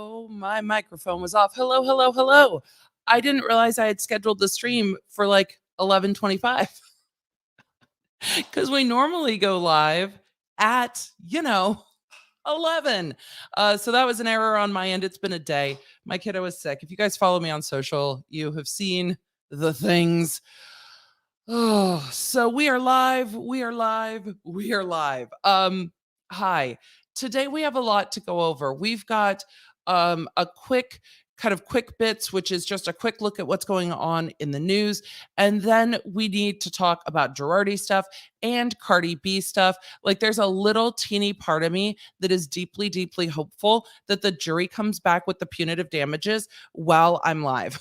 Oh, my microphone was off. Hello, hello, hello. I didn't realize I had scheduled the stream for like 11:25 because we normally go live at, 11. So that was an error on my end. It's been a day. My kiddo is sick. If you guys follow me on social, you have seen the things. Oh, so we are live. We are live. We are live. Hi. Today we have a lot to go over. We've got a quick bits, which is just a quick look at what's going on in the news. And then we need to talk about Girardi stuff and Cardi B stuff. Like there's a little teeny part of me that is deeply, deeply hopeful that the jury comes back with the punitive damages while I'm live.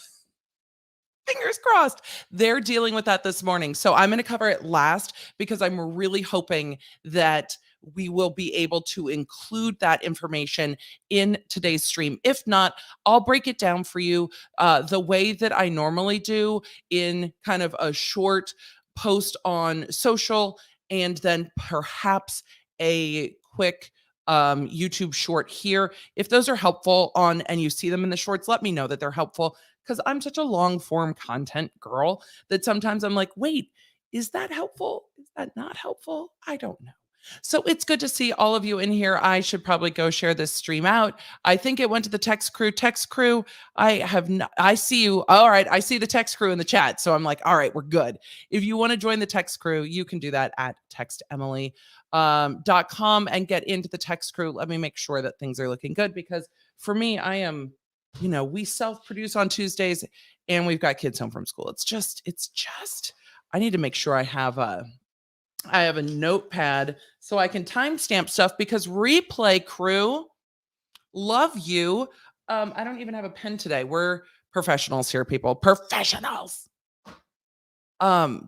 Fingers crossed. They're dealing with that this morning. So I'm going to cover it last because I'm really hoping that we will be able to include that information in today's stream. If not, I'll break it down for you the way that I normally do in kind of a short post on social and then perhaps a quick YouTube short here. If those are helpful and you see them in the shorts, let me know that they're helpful because I'm such a long form content girl that sometimes I'm like, wait, is that helpful? Is that not helpful? I don't know. So it's good to see all of you in here. I should probably go share this stream out. I think it went to the text crew. Text crew, I see you. All right. I see the text crew in the chat. So I'm like, all right, we're good. If you want to join the text crew, you can do that at textemily.com and get into the text crew. Let me make sure that things are looking good because for me, I am, we self-produce on Tuesdays and we've got kids home from school. It's just, I need to make sure I have a notepad so I can timestamp stuff because replay crew, love you. I don't even have a pen today. We're professionals here, people. Professionals. I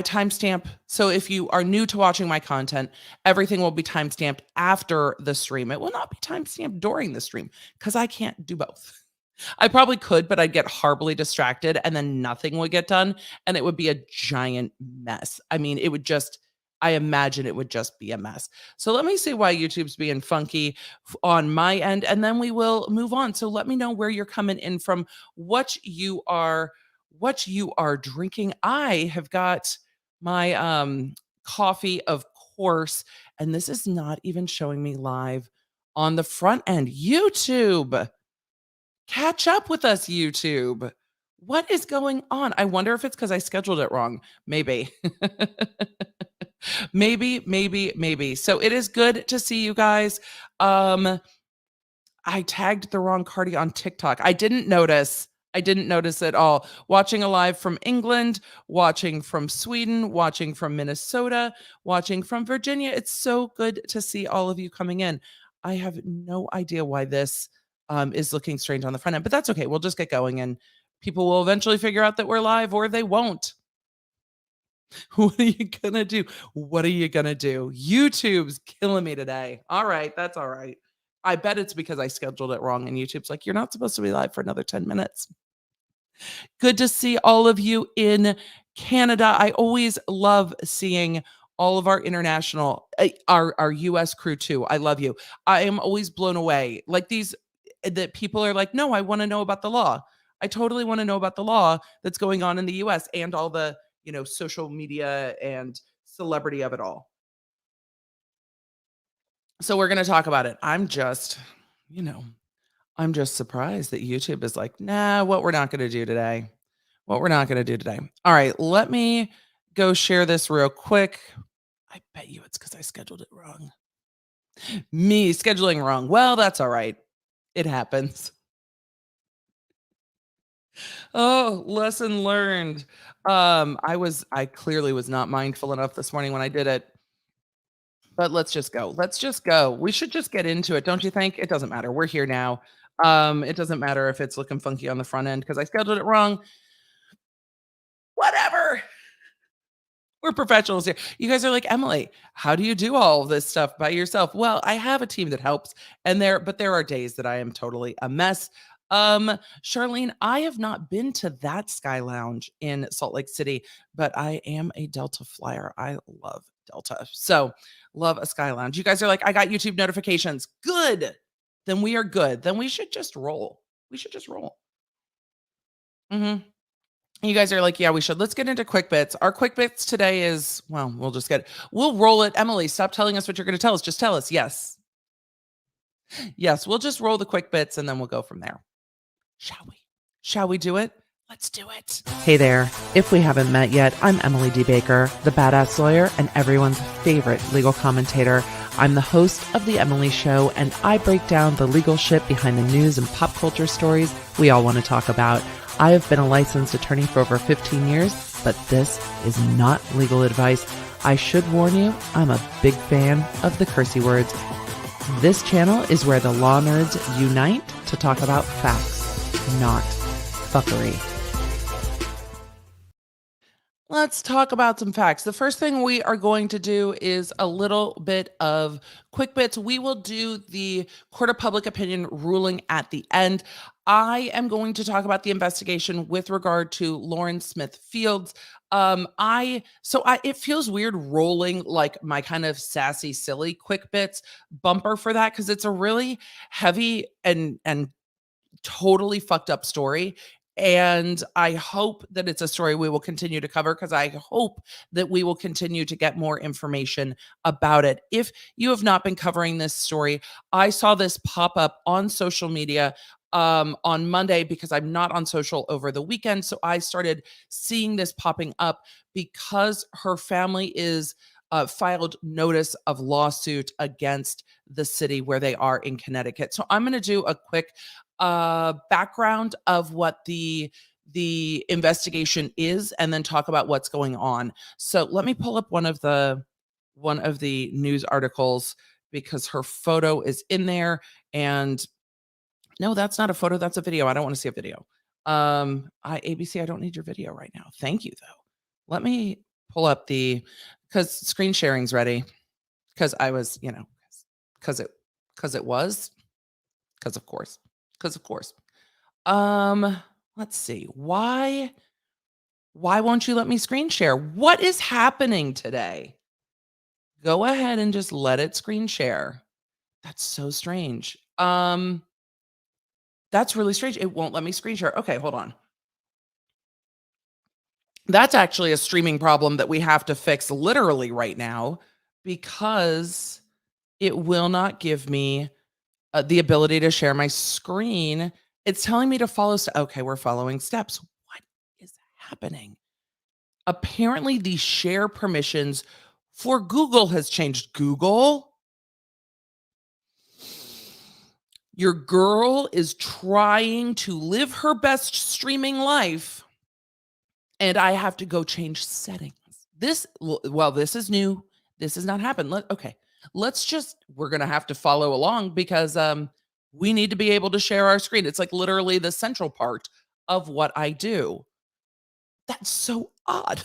timestamp. So if you are new to watching my content, everything will be timestamped after the stream. It will not be timestamped during the stream because I can't do both. I probably could, but I'd get horribly distracted and then nothing would get done and it would be a giant mess. I mean, I imagine it would just be a mess. So let me see why YouTube's being funky on my end and then we will move on. So let me know where you're coming in from, what you are drinking. I have got my coffee, of course, and this is not even showing me live on the front end. YouTube. Catch up with us, YouTube. What is going on? I wonder if it's because I scheduled it wrong. Maybe. maybe. So it is good to see you guys. I tagged the wrong Cardi on TikTok. I didn't notice at all. Watching a live from England, watching from Sweden, watching from Minnesota, watching from Virginia. It's so good to see all of you coming in. I have no idea why this is looking strange on the front end, but that's okay. We'll just get going and people will eventually figure out that we're live or they won't. What are you going to do? What are you going to do? YouTube's killing me today. All right. That's all right. I bet it's because I scheduled it wrong and YouTube's like, you're not supposed to be live for another 10 minutes. Good to see all of you in Canada. I always love seeing all of our international, our US crew too. I love you. I am always blown away. Like that people are like, no, I want to know about the law. I totally want to know about the law that's going on in the US and all the, social media and celebrity of it all. So we're going to talk about it. I'm just surprised that YouTube is like, nah, what we're not going to do today. All right, let me go share this real quick. I bet you it's because I scheduled it wrong. Me scheduling wrong. Well, that's all right. It happens. Oh, lesson learned. I clearly was not mindful enough this morning when I did it. But let's just go. We should just get into it, don't you think? It doesn't matter. We're here now. It doesn't matter if it's looking funky on the front end because I scheduled it wrong. Whatever. We're professionals here. You guys are like, Emily, how do you do all of this stuff by yourself? Well, I have a team that helps, but there are days that I am totally a mess. Charlene, I have not been to that Sky Lounge in Salt Lake City, but I am a Delta flyer. I love Delta. So love a Sky Lounge. You guys are like, I got YouTube notifications. Good. then we are good. Then we should just roll. We should just roll. Mhm. You guys are like, "Yeah, we should." Let's get into quick bits. Our quick bits today is, well, we'll roll it. Emily, stop telling us what you're gonna tell us. Just tell us. Yes. Yes, we'll just roll the quick bits and then we'll go from there. Shall we? Shall we do it? Let's do it. Hey there. If we haven't met yet, I'm Emily D. Baker, the badass lawyer and everyone's favorite legal commentator. I'm the host of The Emily Show, and I break down the legal shit behind the news and pop culture stories we all want to talk about. I have been a licensed attorney for over 15 years, but this is not legal advice. I should warn you, I'm a big fan of the Cursey words. This channel is where the law nerds unite to talk about facts, not fuckery. Let's talk about some facts. The first thing we are going to do is a little bit of quick bits. We will do the court of public opinion ruling at the end. I am going to talk about the investigation with regard to Lauren Smith Fields. It feels weird rolling like my kind of sassy, silly quick bits bumper for that, because it's a really heavy and totally fucked up story. And I hope that it's a story we will continue to cover, because I hope that we will continue to get more information about it. If you have not been covering this story, I saw this pop up on social media on Monday, because I'm not on social over the weekend. So I started seeing this popping up because her family is filed notice of lawsuit against the city where they are in Connecticut. So I'm going to do a quick background of what the investigation is, and then talk about what's going on. So let me pull up one of the news articles, because her photo is in there. And no, that's not a photo, that's a video. I don't want to see a video. ABC, I don't need your video right now. Thank you though. Let me pull up because screen sharing's ready. Because I was, because of course. Let's see. Why won't you let me screen share? What is happening today? Go ahead and just let it screen share. That's so strange. That's really strange. It won't let me screen share. Okay, hold on. That's actually a streaming problem that we have to fix literally right now, because it will not give me the ability to share my screen. It's telling me to follow. Okay, we're following steps. What is happening? Apparently, the share permissions for Google has changed. Google, your girl is trying to live her best streaming life, and I have to go change settings. This is new. This has not happened. We're going to have to follow along, because we need to be able to share our screen. It's like literally the central part of what I do. That's so odd.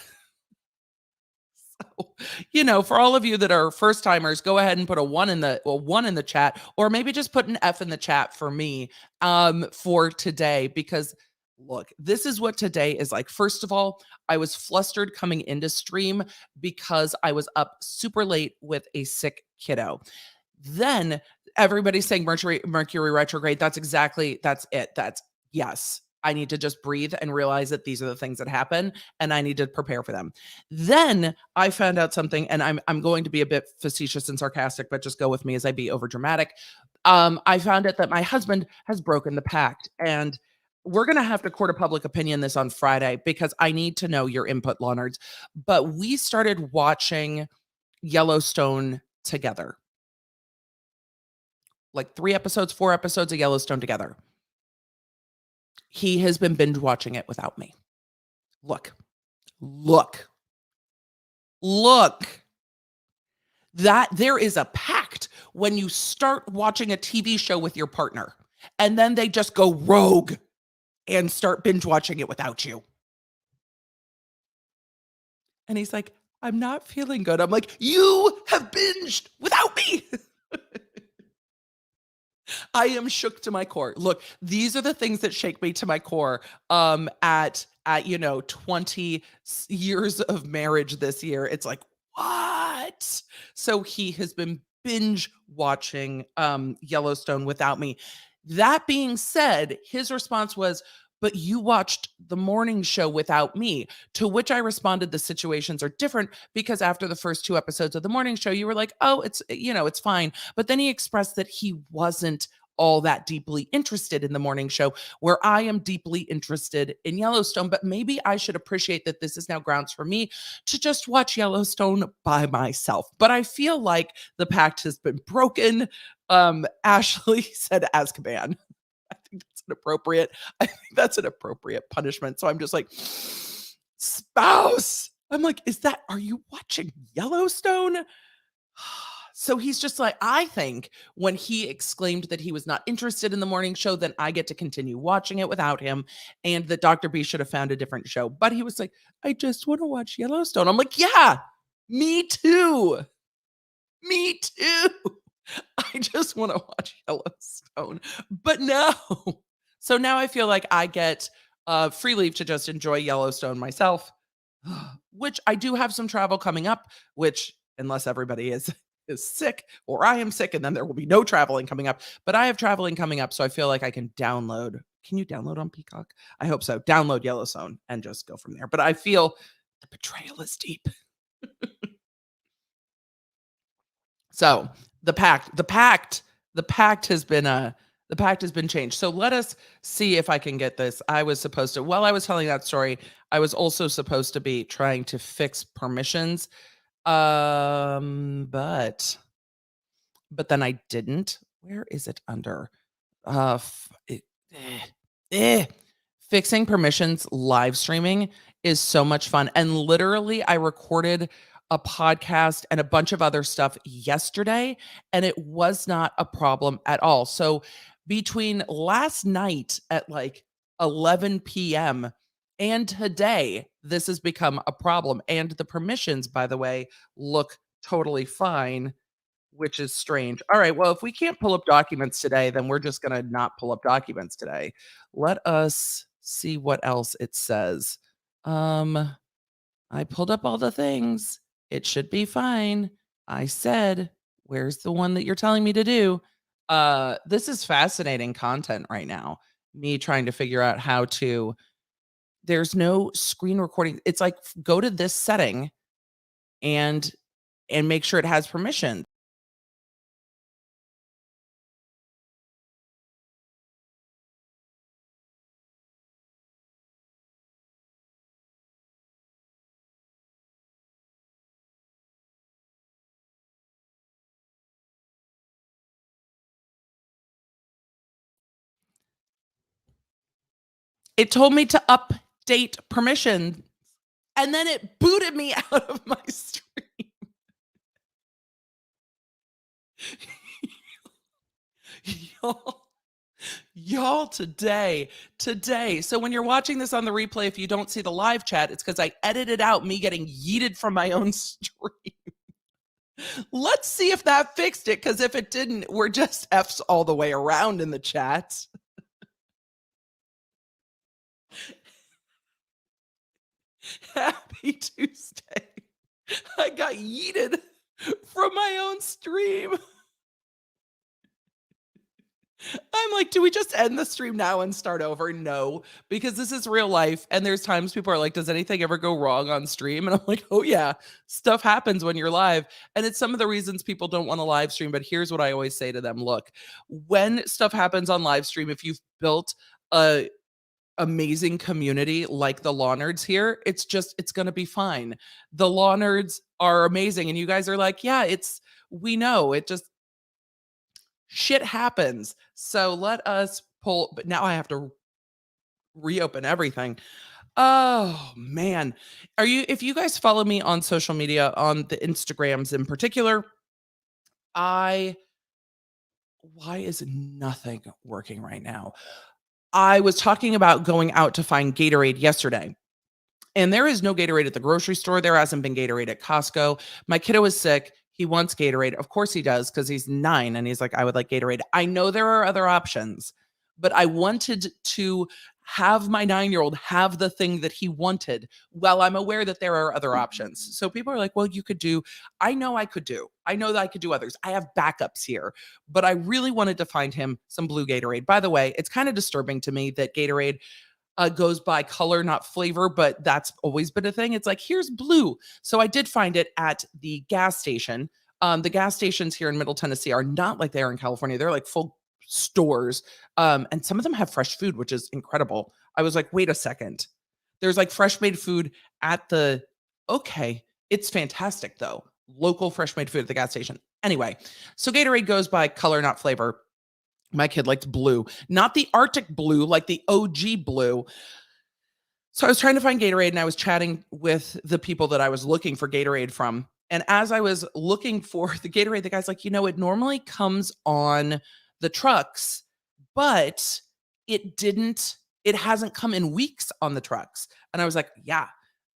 So, for all of you that are first timers, go ahead and put a one in the chat, or maybe just put an F in the chat for me for today, because look, this is what today is like. First of all, I was flustered coming into stream because I was up super late with a sick kiddo. Then everybody's saying Mercury retrograde. That's it. Yes. I need to just breathe and realize that these are the things that happen, and I need to prepare for them. Then I found out something, and I'm going to be a bit facetious and sarcastic, but just go with me as I be over dramatic. I found out that my husband has broken the pact, and we're going to have to court of public opinion this on Friday, because I need to know your input, law nerds. But we started watching Yellowstone together. Like 4 episodes of Yellowstone together. He has been binge watching it without me. Look. That there is a pact when you start watching a TV show with your partner, and then they just go rogue and start binge watching it without you. And he's like, I'm not feeling good. I'm like, you have binged without me. I am shook to my core. Look, these are the things that shake me to my core at 20 years of marriage this year. It's like, what? So he has been binge watching Yellowstone without me. That being said, his response was, but you watched the morning show without me. To which I responded, the situations are different because after the first 2 episodes of the morning show, you were like, oh, it's fine. But then he expressed that he wasn't all that deeply interested in the morning show, where I am deeply interested in Yellowstone. But maybe I should appreciate that this is now grounds for me to just watch Yellowstone by myself. But I feel like the pact has been broken. Ashley said Azkaban. I think that's an appropriate punishment. So I'm just like, spouse. I'm like, are you watching Yellowstone? So he's just like, I think when he exclaimed that he was not interested in the morning show, then I get to continue watching it without him, and that Dr. B should have found a different show. But he was like, I just want to watch Yellowstone. I'm like, yeah, me too. Me too. I just want to watch Yellowstone. But no. So now I feel like I get free leave to just enjoy Yellowstone myself, which I do have some travel coming up, which unless everybody is sick or I am sick, and then there will be no traveling coming up. But I have traveling coming up, so I feel like I can download. Can you download on Peacock? I hope so. Download Yellowstone and just go from there. But I feel the betrayal is deep. So the pact has been changed. So let us see if I can get this. I was supposed to, while I was telling that story, I was also supposed to be trying to fix permissions. But then I didn't. Where is it under? Fixing permissions live streaming is so much fun. And literally, I recorded a podcast and a bunch of other stuff yesterday, and it was not a problem at all. So between last night at like 11 p.m. and today, this has become a problem. And the permissions, by the way, look totally fine, which is strange. All right, well, if we can't pull up documents today, then we're just going to not pull up documents today. Let us see what else it says. I pulled up all the things. It should be fine. I said, where's the one that you're telling me to do? This is fascinating content right now. Me trying to figure out how to. There's no screen recording. It's like go to this setting and make sure it has permission. It told me to update permission, and then it booted me out of my stream. Y'all today. So when you're watching this on the replay, if you don't see the live chat, it's because I edited out me getting yeeted from my own stream. Let's see if that fixed it, because if it didn't, we're just F's all the way around in the chat. Happy Tuesday. I got yeeted from my own stream. I'm like, do we just end the stream now and start over? No, because this is real life. And there's times people are like, does anything ever go wrong on stream? And I'm like, oh yeah, stuff happens when you're live. And it's some of the reasons people don't want to live stream. But here's what I always say to them. Look, when stuff happens on live stream, if you've built a amazing community like the Lawnards here, it's going to be fine. The Lawnards are amazing. And you guys are like, yeah, we know it just, shit happens. So let us pull, but now I have to reopen everything. Oh man. If you guys follow me on social media, on the Instagrams in particular, why is nothing working right now? I was talking about going out to find Gatorade yesterday. And there is no Gatorade at the grocery store. There hasn't been Gatorade at Costco. My kiddo is sick. He wants Gatorade. Of course he does, because he's 9 and he's like, I would like Gatorade. I know there are other options, but I wanted to have my 9-year-old have the thing that he wanted. Well, I'm aware that there are other options. So people are like, well, I know I could do others. I have backups here, but I really wanted to find him some blue Gatorade. By the way, it's kind of disturbing to me that Gatorade goes by color, not flavor, but that's always been a thing. It's like, here's blue. So I did find it at the gas station. The gas stations here in Middle Tennessee are not like they are in California. They're like full stores. And some of them have fresh food, which is incredible. I was like, wait a second. There's like fresh made food okay. It's fantastic though. Local fresh made food at the gas station. Anyway, so Gatorade goes by color, not flavor. My kid likes blue, not the Arctic blue, like the OG blue. So I was trying to find Gatorade and I was chatting with the people that I was looking for Gatorade from. And as I was looking for the Gatorade, the guy's like, it normally comes on the trucks, but it hasn't come in weeks on the trucks. And I was like, yeah,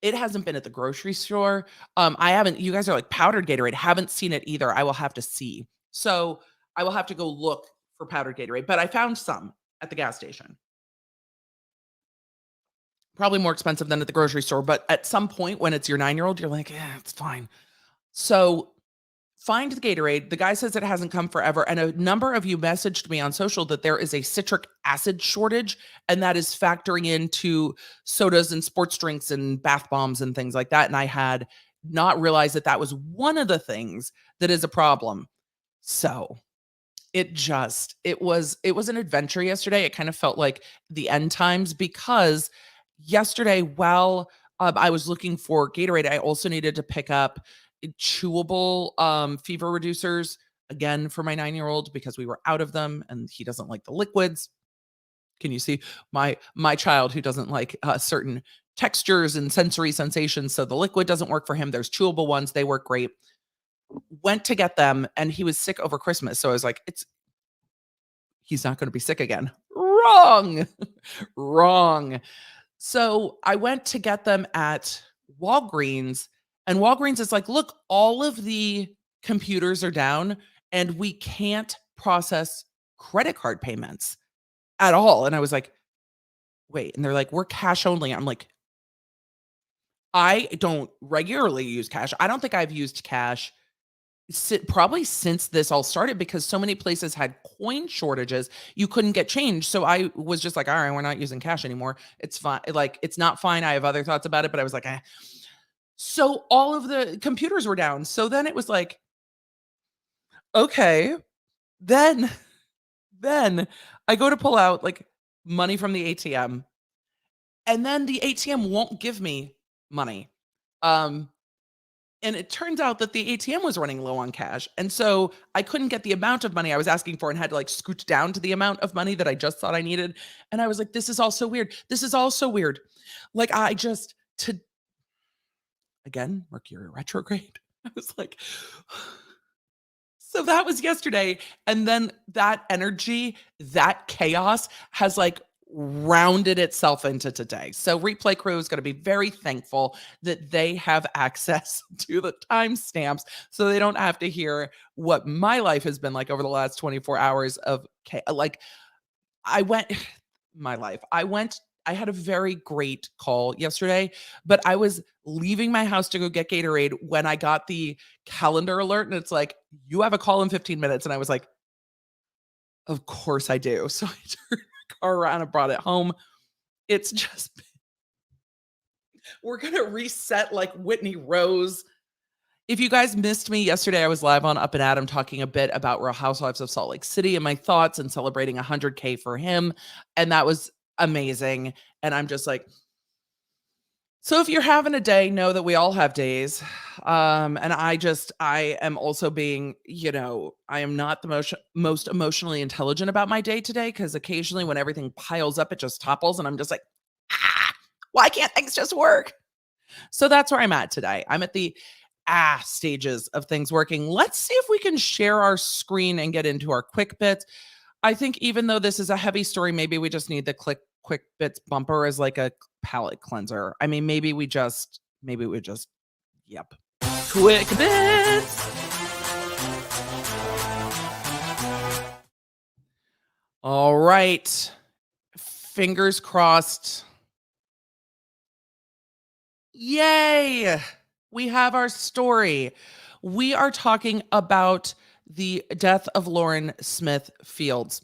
it hasn't been at the grocery store. You guys are like powdered Gatorade. Haven't seen it either. I will have to see. So I will have to go look for powdered Gatorade, but I found some at the gas station. Probably more expensive than at the grocery store, but at some point when it's your 9-year-old, you're like, yeah, it's fine. So find the Gatorade. The guy says it hasn't come forever. And a number of you messaged me on social that there is a citric acid shortage, and that is factoring into sodas and sports drinks and bath bombs and things like that. And I had not realized that was one of the things that is a problem. So it was an adventure yesterday. It kind of felt like the end times because yesterday, while I was looking for Gatorade, I also needed to pick up chewable fever reducers again for my 9-year-old because we were out of them and he doesn't like the liquids. Can you see my child who doesn't like certain textures and sensory sensations? So the liquid doesn't work for him. There's chewable ones. They work great. Went to get them and he was sick over Christmas. So I was like, he's not going to be sick again. Wrong. Wrong. So I went to get them at Walgreens, and Walgreens is like, look, all of the computers are down and we can't process credit card payments at all. And I was like, wait. And they're like, we're cash only. I'm like, I don't regularly use cash. I don't think I've used cash probably since this all started because so many places had coin shortages. You couldn't get change. So I was just like, all right, we're not using cash anymore. It's fine. Like, it's not fine. I have other thoughts about it, but I was like, eh. So all of the computers were down. So then it was like, okay, then I go to pull out like money from the ATM and then the ATM won't give me money. And it turns out that the ATM was running low on cash. And so I couldn't get the amount of money I was asking for and had to like scooch down to the amount of money that I just thought I needed. And I was like, this is all so weird. This is all so weird. Like again, Mercury retrograde. I was like, so that was yesterday. And then that energy, that chaos has like rounded itself into today. So Replay Crew is going to be very thankful that they have access to the timestamps so they don't have to hear what my life has been like over the last 24 hours of I had a very great call yesterday, but I was leaving my house to go get Gatorade when I got the calendar alert and it's like, you have a call in 15 minutes. And I was like, of course I do. So I turned my car around and brought it home. It's just, we're going to reset like Whitney Rose. If you guys missed me yesterday, I was live on Up and Adam talking a bit about Real Housewives of Salt Lake City and my thoughts and celebrating 100K for him. And that was amazing. And I'm just like, so if you're having a day, know that we all have days. And I am also being, I am not the most emotionally intelligent about my day today because occasionally when everything piles up, it just topples. And I'm just like, why can't things just work? So that's where I'm at today. I'm at the stages of things working. Let's see if we can share our screen and get into our quick bits. I think even though this is a heavy story, maybe we just need the quick bits bumper as like a palate cleanser. I mean, maybe we just, yep. Quick bits. All right. Fingers crossed. Yay! We have our story. We are talking about the death of Lauren Smith Fields.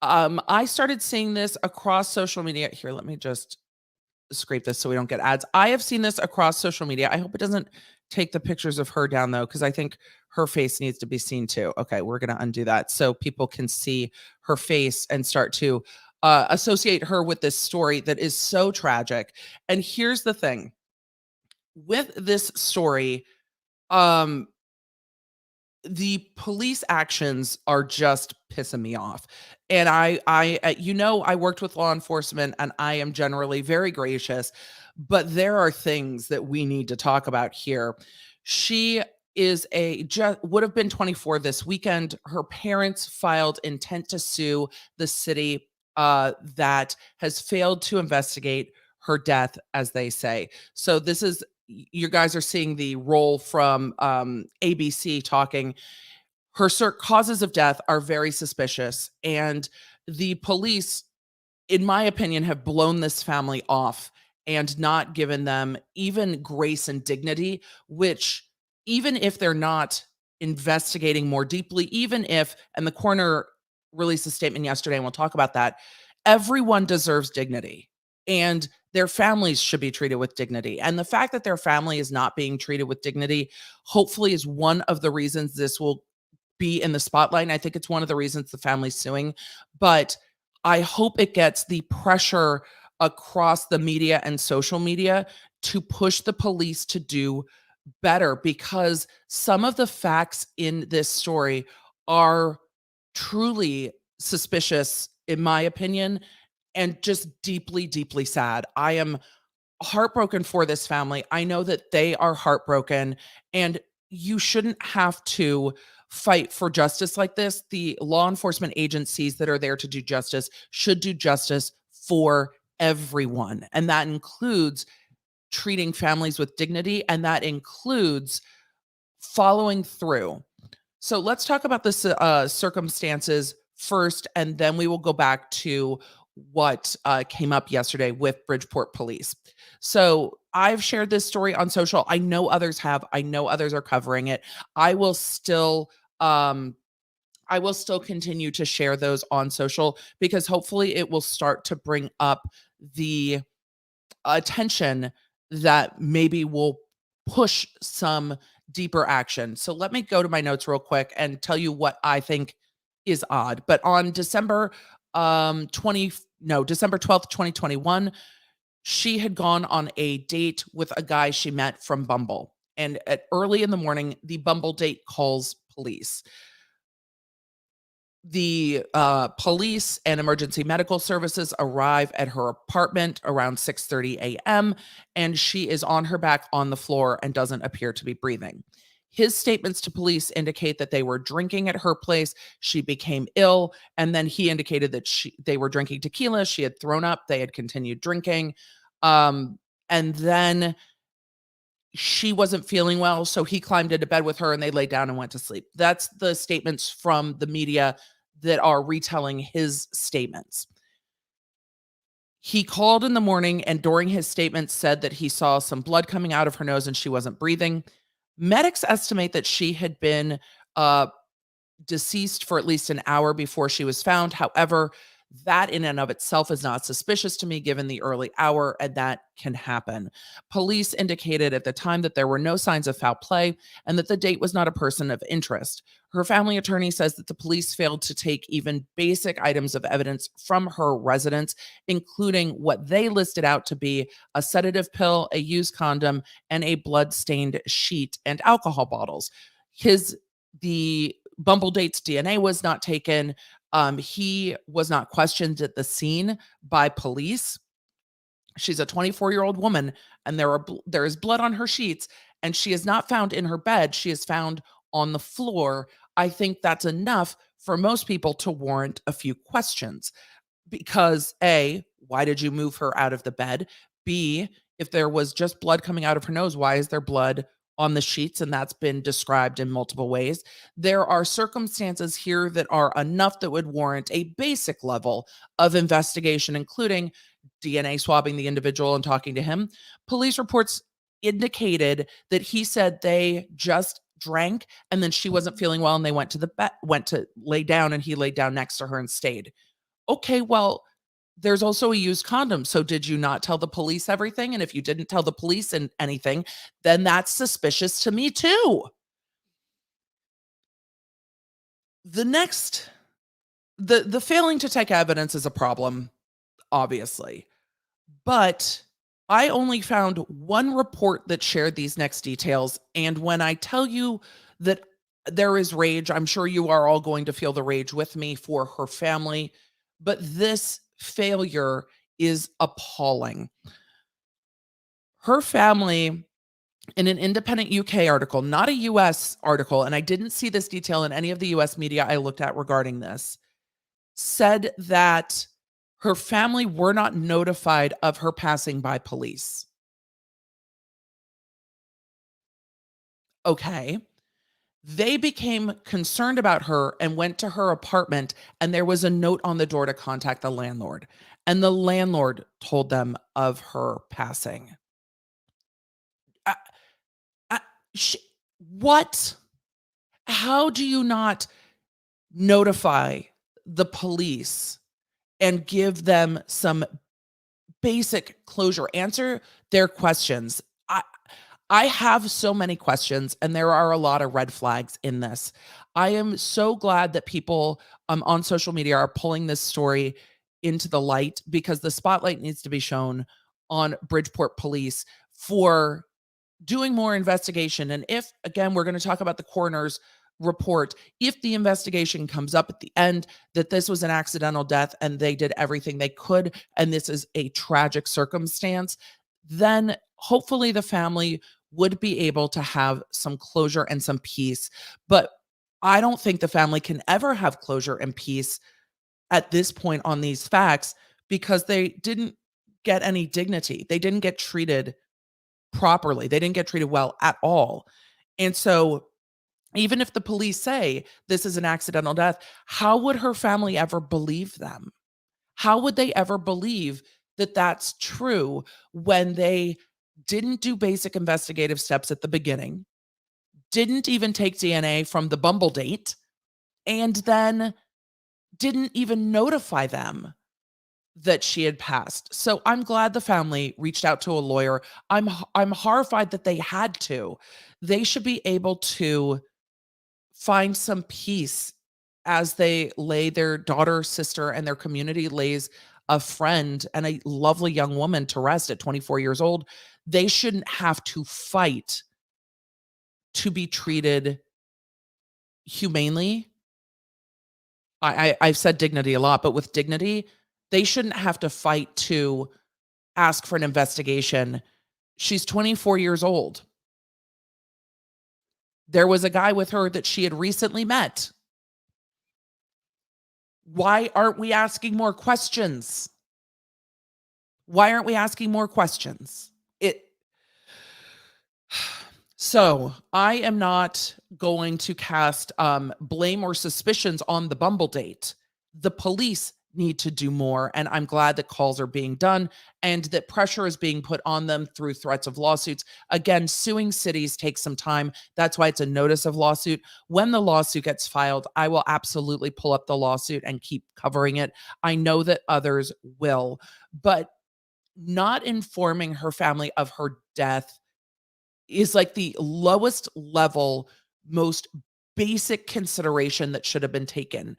I started seeing this across social media. Here, let me just scrape this so we don't get ads. I have seen this across social media. I hope it doesn't take the pictures of her down though, because I think her face needs to be seen too. Okay, we're going to undo that so people can see her face and start to associate her with this story that is so tragic. And here's the thing with this story, um, the police actions are just pissing me off. And I worked with law enforcement and I am generally very gracious, but there are things that we need to talk about here. She is just would have been 24 this weekend. Her parents filed intent to sue the city that has failed to investigate her death, as they say. So this is you guys are seeing the roll from ABC talking. Her causes of death are very suspicious, and the police, in my opinion, have blown this family off and not given them even grace and dignity, which even if they're not investigating more deeply, even if, and the coroner released a statement yesterday, and we'll talk about that, everyone deserves dignity. And their families should be treated with dignity. And the fact that their family is not being treated with dignity, hopefully, is one of the reasons this will be in the spotlight. And I think it's one of the reasons the family's suing. But I hope it gets the pressure across the media and social media to push the police to do better, because some of the facts in this story are truly suspicious, in my opinion, and just deeply, deeply sad. I am heartbroken for this family. I know that they are heartbroken, and you shouldn't have to fight for justice like this. The law enforcement agencies that are there to do justice should do justice for everyone. And that includes treating families with dignity, and that includes following through. So let's talk about the circumstances first, and then we will go back to what came up yesterday with Bridgeport Police. So I've shared this story on social. I know others have. I know others are covering it. I will still continue to share those on social, because hopefully it will start to bring up the attention that maybe will push some deeper action. So let me go to my notes real quick and tell you what I think is odd. But on December 12th, 2021, she had gone on a date with a guy she met from Bumble. And at early in the morning, the Bumble date calls police. The police and emergency medical services arrive at her apartment around 6:30 a.m., and she is on her back on the floor and doesn't appear to be breathing. His statements to police indicate that they were drinking at her place. She became ill, and then he indicated that they were drinking tequila. She had thrown up. They had continued drinking. And then she wasn't feeling well, so he climbed into bed with her and they laid down and went to sleep. That's the statements from the media that are retelling his statements. He called in the morning and during his statement said that he saw some blood coming out of her nose and she wasn't breathing. Medics estimate that she had been deceased for at least an hour before she was found. However, that in and of itself is not suspicious to me given the early hour, and that can happen. Police indicated at the time that there were no signs of foul play and that the date was not a person of interest. Her family attorney says that the police failed to take even basic items of evidence from her residence, including what they listed out to be a sedative pill, a used condom, and a blood-stained sheet and alcohol bottles. The Bumble date's DNA was not taken. He was not questioned at the scene by police. She's a 24-year-old woman, and there is blood on her sheets, and she is not found in her bed. She is found on the floor. I think that's enough for most people to warrant a few questions. Because A, why did you move her out of the bed? B, if there was just blood coming out of her nose, why is there blood on the sheets, and that's been described in multiple ways. There are circumstances here that are enough that would warrant a basic level of investigation, including DNA swabbing the individual and talking to him. Police reports indicated that he said they just drank and then she wasn't feeling well and they went to lay down and he laid down next to her and stayed. Okay, well, there's also a used condom. So did you not tell the police everything? And if you didn't tell the police and anything, then that's suspicious to me too. The next the failing to take evidence is a problem, obviously. But I only found one report that shared these next details. And when I tell you that there is rage, I'm sure you are all going to feel the rage with me for her family. But this failure is appalling. Her family, in an independent UK article, not a US article, and I didn't see this detail in any of the US media I looked at regarding this, said that her family were not notified of her passing by police. Okay. They became concerned about her and went to her apartment, and there was a note on the door to contact the landlord. And the landlord told them of her passing. I, I, sh- what? How do you not notify the police and give them some basic closure? Answer their questions. I have so many questions, and there are a lot of red flags in this. I am so glad that people on social media are pulling this story into the light because the spotlight needs to be shown on Bridgeport police for doing more investigation. And if, again, we're going to talk about the coroner's report, if the investigation comes up at the end that this was an accidental death and they did everything they could, and this is a tragic circumstance, then hopefully the family would be able to have some closure and some peace. But I don't think the family can ever have closure and peace at this point on these facts because they didn't get any dignity. They didn't get treated properly. They didn't get treated well at all. And so even if the police say this is an accidental death, how would her family ever believe them? How would they ever believe that that's true when they didn't do basic investigative steps at the beginning, didn't even take DNA from the Bumble date, and then didn't even notify them that she had passed? So I'm glad the family reached out to a lawyer. I'm horrified that they had to. They should be able to find some peace as they lay their daughter, sister, and their community lays a friend and a lovely young woman to rest at 24 years old. They shouldn't have to fight to be treated humanely. I've said dignity a lot, but with dignity, they shouldn't have to fight to ask for an investigation. She's 24 years old. There was a guy with her that she had recently met. Why aren't we asking more questions? Why aren't we asking more questions? So I am not going to cast blame or suspicions on the Bumble date. The police need to do more, and I'm glad that calls are being done and that pressure is being put on them through threats of lawsuits. Again, suing cities takes some time. That's why it's a notice of lawsuit. When the lawsuit gets filed, I will absolutely pull up the lawsuit and keep covering it. I know that others will, but not informing her family of her death is like the lowest level, most basic consideration that should have been taken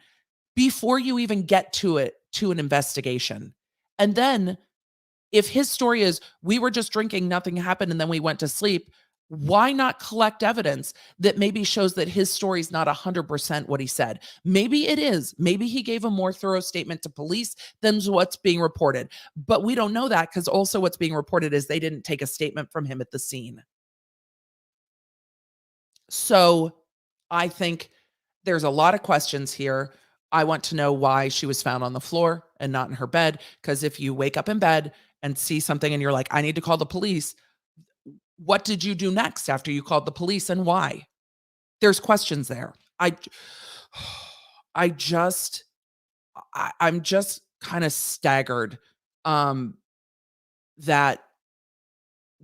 before you even get to an investigation. And then if his story is we were just drinking, nothing happened, and then we went to sleep, why not collect evidence that maybe shows that his story is not 100% what he said? Maybe it is. Maybe he gave a more thorough statement to police than what's being reported. But we don't know that because also what's being reported is they didn't take a statement from him at the scene. So I think there's a lot of questions here. I want to know why she was found on the floor and not in her bed. Because if you wake up in bed and see something and you're like, I need to call the police, What did you do next after you called the police and why? There's questions there. I just I'm just kind of staggered um that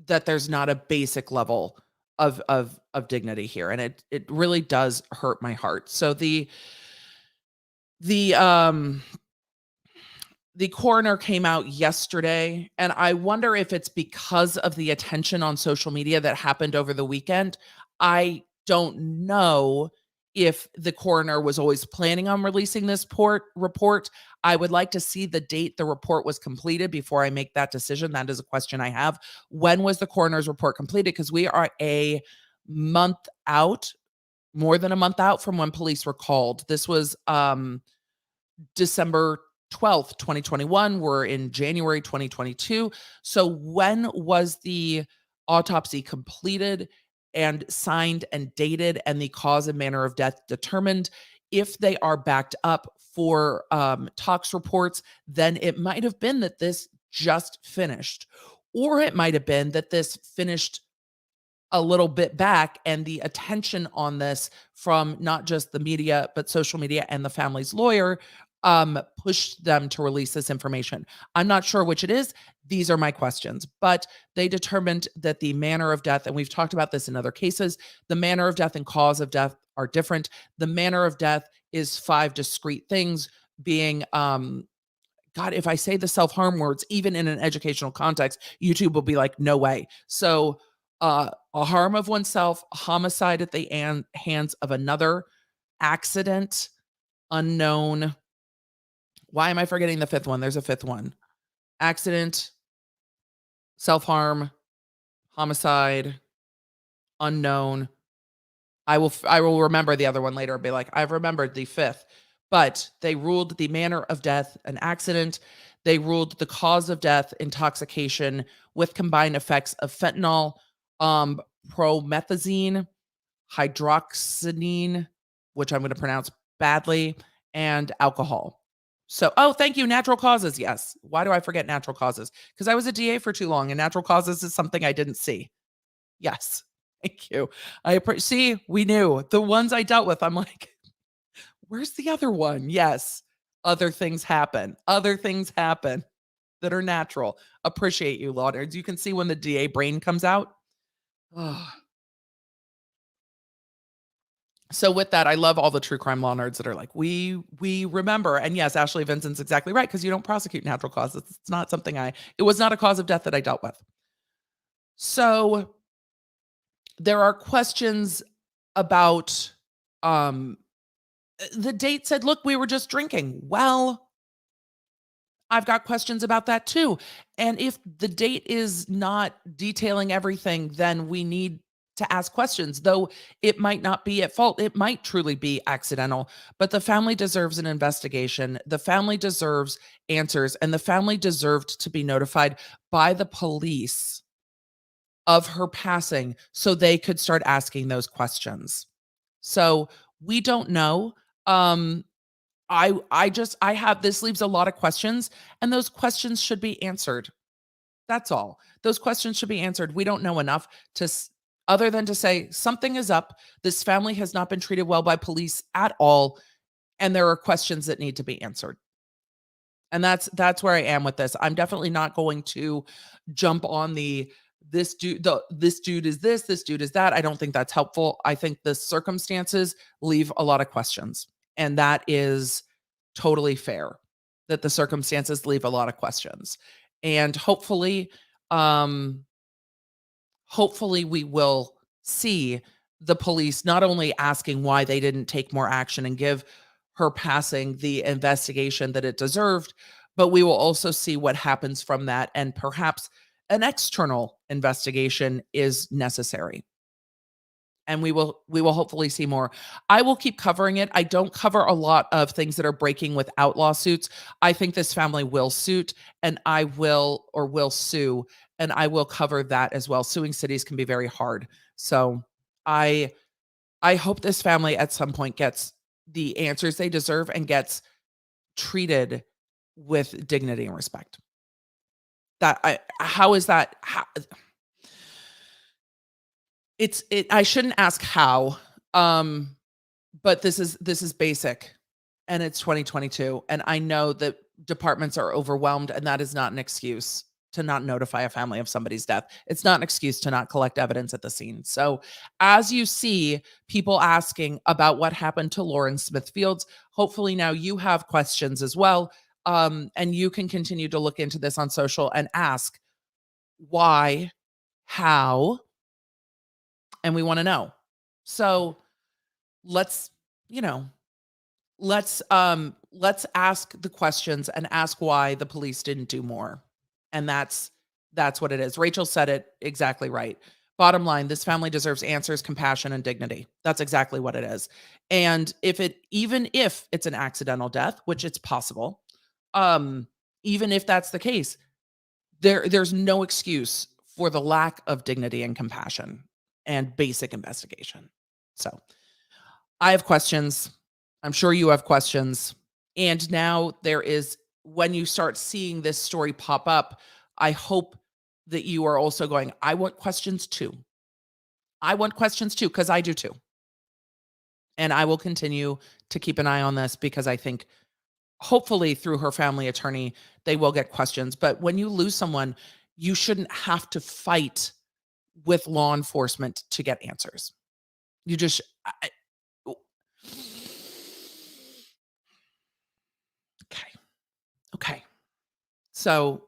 there's not a basic level of dignity here, and it really does hurt my heart. So the um the coroner came out yesterday, and I wonder if it's because of the attention on social media that happened over the weekend. I don't know if the coroner was always planning on releasing this report. I would like to see the date the report was completed before I make that decision. That is a question I have. When was the coroner's report completed? Because we are a month out, more than a month out from when police were called. This was December 12th, 2021. We're in January 2022. So when was the autopsy completed and signed and dated and the cause and manner of death determined? If they are backed up for tox reports, then it might have been that this just finished, or it might have been that this finished a little bit back, and the attention on this from not just the media but social media and the family's lawyer pushed them to release this information. I'm not sure which it is. These are my questions. But they determined that the manner of death, and we've talked about this in other cases, the manner of death and cause of death are different. The manner of death is 5 discrete things, being God, if I say the self-harm words, even in an educational context, YouTube will be like, no way. So a harm of oneself, homicide at the hands of another, accident, unknown. Why am I forgetting the fifth one? There's a fifth one. Accident, self-harm, homicide, unknown. I will remember the other one later and be like, I've remembered the fifth. But they ruled the manner of death an accident. They ruled the cause of death intoxication with combined effects of fentanyl, promethazine, hydroxyzine, which I'm going to pronounce badly, and alcohol. So, oh, thank you. Natural causes. Yes. Why do I forget natural causes? Because I was a DA for too long, and natural causes is something I didn't see. Yes. Thank you. See, we knew the ones I dealt with. I'm like, where's the other one? Yes. Other things happen. Other things happen that are natural. Appreciate you, Lauders. You can see when the DA brain comes out. Oh. So with that, I love all the true crime law nerds that are like, we remember. And yes, Ashley Vincent's exactly right, because you don't prosecute natural causes. It's not something it was not a cause of death that I dealt with. So there are questions about the date said, look, we were just drinking. Well, I've got questions about that too. And if the date is not detailing everything, then we need to ask questions, though it might not be at fault. It might truly be accidental, but the family deserves an investigation. The family deserves answers, and the family deserved to be notified by the police of her passing so they could start asking those questions. So we don't know. I have, this leaves a lot of questions, and those questions should be answered. That's all. Those questions should be answered. We don't know enough other than to say something is up. This family has not been treated well by police at all, and there are questions that need to be answered. And that's where I am with this. I'm definitely not going to jump on this dude is this dude is that. I don't think that's helpful. I think the circumstances leave a lot of questions, and that is totally fair, that the circumstances leave a lot of questions. And hopefully we will see the police not only asking why they didn't take more action and give her passing the investigation that it deserved, but we will also see what happens from that, and perhaps an external investigation is necessary. And we will hopefully see more. I will keep covering it. I don't cover a lot of things that are breaking without lawsuits. I think this family will suit, and I will sue, and I will cover that as well. Suing cities can be very hard. So I hope this family at some point gets the answers they deserve and gets treated with dignity and respect. How is that? I shouldn't ask how, but this is basic, and it's 2022, and I know that departments are overwhelmed, and that is not an excuse to not notify a family of somebody's death. It's not an excuse to not collect evidence at the scene. So, as you see people asking about what happened to Lauren Smith Fields, hopefully now you have questions as well, and you can continue to look into this on social and ask why, how, and we want to know. So, let's, you know, let's ask the questions and ask why the police didn't do more. And that's what it is. Rachel said it exactly right. Bottom line, this family deserves answers, compassion, and dignity. That's exactly what it is. And even if it's an accidental death, which it's possible, even if that's the case, there's no excuse for the lack of dignity and compassion and basic investigation. So I have questions. I'm sure you have questions. And now when you start seeing this story pop up, I hope that you are also going, I want questions too. I want questions too, because I do too. And I will continue to keep an eye on this because I think hopefully through her family attorney, they will get questions. But when you lose someone, you shouldn't have to fight with law enforcement to get answers. You just, okay. So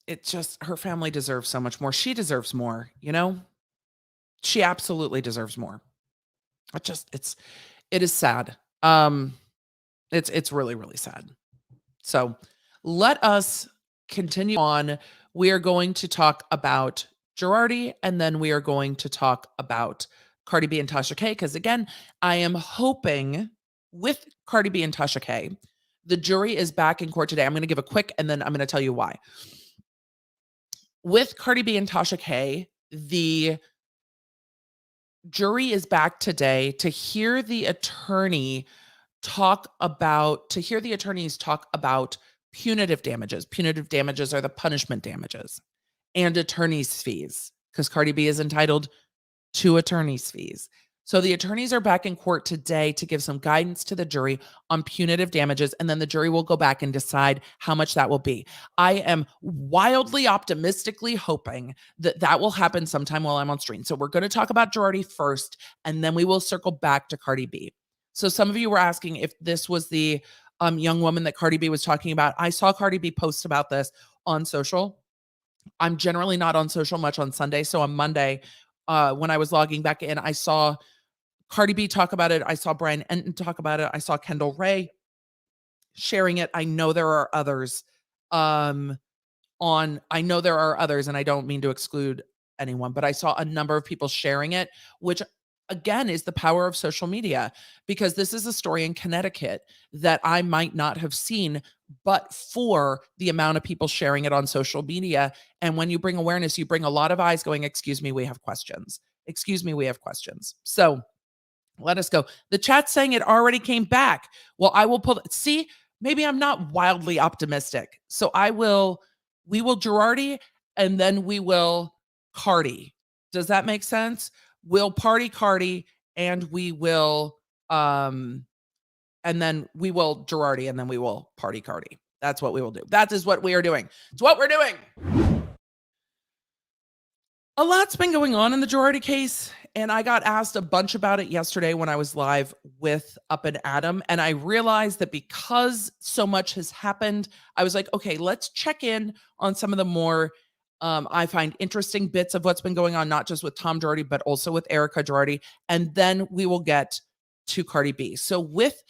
it's just, her family deserves so much more. She deserves more, She absolutely deserves more. It is sad. It's really, really sad. So let us continue on. We are going to talk about Girardi, and then we are going to talk about Cardi B and Tasha K. Because again, I am hoping with Cardi B and Tasha K, the jury is back in court today. I'm going to give a quick, and then I'm going to tell you why. With Cardi B and Tasha K, the jury is back today to hear the attorneys talk about punitive damages. Punitive damages are the punishment damages and attorney's fees, because Cardi B is entitled to attorney's fees. So the attorneys are back in court today to give some guidance to the jury on punitive damages, and then the jury will go back and decide how much that will be. I am wildly optimistically hoping that that will happen sometime while I'm on stream. So we're going to talk about Girardi first, and then we will circle back to Cardi B. So some of you were asking if this was the young woman that Cardi B was talking about. I saw Cardi B post about this on social. I'm generally not on social much on Sunday. So on Monday, when I was logging back in, I saw Cardi B talk about it. I saw Brian Enton talk about it. I saw Kendall Ray sharing it. I know there are others and I don't mean to exclude anyone, but I saw a number of people sharing it, which again is the power of social media, because this is a story in Connecticut that I might not have seen, but for the amount of people sharing it on social media. And when you bring awareness, you bring a lot of eyes going, excuse me, we have questions. Excuse me, we have questions. So let us go. The chat's saying it already came back. Well, I will see, maybe I'm not wildly optimistic. So we will Girardi, and then we will Cardi. Does that make sense? We'll party Cardi, and we will, and then we will Girardi, and then we will party Cardi. That's what we will do. That is what we are doing. It's what we're doing. A lot's been going on in the Girardi case, and I got asked a bunch about it yesterday when I was live with Up and Adam, and I realized that because so much has happened, I was like, okay, let's check in on some of the more I find interesting bits of what's been going on, not just with Tom Girardi, but also with Erika Girardi, and then we will get to Cardi B. So with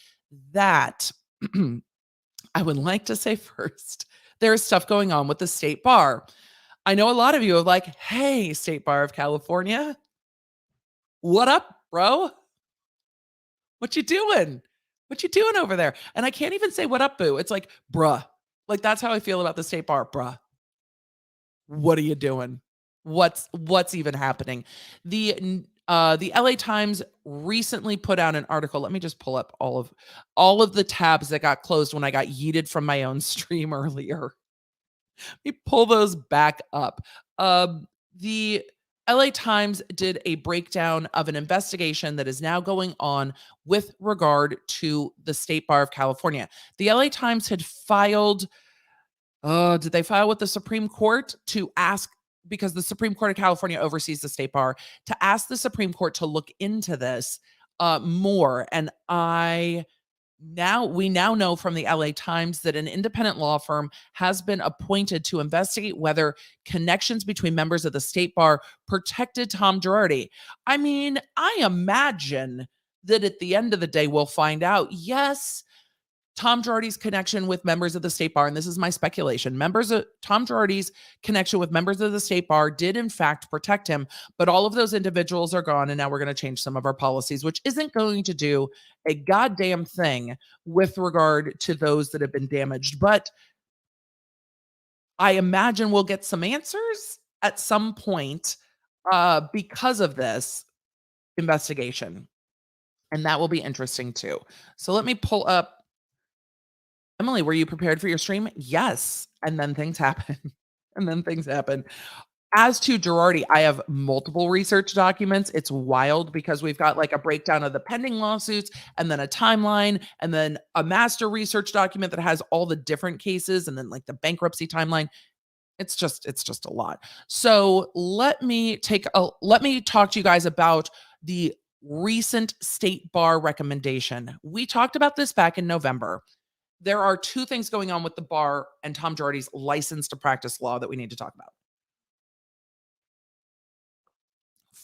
that, I would like to say first, there's stuff going on with the state bar. I know a lot of you are like, hey, State Bar of California, what up, bro? What you doing? What you doing over there? And I can't even say what up, boo. It's like, bruh. Like, that's how I feel about the State Bar, bruh. What are you doing? What's even happening? The LA Times recently put out an article. Let me just pull up all of the tabs that got closed when I got yeeted from my own stream earlier. Let me pull those back up. The LA Times did a breakdown of an investigation that is now going on with regard to the State Bar of California. The LA Times had filed, did they file with the Supreme Court to ask, because the Supreme Court of California oversees the State Bar, to ask the Supreme Court to look into this more. And we now know from the LA Times that an independent law firm has been appointed to investigate whether connections between members of the State Bar protected Tom Girardi. I mean, I imagine that at the end of the day, we'll find out, yes, Tom Girardi's connection with members of the State Bar, and this is my speculation, Tom Girardi's connection with members of the State Bar did in fact protect him, but all of those individuals are gone, and now we're going to change some of our policies, which isn't going to do a goddamn thing with regard to those that have been damaged. But I imagine we'll get some answers at some point because of this investigation, and that will be interesting too. So let me pull up. Emily, were you prepared for your stream? Yes. And then things happen. And then things happen. As to Girardi, I have multiple research documents. It's wild because we've got like a breakdown of the pending lawsuits and then a timeline and then a master research document that has all the different cases and then like the bankruptcy timeline. It's just a lot. So let me talk to you guys about the recent State Bar recommendation. We talked about this back in November. There are two things going on with the bar and Tom Girardi's license to practice law that we need to talk about.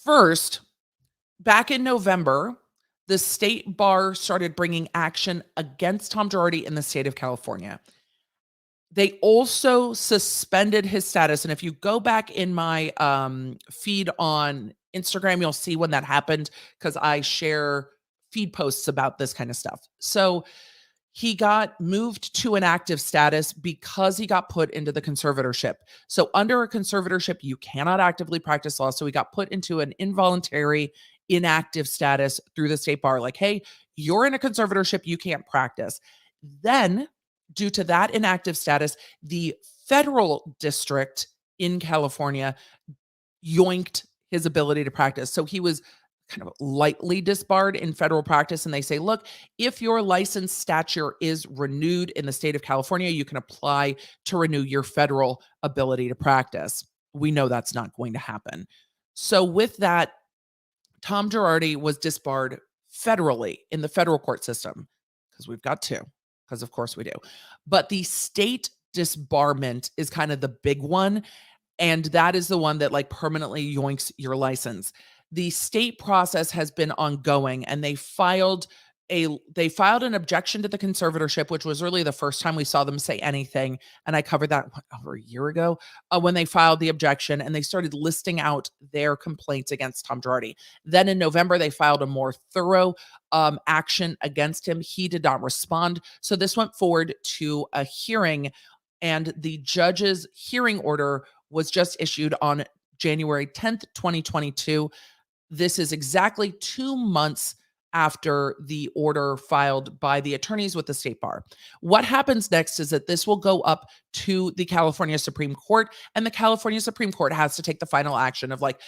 First, back in November, the State Bar started bringing action against Tom Girardi in the state of California. They also suspended his status. And if you go back in my feed on Instagram, you'll see when that happened because I share feed posts about this kind of stuff. So he got moved to an active status because he got put into the conservatorship. So under a conservatorship, you cannot actively practice law. So he got put into an involuntary inactive status through the State Bar. Like, hey, you're in a conservatorship, you can't practice. Then, due to that inactive status, the federal district in California yoinked his ability to practice. So he was kind of lightly disbarred in federal practice. And they say, look, if your license stature is renewed in the state of California, you can apply to renew your federal ability to practice. We know that's not going to happen. So with that, Tom Girardi was disbarred federally in the federal court system, because we've got two, because of course we do. But the state disbarment is kind of the big one. And that is the one that like permanently yoinks your license. The state process has been ongoing, and they filed an objection to the conservatorship, which was really the first time we saw them say anything. And I covered that over a year ago when they filed the objection, and they started listing out their complaints against Tom Girardi. Then in November, they filed a more thorough action against him. He did not respond. So this went forward to a hearing, and the judge's hearing order was just issued on January 10th, 2022. This is exactly 2 months after the order filed by the attorneys with the State Bar. What happens next is that this will go up to the California Supreme Court, and the California Supreme Court has to take the final action of like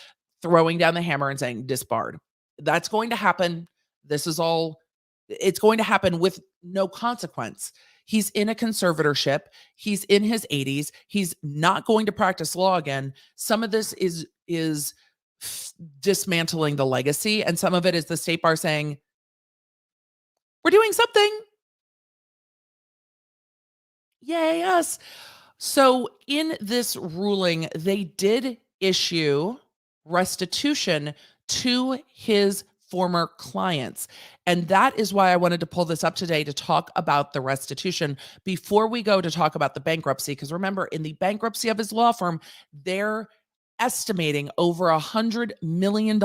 throwing down the hammer and saying disbarred. That's going to happen. It's going to happen with no consequence. He's in a conservatorship. He's in his 80s. He's not going to practice law again. Some of this is dismantling the legacy, and some of it is the State Bar saying, we're doing something. Yay, us. So in this ruling, they did issue restitution to his former clients. And that is why I wanted to pull this up today to talk about the restitution before we go to talk about the bankruptcy. Because remember, in the bankruptcy of his law firm, they're estimating over $100 million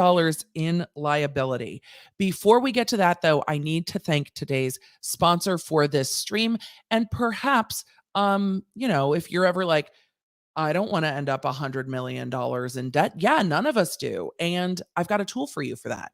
in liability. Before we get to that, though, I need to thank today's sponsor for this stream. And perhaps, if you're ever like, I don't want to end up $100 million in debt. Yeah, none of us do. And I've got a tool for you for that.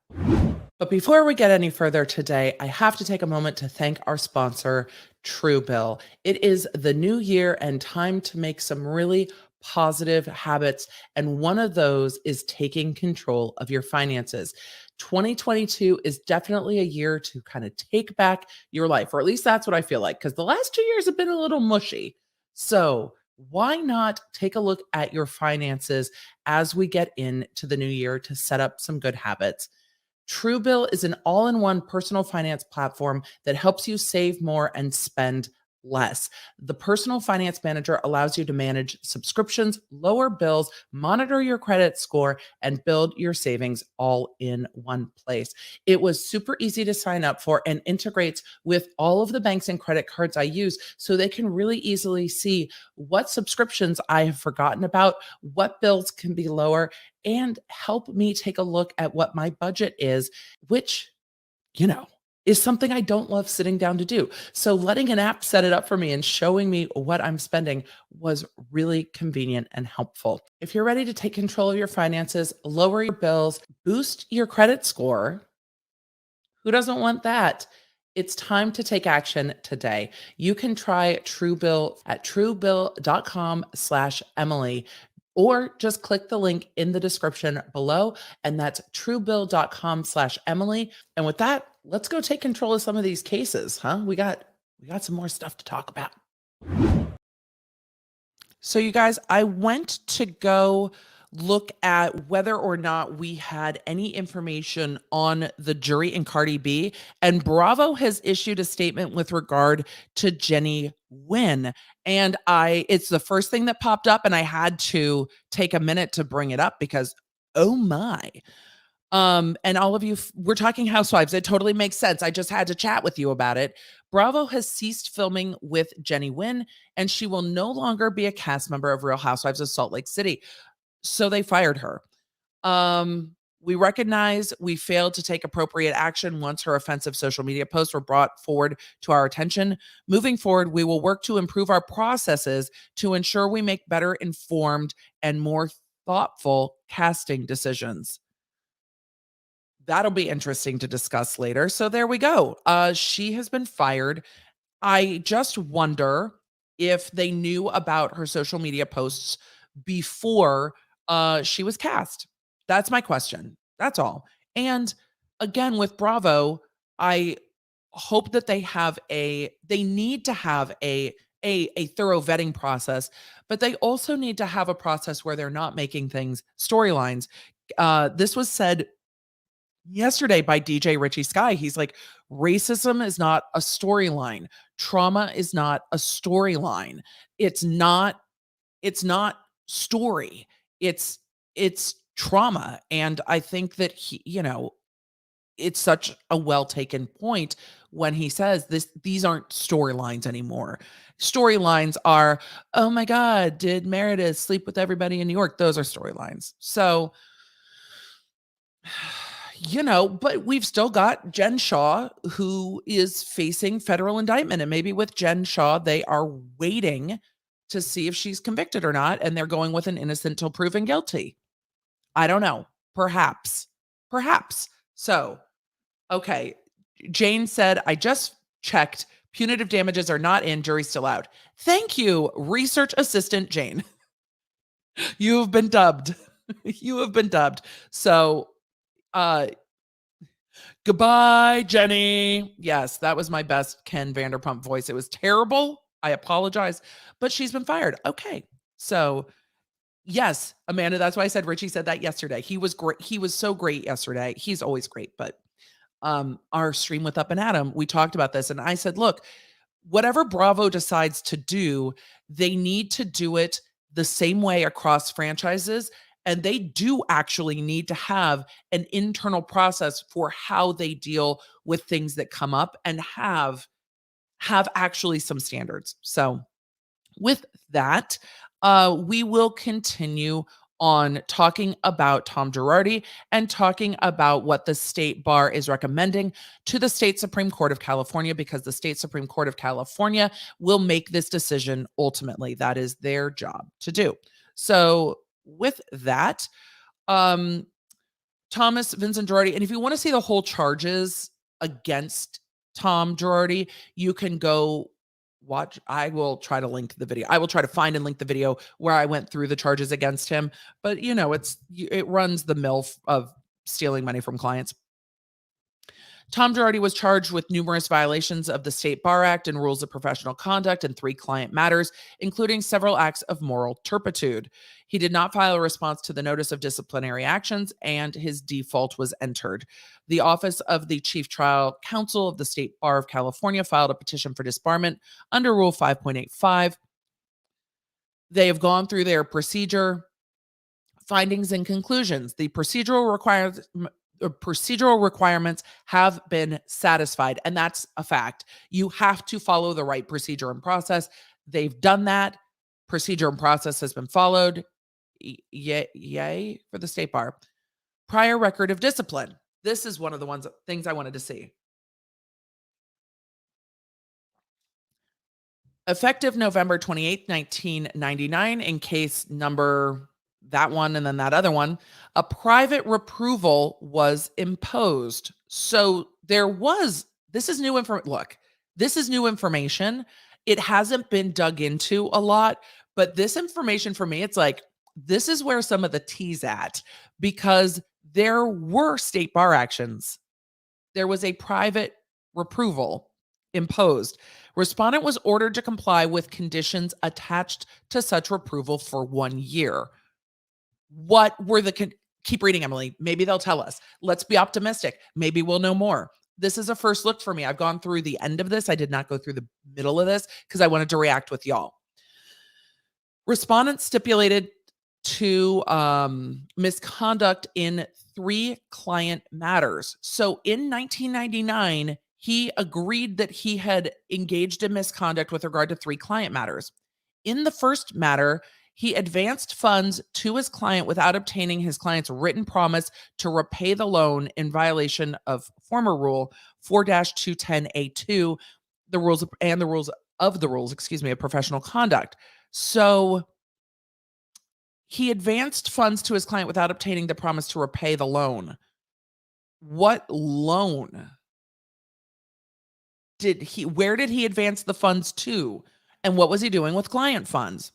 But before we get any further today, I have to take a moment to thank our sponsor, Truebill. It is the new year and time to make some really positive habits. And one of those is taking control of your finances. 2022 is definitely a year to kind of take back your life, or at least that's what I feel like, because the last 2 years have been a little mushy. So, why not take a look at your finances as we get into the new year to set up some good habits? Truebill is an all in one personal finance platform that helps you save more and spend less. The personal finance manager allows you to manage subscriptions, lower bills, monitor your credit score, and build your savings all in one place. It was super easy to sign up for and integrates with all of the banks and credit cards I use, so they can really easily see what subscriptions I have forgotten about, what bills can be lower, and help me take a look at what my budget is, which, you know, is something I don't love sitting down to do. So letting an app set it up for me and showing me what I'm spending was really convenient and helpful. If you're ready to take control of your finances, lower your bills, boost your credit score, who doesn't want that? It's time to take action today. You can try Truebill at truebill.com/Emily, or just click the link in the description below. And that's truebill.com/Emily. And with that, let's go take control of some of these cases, huh? We got some more stuff to talk about. So you guys, I went to go look at whether or not we had any information on the jury in Cardi B, and Bravo has issued a statement with regard to Jennie Nguyen. And it's the first thing that popped up, and I had to take a minute to bring it up because, oh my. And all of you, we're talking housewives. It totally makes sense. I just had to chat with you about it. Bravo has ceased filming with Jennie Nguyen, and she will no longer be a cast member of Real Housewives of Salt Lake City. So they fired her. We recognize we failed to take appropriate action once her offensive social media posts were brought forward to our attention. Moving forward, we will work to improve our processes to ensure we make better informed and more thoughtful casting decisions. That'll be interesting to discuss later. So there we go. She has been fired. I just wonder if they knew about her social media posts before she was cast. That's my question. That's all. And again, with Bravo, I hope that they need to have a thorough vetting process, but they also need to have a process where they're not making things storylines. This was said yesterday by DJ Richie Sky. He's like, racism is not a storyline. Trauma is not a storyline. It's not story. It's trauma. And I think that it's such a well taken point when he says these aren't storylines anymore. Storylines are, oh my God, did Meredith sleep with everybody in New York? Those are storylines. So, but we've still got Jen Shah, who is facing federal indictment. And maybe with Jen Shah, they are waiting to see if she's convicted or not. And they're going with an innocent till proven guilty. I don't know. Perhaps. So, okay. Jayne said, I just checked. Punitive damages are not in. Jury's still out. Thank you, research assistant Jayne. You have been dubbed. So, goodbye, Jennie. Yes, that was my best Ken Vanderpump voice. It was terrible. I apologize, but she's been fired. Okay. So, yes, Amanda, that's why I said Richie said that yesterday. He was great. He was so great yesterday. He's always great, but our stream with Up and Adam, we talked about this, and I said, look, whatever Bravo decides to do, they need to do it the same way across franchises. And they do actually need to have an internal process for how they deal with things that come up and have actually some standards. So with that, we will continue on talking about Tom Girardi and talking about what the state bar is recommending to the state Supreme Court of California, because the state Supreme Court of California will make this decision ultimately. That is their job to do. So with that, Thomas Vincent Girardi, and if you want to see the whole charges against Tom Girardi, you can go watch. I will try to link the video. I will try to find and link the video where I went through the charges against him. But it runs the mill of stealing money from clients. Tom Girardi was charged with numerous violations of the State Bar Act and rules of professional conduct in 3 client matters, including several acts of moral turpitude. He did not file a response to the notice of disciplinary actions, and his default was entered. The Office of the Chief Trial Counsel of the State Bar of California filed a petition for disbarment under Rule 5.85. They have gone through their procedure, findings, and conclusions. The procedural requirements have been satisfied, and that's a fact. You have to follow the right procedure and process. They've done that. Procedure and process has been followed. Yay for the State Bar. Prior record of discipline. This is one of the things I wanted to see. Effective November 28th, 1999, in case number that one and then that other one, a private reproval was imposed. So this is new information. Look, this is new information. It hasn't been dug into a lot, but this information for me, it's like, this is where some of the tea's at, because there were State Bar actions. There was a private reproval imposed. Respondent was ordered to comply with conditions attached to such reproval for 1 year. What were keep reading, Emily. Maybe they'll tell us. Let's be optimistic. Maybe we'll know more. This is a first look for me. I've gone through the end of this. I did not go through the middle of this because I wanted to react with y'all. Respondent stipulated to misconduct in 3 client matters. So in 1999, he agreed that he had engaged in misconduct with regard to 3 client matters. In the first matter, he advanced funds to his client without obtaining his client's written promise to repay the loan in violation of former Rule 4-210A2, the rules of professional conduct. So he advanced funds to his client without obtaining the promise to repay the loan. What loan? Where did he advance the funds to? And what was he doing with client funds?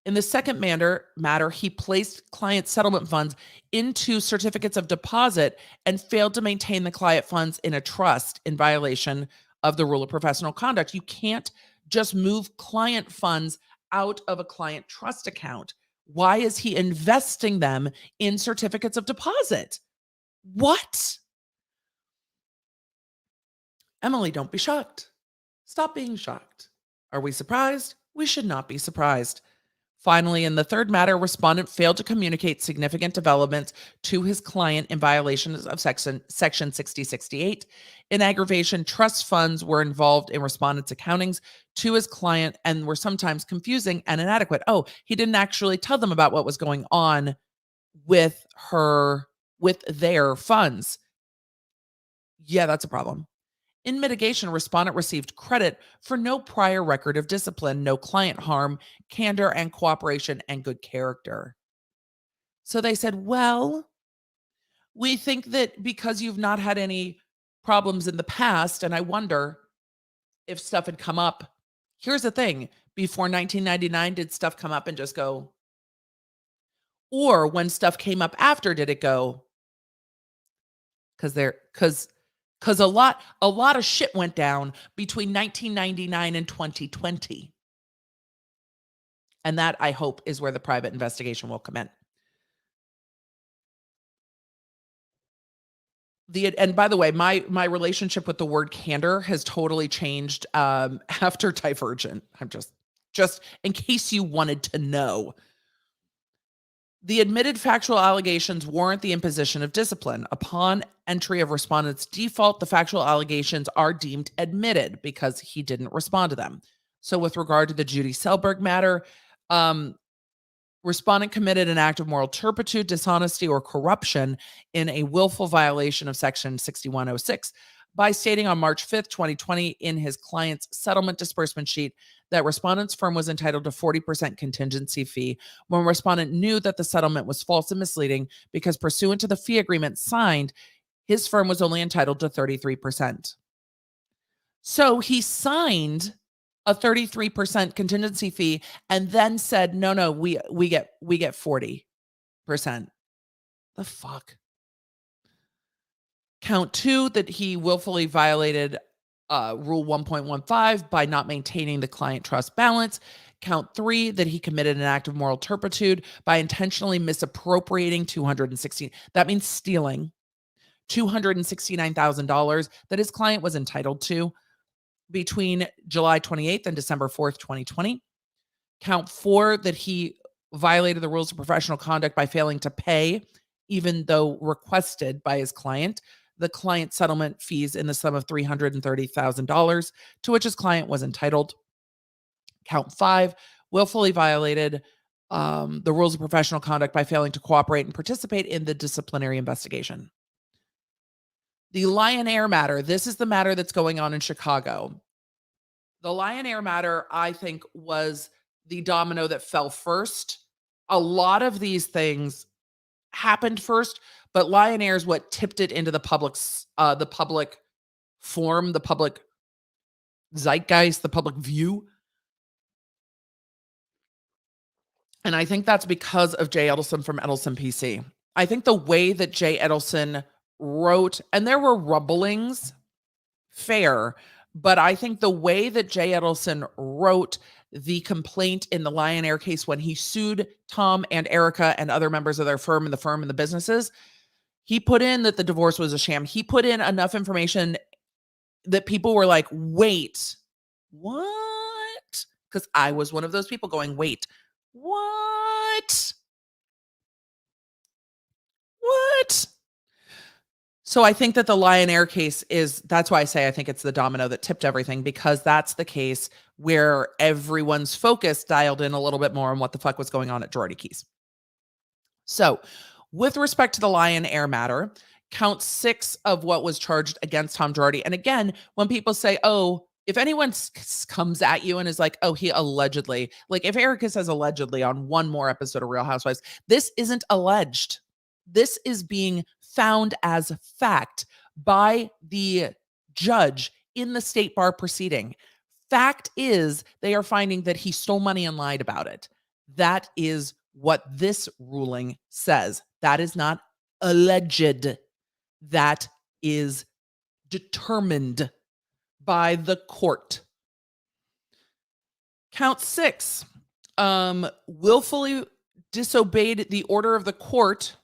In the second matter, he placed client settlement funds into certificates of deposit and failed to maintain the client funds in a trust in violation of the rule of professional conduct. You can't just move client funds out of a client trust account. Why is he investing them in certificates of deposit? What? Emily, don't be shocked. Stop being shocked. Are we surprised? We should not be surprised. Finally, in the third matter, respondent failed to communicate significant developments to his client in violations of section 6068. In aggravation, trust funds were involved in respondent's accountings to his client and were sometimes confusing and inadequate. Oh, he didn't actually tell them about what was going on with their funds. Yeah, that's a problem. In mitigation, respondent received credit for no prior record of discipline, no client harm, candor and cooperation, and good character. So they said, well, we think that because you've not had any problems in the past, and I wonder if stuff had come up. Here's the thing. Before 1999, did stuff come up and just go? Or when stuff came up after, did it go? Because a lot of shit went down between 1999 and 2020. And that, I hope, is where the private investigation will come in. And by the way, my relationship with the word candor has totally changed after Divergent. I'm just in case you wanted to know. The admitted factual allegations warrant the imposition of discipline. Upon entry of respondent's default, the factual allegations are deemed admitted because he didn't respond to them. So with regard to the Judy Selberg matter, respondent committed an act of moral turpitude, dishonesty, or corruption in a willful violation of section 6106 by stating on March 5th, 2020 in his client's settlement disbursement sheet that respondent's firm was entitled to 40% contingency fee when respondent knew that the settlement was false and misleading because pursuant to the fee agreement signed, his firm was only entitled to 33%. So he signed a 33% contingency fee and then said, no, we get 40%. The fuck? Count 2, that he willfully violated Rule 1.15 by not maintaining the client trust balance. Count 3, that he committed an act of moral turpitude by intentionally misappropriating that means stealing $269,000 that his client was entitled to between July 28th and December 4th, 2020. Count 4, that he violated the rules of professional conduct by failing to pay, even though requested by his client, the client settlement fees in the sum of $330,000 to which his client was entitled. Count 5, willfully violated the rules of professional conduct by failing to cooperate and participate in the disciplinary investigation. The Lion Air matter. This is the matter that's going on in Chicago. The Lion Air matter, I think, was the domino that fell first. A lot of these things happened first, but Lion Air is what tipped it into the public form, the public zeitgeist, the public view. And I think that's because of Jay Edelson from Edelson PC. I think the way that Jay Edelson wrote, and there were rumblings, fair, but I think the way that Jay Edelson wrote the complaint in the Lion Air case when he sued Tom and Erika and other members of their firm and the businesses, he put in that the divorce was a sham. He put in enough information that people were like, wait, what? Because I was one of those people going, wait, what? What? So I think that the Lion Air case that's why I say I think it's the domino that tipped everything, because that's the case where everyone's focus dialed in a little bit more on what the fuck was going on at Girardi Keys. So with respect to the Lion Air matter, count 6 of what was charged against Tom Girardi. And again, when people say, oh, if anyone comes at you and is like, oh, he allegedly, like if Erika says allegedly on one more episode of Real Housewives, this isn't alleged. This is being found as fact by the judge in the state bar proceeding. Fact is, they are finding that he stole money and lied about it. That is what this ruling says. That is not alleged. That is determined by the court. Count 6, willfully disobeyed the order of the court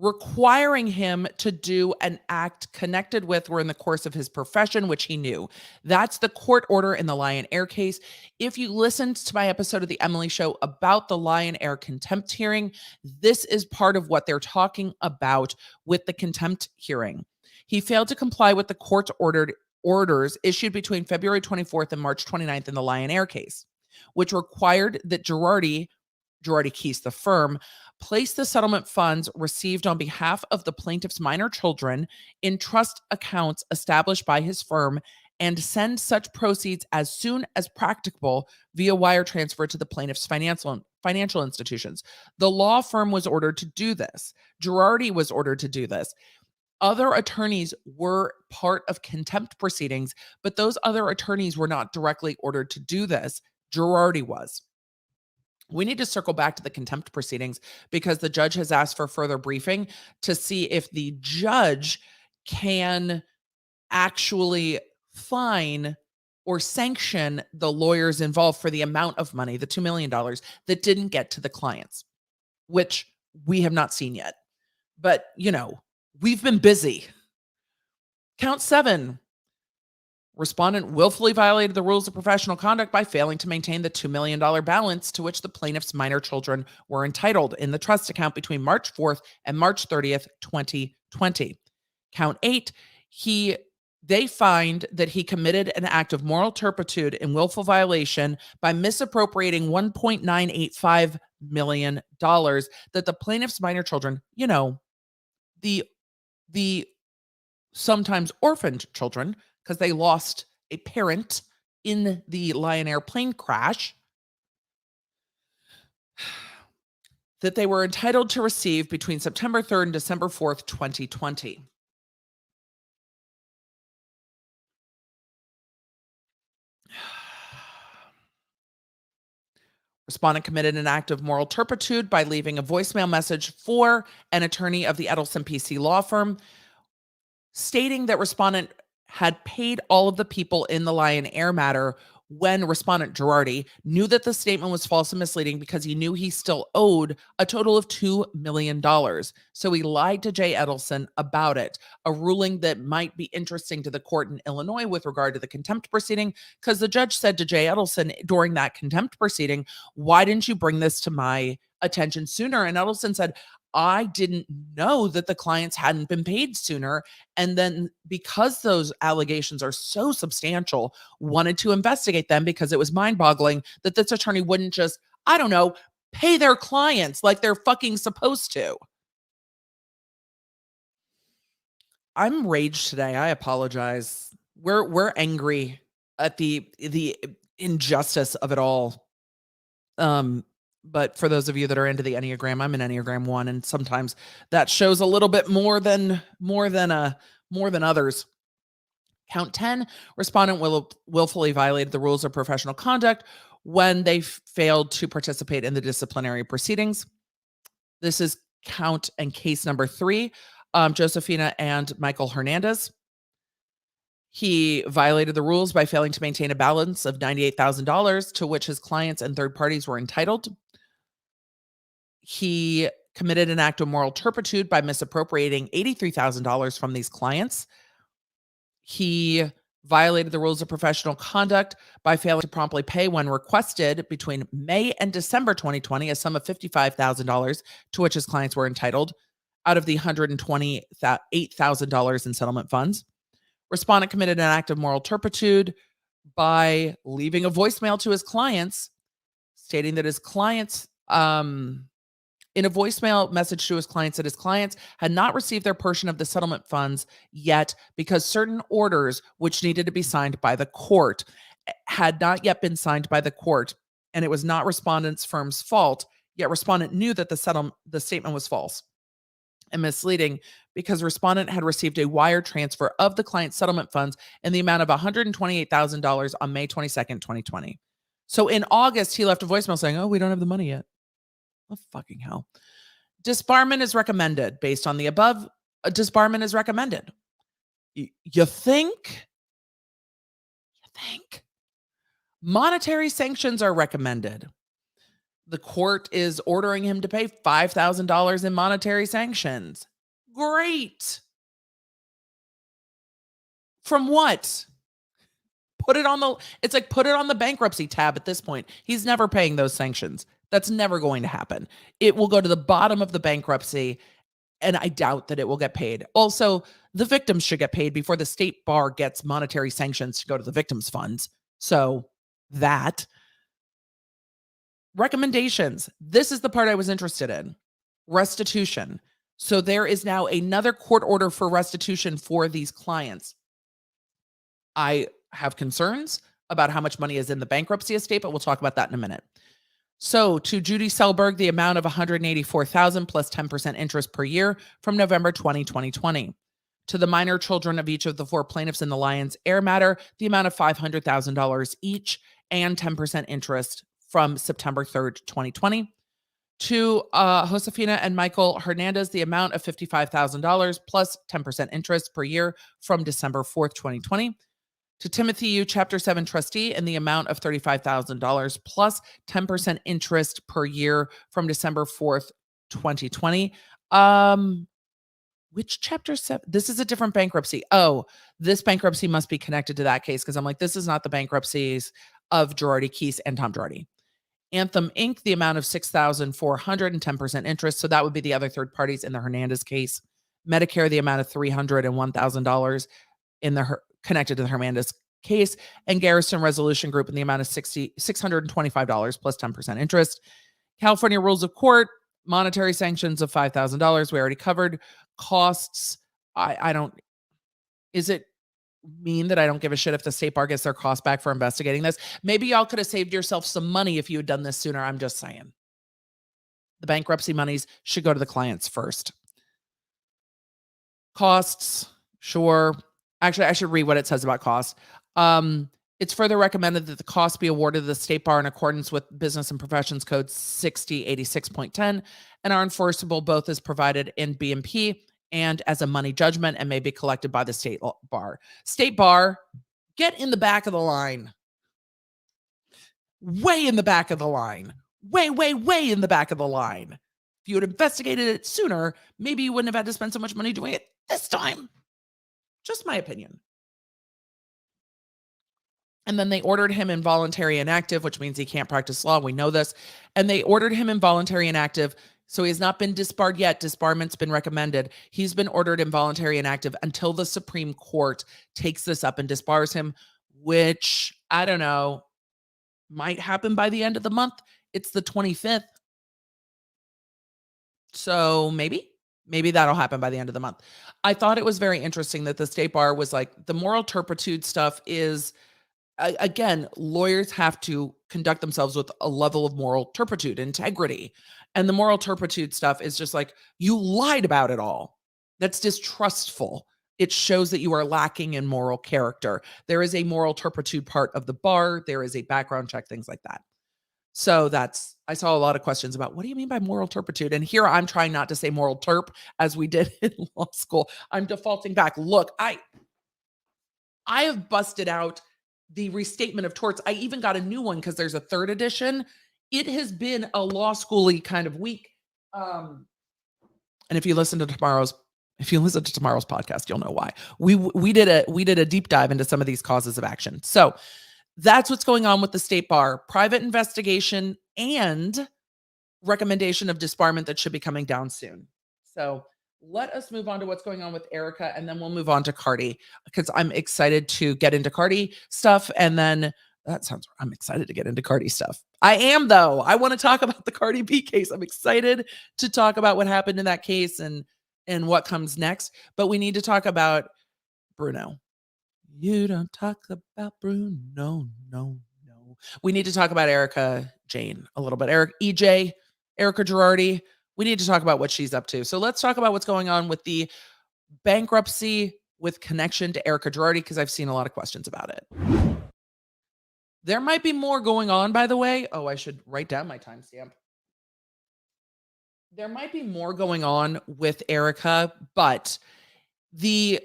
requiring him to do an act connected with or in the course of his profession, which he knew. That's the court order in the Lion Air case. If you listened to my episode of The Emily Show about the Lion Air contempt hearing, this is part of what they're talking about with the contempt hearing. He failed to comply with the court's orders issued between February 24th and March 29th in the Lion Air case, which required that Girardi Keys, the firm, place the settlement funds received on behalf of the plaintiff's minor children in trust accounts established by his firm and send such proceeds as soon as practicable via wire transfer to the plaintiff's financial institutions. The law firm was ordered to do this. Girardi was ordered to do this. Other attorneys were part of contempt proceedings, but those other attorneys were not directly ordered to do this. Girardi was. We need to circle back to the contempt proceedings because the judge has asked for further briefing to see if the judge can actually fine or sanction the lawyers involved for the amount of money, the $2 million, that didn't get to the clients, which we have not seen yet. But, we've been busy. Count 7. Respondent willfully violated the rules of professional conduct by failing to maintain the $2 million balance to which the plaintiff's minor children were entitled in the trust account between March 4th and March 30th, 2020. Count 8, they find that he committed an act of moral turpitude in willful violation by misappropriating $1.985 million that the plaintiff's minor children, the sometimes orphaned children, because they lost a parent in the Lion Air plane crash, that they were entitled to receive between September 3rd and December 4th, 2020. Respondent committed an act of moral turpitude by leaving a voicemail message for an attorney of the Edelson PC law firm, stating that respondent had paid all of the people in the Lion Air matter when respondent Girardi knew that the statement was false and misleading because he knew he still owed a total of $2 million. So he lied to Jay Edelson about it, a ruling that might be interesting to the court in Illinois with regard to the contempt proceeding, because the judge said to Jay Edelson during that contempt proceeding, why didn't you bring this to my attention sooner? And Edelson said, I didn't know that the clients hadn't been paid sooner. And then because those allegations are so substantial, wanted to investigate them because it was mind-boggling that this attorney wouldn't just, I don't know, pay their clients like they're fucking supposed to. I'm raged today. I apologize. We're angry at the injustice of it all. But for those of you that are into the Enneagram, I'm an Enneagram 1, and sometimes that shows a little bit more than others. Count 10, respondent willfully violated the rules of professional conduct when they failed to participate in the disciplinary proceedings. This is count and case number 3, Josefina and Michael Hernandez. He violated the rules by failing to maintain a balance of $98,000 to which his clients and third parties were entitled. He committed an act of moral turpitude by misappropriating $83,000 from these clients. He violated the rules of professional conduct by failing to promptly pay when requested between May and December 2020 a sum of $55,000 to which his clients were entitled out of the $128,000 in settlement funds. Respondent committed an act of moral turpitude by leaving a voicemail to his clients, stating that his clients, in a voicemail message to his clients, that his clients had not received their portion of the settlement funds yet because certain orders, which needed to be signed by the court, had not yet been signed by the court, and it was not respondent's firm's fault, yet respondent knew that the statement was false and misleading because respondent had received a wire transfer of the client's settlement funds in the amount of $128,000 on May 22nd, 2020. So in August, he left a voicemail saying, oh, we don't have the money yet. Oh, fucking hell. Disbarment is recommended. Based on the above, a disbarment is recommended. You think? Monetary sanctions are recommended. The court is ordering him to pay $5,000 in monetary sanctions. Great. From what? Put it on the bankruptcy tab at this point. He's never paying those sanctions. That's never going to happen. It will go to the bottom of the bankruptcy, and I doubt that it will get paid. Also, the victims should get paid before the state bar gets monetary sanctions to go to the victims' funds. So that. Recommendations. This is the part I was interested in. Restitution. So there is now another court order for restitution for these clients. I have concerns about how much money is in the bankruptcy estate, but we'll talk about that in a minute. So to Judy Selberg, the amount of $184,000 plus 10% interest per year from November 2020. To the minor children of each of the 4 plaintiffs in the Lions Air matter, the amount of $500,000 each and 10% interest from September 3rd, 2020. To Josefina and Michael Hernandez, the amount of $55,000 plus 10% interest per year from December 4th, 2020. To Timothy Yu, Chapter 7 trustee, in the amount of $35,000 plus 10% interest per year from December 4th, 2020. Which Chapter 7? This is a different bankruptcy. Oh, this bankruptcy must be connected to that case because I'm like, this is not the bankruptcies of Girardi Keese and Tom Girardi. Anthem Inc., the amount of $6,400 and 10% interest. So that would be the other third parties in the Hernandez case. Medicare, the amount of $301,000 in the connected to the Hernandez case. And Garrison Resolution Group in the amount of $625 plus 10% interest. California Rules of Court, monetary sanctions of $5,000. We already covered. Costs, I don't, is it mean that I don't give a shit if the state bar gets their cost back for investigating this? Maybe y'all could have saved yourself some money if you had done this sooner. I'm just saying. The bankruptcy monies should go to the clients first. Costs, sure. Actually, I should read what it says about costs. It's further recommended that the cost be awarded to the state bar in accordance with Business and Professions Code 6086.10 and are enforceable both as provided in B&P and as a money judgment and may be collected by the state bar. State bar, get in the back of the line. Way in the back of the line. Way, way, way in the back of the line. If you had investigated it sooner, maybe you wouldn't have had to spend so much money doing it this time. Just my opinion. And then they ordered him involuntary inactive, which means he can't practice law. We know this. And they ordered him involuntary inactive. So he has not been disbarred yet. Disbarment's been recommended. He's been ordered involuntary inactive until the Supreme Court takes this up and disbars him, which, I don't know, might happen by the end of the month. It's the 25th. So maybe that'll happen by the end of the month. I thought it was very interesting that the state bar was like, the moral turpitude stuff is, again, lawyers have to conduct themselves with a level of moral turpitude, integrity. And the moral turpitude stuff is just like, you lied about it all. That's distrustful. It shows that you are lacking in moral character. There is a moral turpitude part of the bar. There is a background check, things like that. So I saw a lot of questions about, what do you mean by moral turpitude? And here I'm trying not to say moral turp as we did in law school. I'm defaulting back. Look, I have busted out the restatement of torts. I even got a new one because there's a third edition. It has been a law school-y kind of week. And if you listen to tomorrow's podcast, you'll know why. We did a deep dive into some of these causes of action. So that's what's going on with the state bar. Private investigation and recommendation of disbarment that should be coming down soon. So let us move on to what's going on with Erika, and then we'll move on to Cardi, because I'm excited to get into Cardi stuff. And then I'm excited to get into Cardi stuff. I am, though. I want to talk about the Cardi B case. I'm excited to talk about what happened in that case and what comes next. But we need to talk about Bruno. You don't talk about Bruno. No. We need to talk about Jayne a little bit. Erika Girardi. We need to talk about what she's up to. So let's talk about what's going on with the bankruptcy with connection to Erika Girardi, because I've seen a lot of questions about it. There might be more going on, by the way. Oh, I should write down my timestamp. There might be more going on with Erika, but there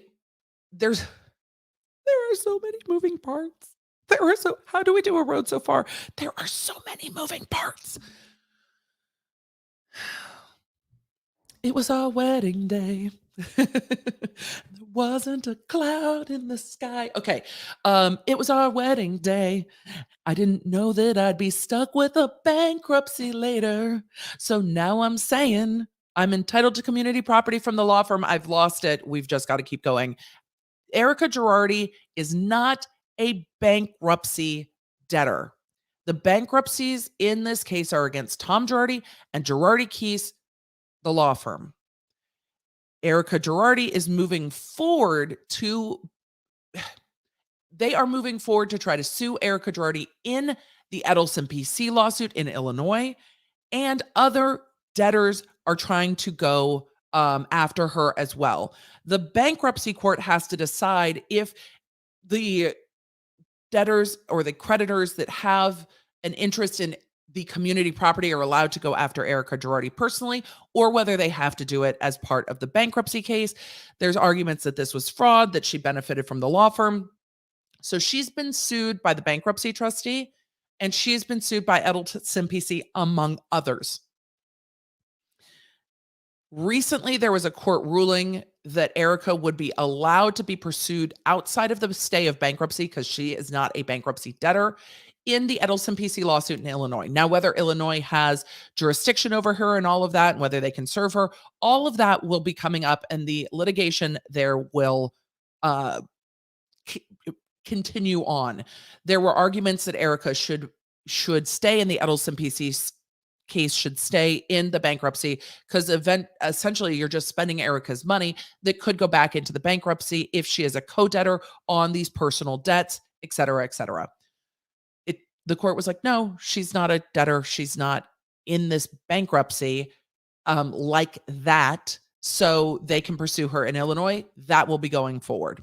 are so many moving parts. How do we do a road so far? There are so many moving parts. It was our wedding day. There wasn't a cloud in the sky. Okay. It was our wedding day. I didn't know that I'd be stuck with a bankruptcy later. So now I'm saying I'm entitled to community property from the law firm. I've lost it. We've just got to keep going. Erika Girardi is not a bankruptcy debtor. The bankruptcies in this case are against Tom Girardi and Girardi Keese, the law firm. Erika Girardi is moving forward they are moving forward to try to sue Erika Girardi in the Edelson PC lawsuit in Illinois, and other debtors are trying to go after her as well. The bankruptcy court has to decide if the debtors or the creditors that have an interest in the community property are allowed to go after Erika Girardi personally, or whether they have to do it as part of the bankruptcy case. There's arguments that this was fraud, that she benefited from the law firm. So she's been sued by the bankruptcy trustee, and she's been sued by Edelson PC, among others. Recently, there was a court ruling that Erika would be allowed to be pursued outside of the stay of bankruptcy, because she is not a bankruptcy debtor, in the Edelson PC lawsuit in Illinois. Now, whether Illinois has jurisdiction over her and all of that, and whether they can serve her, all of that will be coming up, and the litigation there will continue on. There were arguments that Erika should stay in the Edelson PC case, should stay in the bankruptcy, because essentially you're just spending Erika's money that could go back into the bankruptcy if she is a co-debtor on these personal debts, et cetera, et cetera. The court was like, no, she's not a debtor. She's not in this bankruptcy like that. So they can pursue her in Illinois. That will be going forward.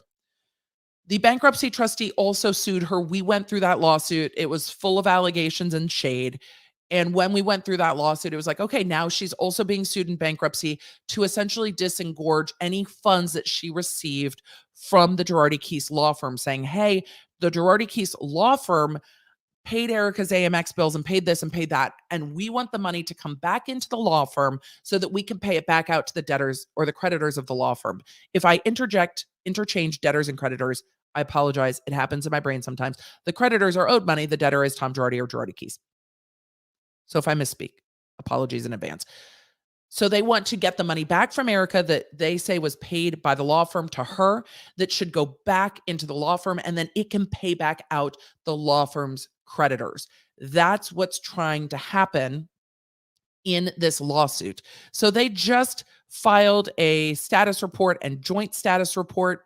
The bankruptcy trustee also sued her. We went through that lawsuit. It was full of allegations and shade. And when we went through that lawsuit, it was like, okay, now she's also being sued in bankruptcy to essentially disengorge any funds that she received from the Girardi Keese law firm, saying, hey, the Girardi Keese law firm paid Erika's AMX bills and paid this and paid that. And we want the money to come back into the law firm so that we can pay it back out to the debtors or the creditors of the law firm. If I interchange debtors and creditors, I apologize. It happens in my brain sometimes. The creditors are owed money. The debtor is Tom Girardi or Girardi Keese. So if I misspeak, apologies in advance. So they want to get the money back from Erika that they say was paid by the law firm to her, that should go back into the law firm, and then it can pay back out the law firm's creditors. That's what's trying to happen in this lawsuit. So they just filed a status report and joint status report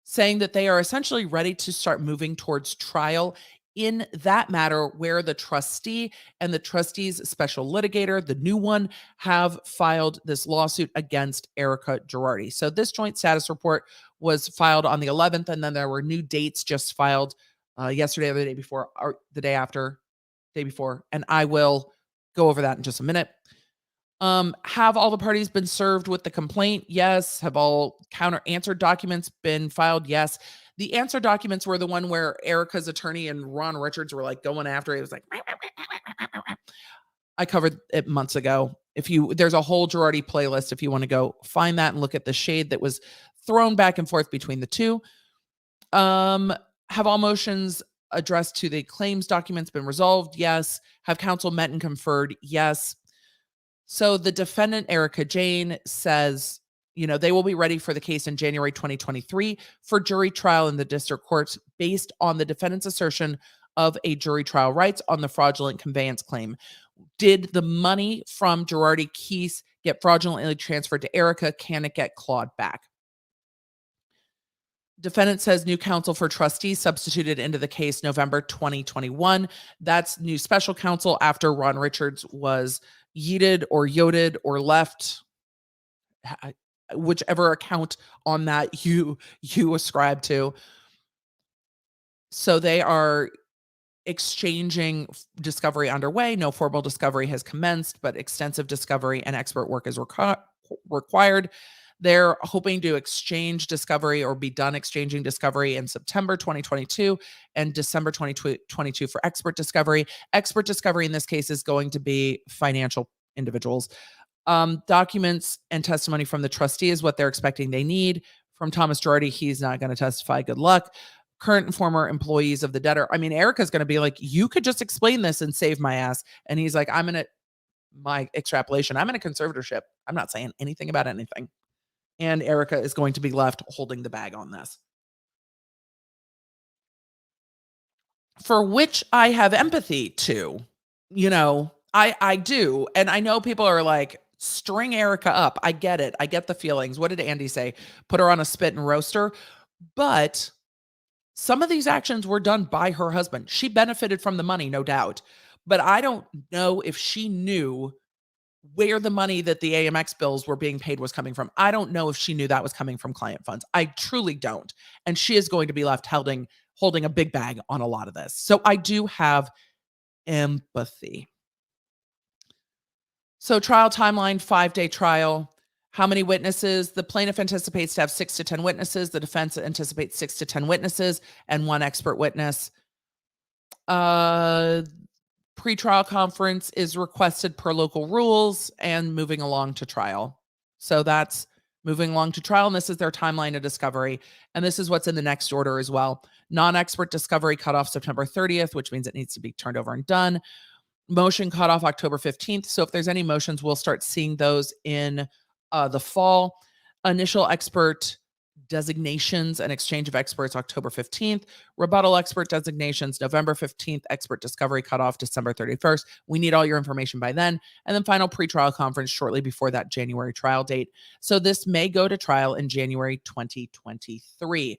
saying that they are essentially ready to start moving towards trial in that matter, where the trustee and the trustee's special litigator, the new one, have filed this lawsuit against Erika Girardi. So this joint status report was filed on the 11th, and then there were new dates just filed yesterday or the day before, or the day after, day before, and I will go over that in just a minute. Have all the parties been served with the complaint? Yes. Have all counter answer documents been filed? Yes. The answer documents were the one where Erika's attorney and Ron Richards were like going after it. It was like, I covered it months ago. There's a whole Girardi playlist if you want to go find that and look at the shade that was thrown back and forth between the two. Have all motions addressed to the claims documents been resolved? Yes. Have counsel met and conferred? Yes. So the defendant, Erika Jayne, says, they will be ready for the case in January 2023 for jury trial in the district courts based on the defendant's assertion of a jury trial rights on the fraudulent conveyance claim. Did the money from Girardi Keese get fraudulently transferred to Erika? Can it get clawed back? Defendant says new counsel for trustees substituted into the case November 2021. That's new special counsel after Ron Richards was yeeted or yoted or left, whichever account on that you ascribe to. So they are exchanging discovery underway. No formal discovery has commenced, but extensive discovery and expert work is required. They're hoping to exchange discovery or be done exchanging discovery in September 2022 and December 2022 for expert discovery. Expert discovery in this case is going to be financial individuals. Documents and testimony from the trustee is what they're expecting they need. From Thomas Girardi, he's not going to testify. Good luck. Current and former employees of the debtor. I mean, Erika's going to be like, you could just explain this and save my ass. And he's like, my extrapolation, I'm in a conservatorship. I'm not saying anything about anything. And Erika is going to be left holding the bag on this. For which I have empathy to, I do. And I know people are like, string Erika up. I get it. I get the feelings. What did Andy say? Put her on a spit and roast her. But some of these actions were done by her husband. She benefited from the money, no doubt. But I don't know if she knew where the money that the AMX bills were being paid was coming from. I don't know if she knew that was coming from client funds. I truly don't. And she is going to be left holding a big bag on a lot of this. So I do have empathy. So trial timeline, 5-day trial. How many witnesses? The plaintiff anticipates to have 6 to 10 witnesses. The defense anticipates 6 to 10 witnesses and 1 expert witness. Pre-trial conference is requested per local rules and moving along to trial. So that's moving along to trial. And this is their timeline of discovery. And this is what's in the next order as well. Non-expert discovery cutoff September 30th, which means it needs to be turned over and done. Motion cutoff October 15th. So if there's any motions, we'll start seeing those in the fall. Initial expert designations and exchange of experts October 15th. Rebuttal expert designations November 15th. Expert discovery cutoff December 31st. We need all your information by then. And then final pretrial conference shortly before that January trial date. So this may go to trial in January 2023,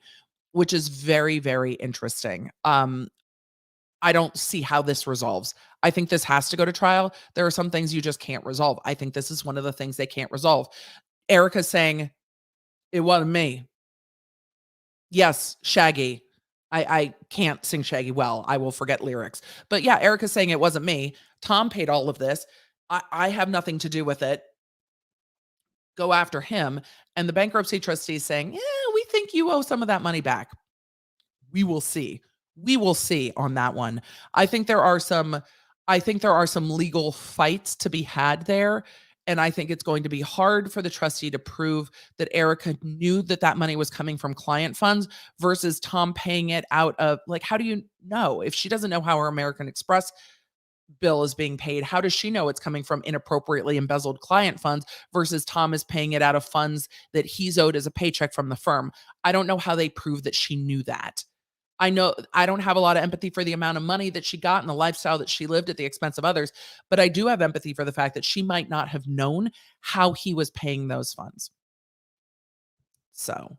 which is very, very interesting. I don't see how this resolves. I think this has to go to trial. There are some things you just can't resolve. I think this is one of the things they can't resolve. Erika's saying, it wasn't me. Yes, Shaggy. I can't sing Shaggy well. I will forget lyrics. But yeah, Erika's saying it wasn't me. Tom paid all of this. I have nothing to do with it. Go after him. And the bankruptcy trustee is saying, yeah, we think you owe some of that money back. We will see. We will see on that one. I think there are some legal fights to be had there, and I think it's going to be hard for the trustee to prove that Erika knew that that money was coming from client funds versus Tom paying it out of, like, how do you know if she doesn't know how her American Express bill is being paid? How does she know it's coming from inappropriately embezzled client funds versus Tom is paying it out of funds that he's owed as a paycheck from the firm? I don't know how they prove that she knew that. I know I don't have a lot of empathy for the amount of money that she got and the lifestyle that she lived at the expense of others, but I do have empathy for the fact that she might not have known how he was paying those funds. So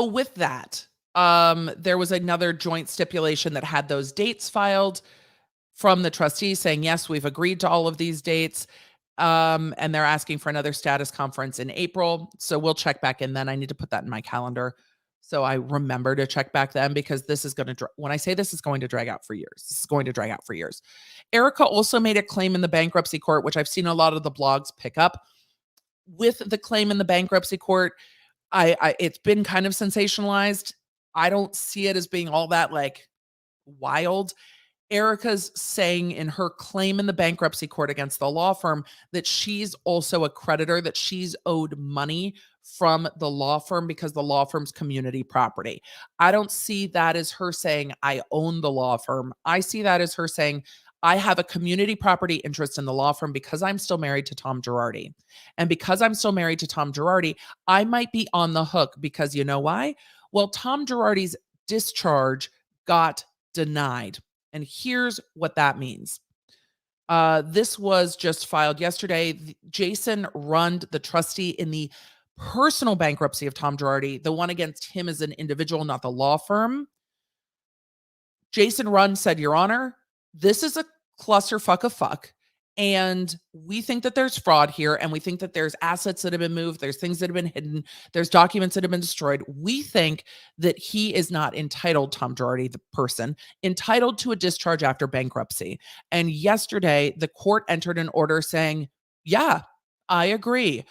with that, there was another joint stipulation that had those dates filed from the trustees saying, yes, we've agreed to all of these dates. And they're asking for another status conference in April. So we'll check back in then. I need to put that in my calendar so I remember to check back then, because this is going to, when I say this is going to drag out for years, this is going to drag out for years. Erika also made a claim in the bankruptcy court, which I've seen a lot of the blogs pick up. With the claim in the bankruptcy court, it's been kind of sensationalized. I don't see it as being all that like wild. Erika's saying in her claim in the bankruptcy court against the law firm that she's also a creditor, that she's owed money from the law firm because the law firm's community property. I don't see that as her saying, I own the law firm. I see that as her saying, I have a community property interest in the law firm because I'm still married to Tom Girardi. And because I'm still married to Tom Girardi, I might be on the hook because you know why? Well, Tom Girardi's discharge got denied. And here's what that means. This was just filed yesterday. Jason Rund, the trustee in the personal bankruptcy of Tom Girardi, the one against him as an individual, not the law firm. Jason Rund said, Your Honor, this is a clusterfuck of fuck. And we think that there's fraud here. And we think that there's assets that have been moved. There's things that have been hidden. There's documents that have been destroyed. We think that he is not entitled, Tom Girardi, the person, entitled to a discharge after bankruptcy. And yesterday, the court entered an order saying, yeah, I agree.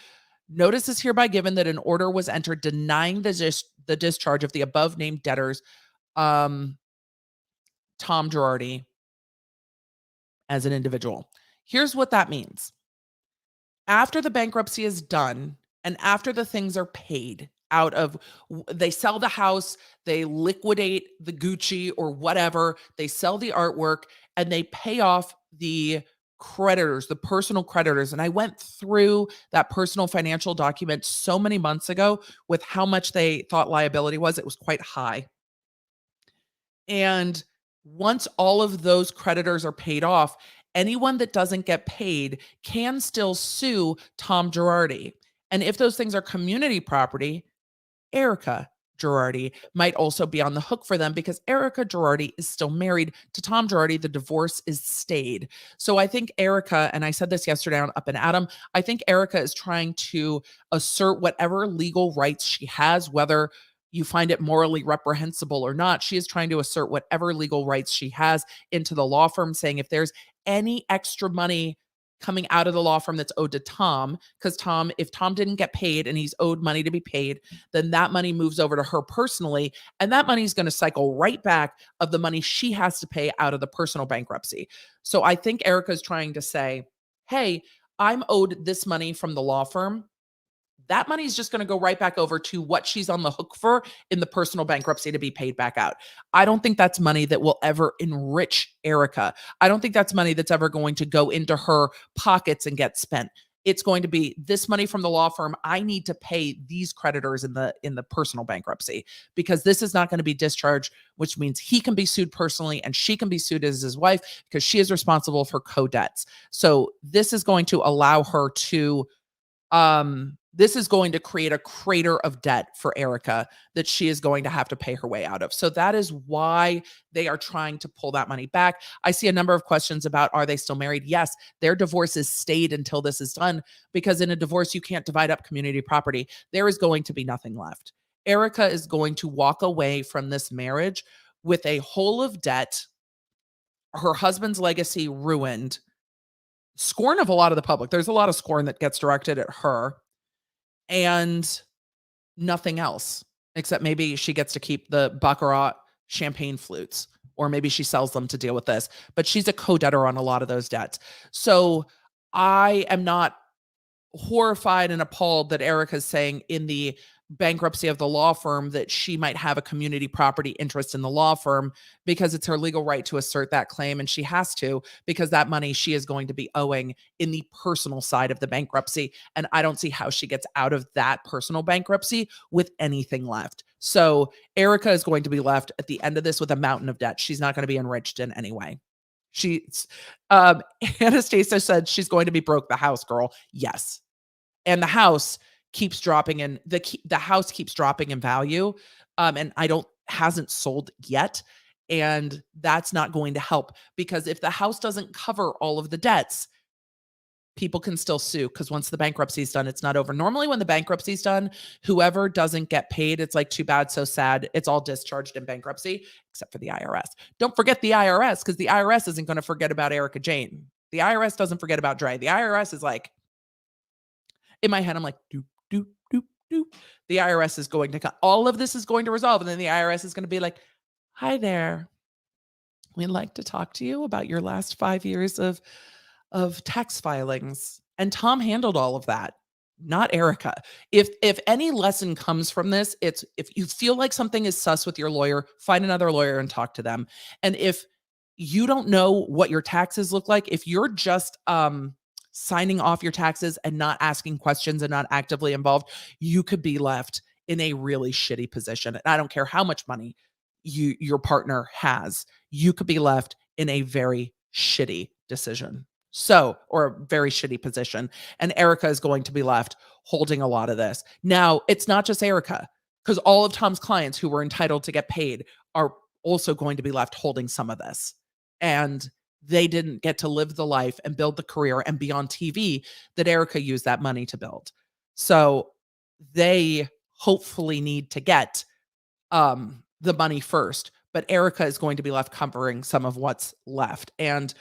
Notice is hereby given that an order was entered denying the discharge of the above named debtors, Tom Girardi, as an individual. Here's what that means. After the bankruptcy is done and after the things are paid out of, they sell the house, they liquidate the Gucci or whatever, they sell the artwork, and they pay off the creditors, the personal creditors. And I went through that personal financial document so many months ago with how much they thought liability was. It was quite high. And once all of those creditors are paid off, anyone that doesn't get paid can still sue Tom Girardi. And if those things are community property, Erika Girardi might also be on the hook for them because Erika Girardi is still married to Tom Girardi. The divorce is stayed. So I think Erika, and I said this yesterday on Up and Adam, I think Erika is trying to assert whatever legal rights she has, whether you find it morally reprehensible or not. She is trying to assert whatever legal rights she has into the law firm, saying if there's any extra money coming out of the law firm that's owed to Tom, because if Tom didn't get paid and he's owed money to be paid, then that money moves over to her personally. And that money is going to cycle right back of the money she has to pay out of the personal bankruptcy. So I think Erika's trying to say, hey, I'm owed this money from the law firm. That money is just going to go right back over to what she's on the hook for in the personal bankruptcy to be paid back out. I don't think that's money that will ever enrich Erika. I don't think that's money that's ever going to go into her pockets and get spent. It's going to be this money from the law firm. I need to pay these creditors in the personal bankruptcy because this is not going to be discharged, which means he can be sued personally and she can be sued as his wife because she is responsible for co-debts. So this is going to allow her to this is going to create a crater of debt for Erika that she is going to have to pay her way out of. So that is why they are trying to pull that money back. I see a number of questions about, are they still married? Yes, their divorce is stayed until this is done, because in a divorce, you can't divide up community property. There is going to be nothing left. Erika is going to walk away from this marriage with a hole of debt, her husband's legacy ruined, scorn of a lot of the public. There's a lot of scorn that gets directed at her, and nothing else, except maybe she gets to keep the Baccarat champagne flutes, or maybe she sells them to deal with this. But she's a co-debtor on a lot of those debts. So I am not horrified and appalled that Erika's saying in the bankruptcy of the law firm that she might have a community property interest in the law firm, because it's her legal right to assert that claim, and she has to, because that money she is going to be owing in the personal side of the bankruptcy, and I don't see how she gets out of that personal bankruptcy with anything left. So Erika is going to be left at the end of this with a mountain of debt. She's not going to be enriched in any way. She's Anastasia said she's going to be broke the house girl. Yes. And the house keeps dropping in the house keeps dropping in value. And hasn't sold yet. And that's not going to help, because if the house doesn't cover all of the debts, people can still sue, because once the bankruptcy is done, it's not over. Normally when the bankruptcy is done, whoever doesn't get paid, it's like, too bad, so sad. It's all discharged in bankruptcy, except for the IRS. Don't forget the IRS, because the IRS isn't going to forget about Erika Jayne. The IRS doesn't forget about Dre. The IRS is like, in my head, I'm like, doop, doop, doop, doop. The IRS is going to all of this is going to resolve. And then the IRS is going to be like, hi there. We'd like to talk to you about your last 5 years of tax filings. And Tom handled all of that, not Erika. If any lesson comes from this, it's, if you feel like something is sus with your lawyer, find another lawyer and talk to them. And if you don't know what your taxes look like, if you're just signing off your taxes and not asking questions and not actively involved, you could be left in a really shitty position. And I don't care how much money your partner has, you could be left in a very shitty decision. So, or a very shitty position. And Erika is going to be left holding a lot of this. Now, it's not just Erika, because all of Tom's clients who were entitled to get paid are also going to be left holding some of this. And they didn't get to live the life and build the career and be on TV that Erika used that money to build. So they hopefully need to get the money first, but Erika is going to be left covering some of what's left. And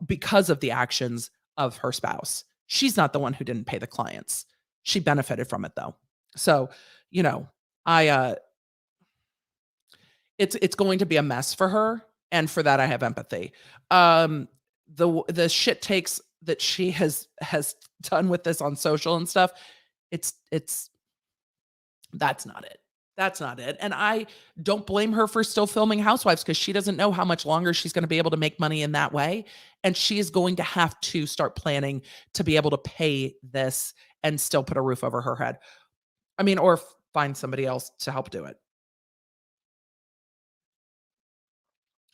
because of the actions of her spouse, she's not the one who didn't pay the clients. She benefited from it though. So, you know, it's going to be a mess for her. And for that, I have empathy. The shit takes that she has done with this on social and stuff, that's not it. That's not it. And I don't blame her for still filming Housewives, because she doesn't know how much longer she's going to be able to make money in that way. And she is going to have to start planning to be able to pay this and still put a roof over her head. I mean, or find somebody else to help do it.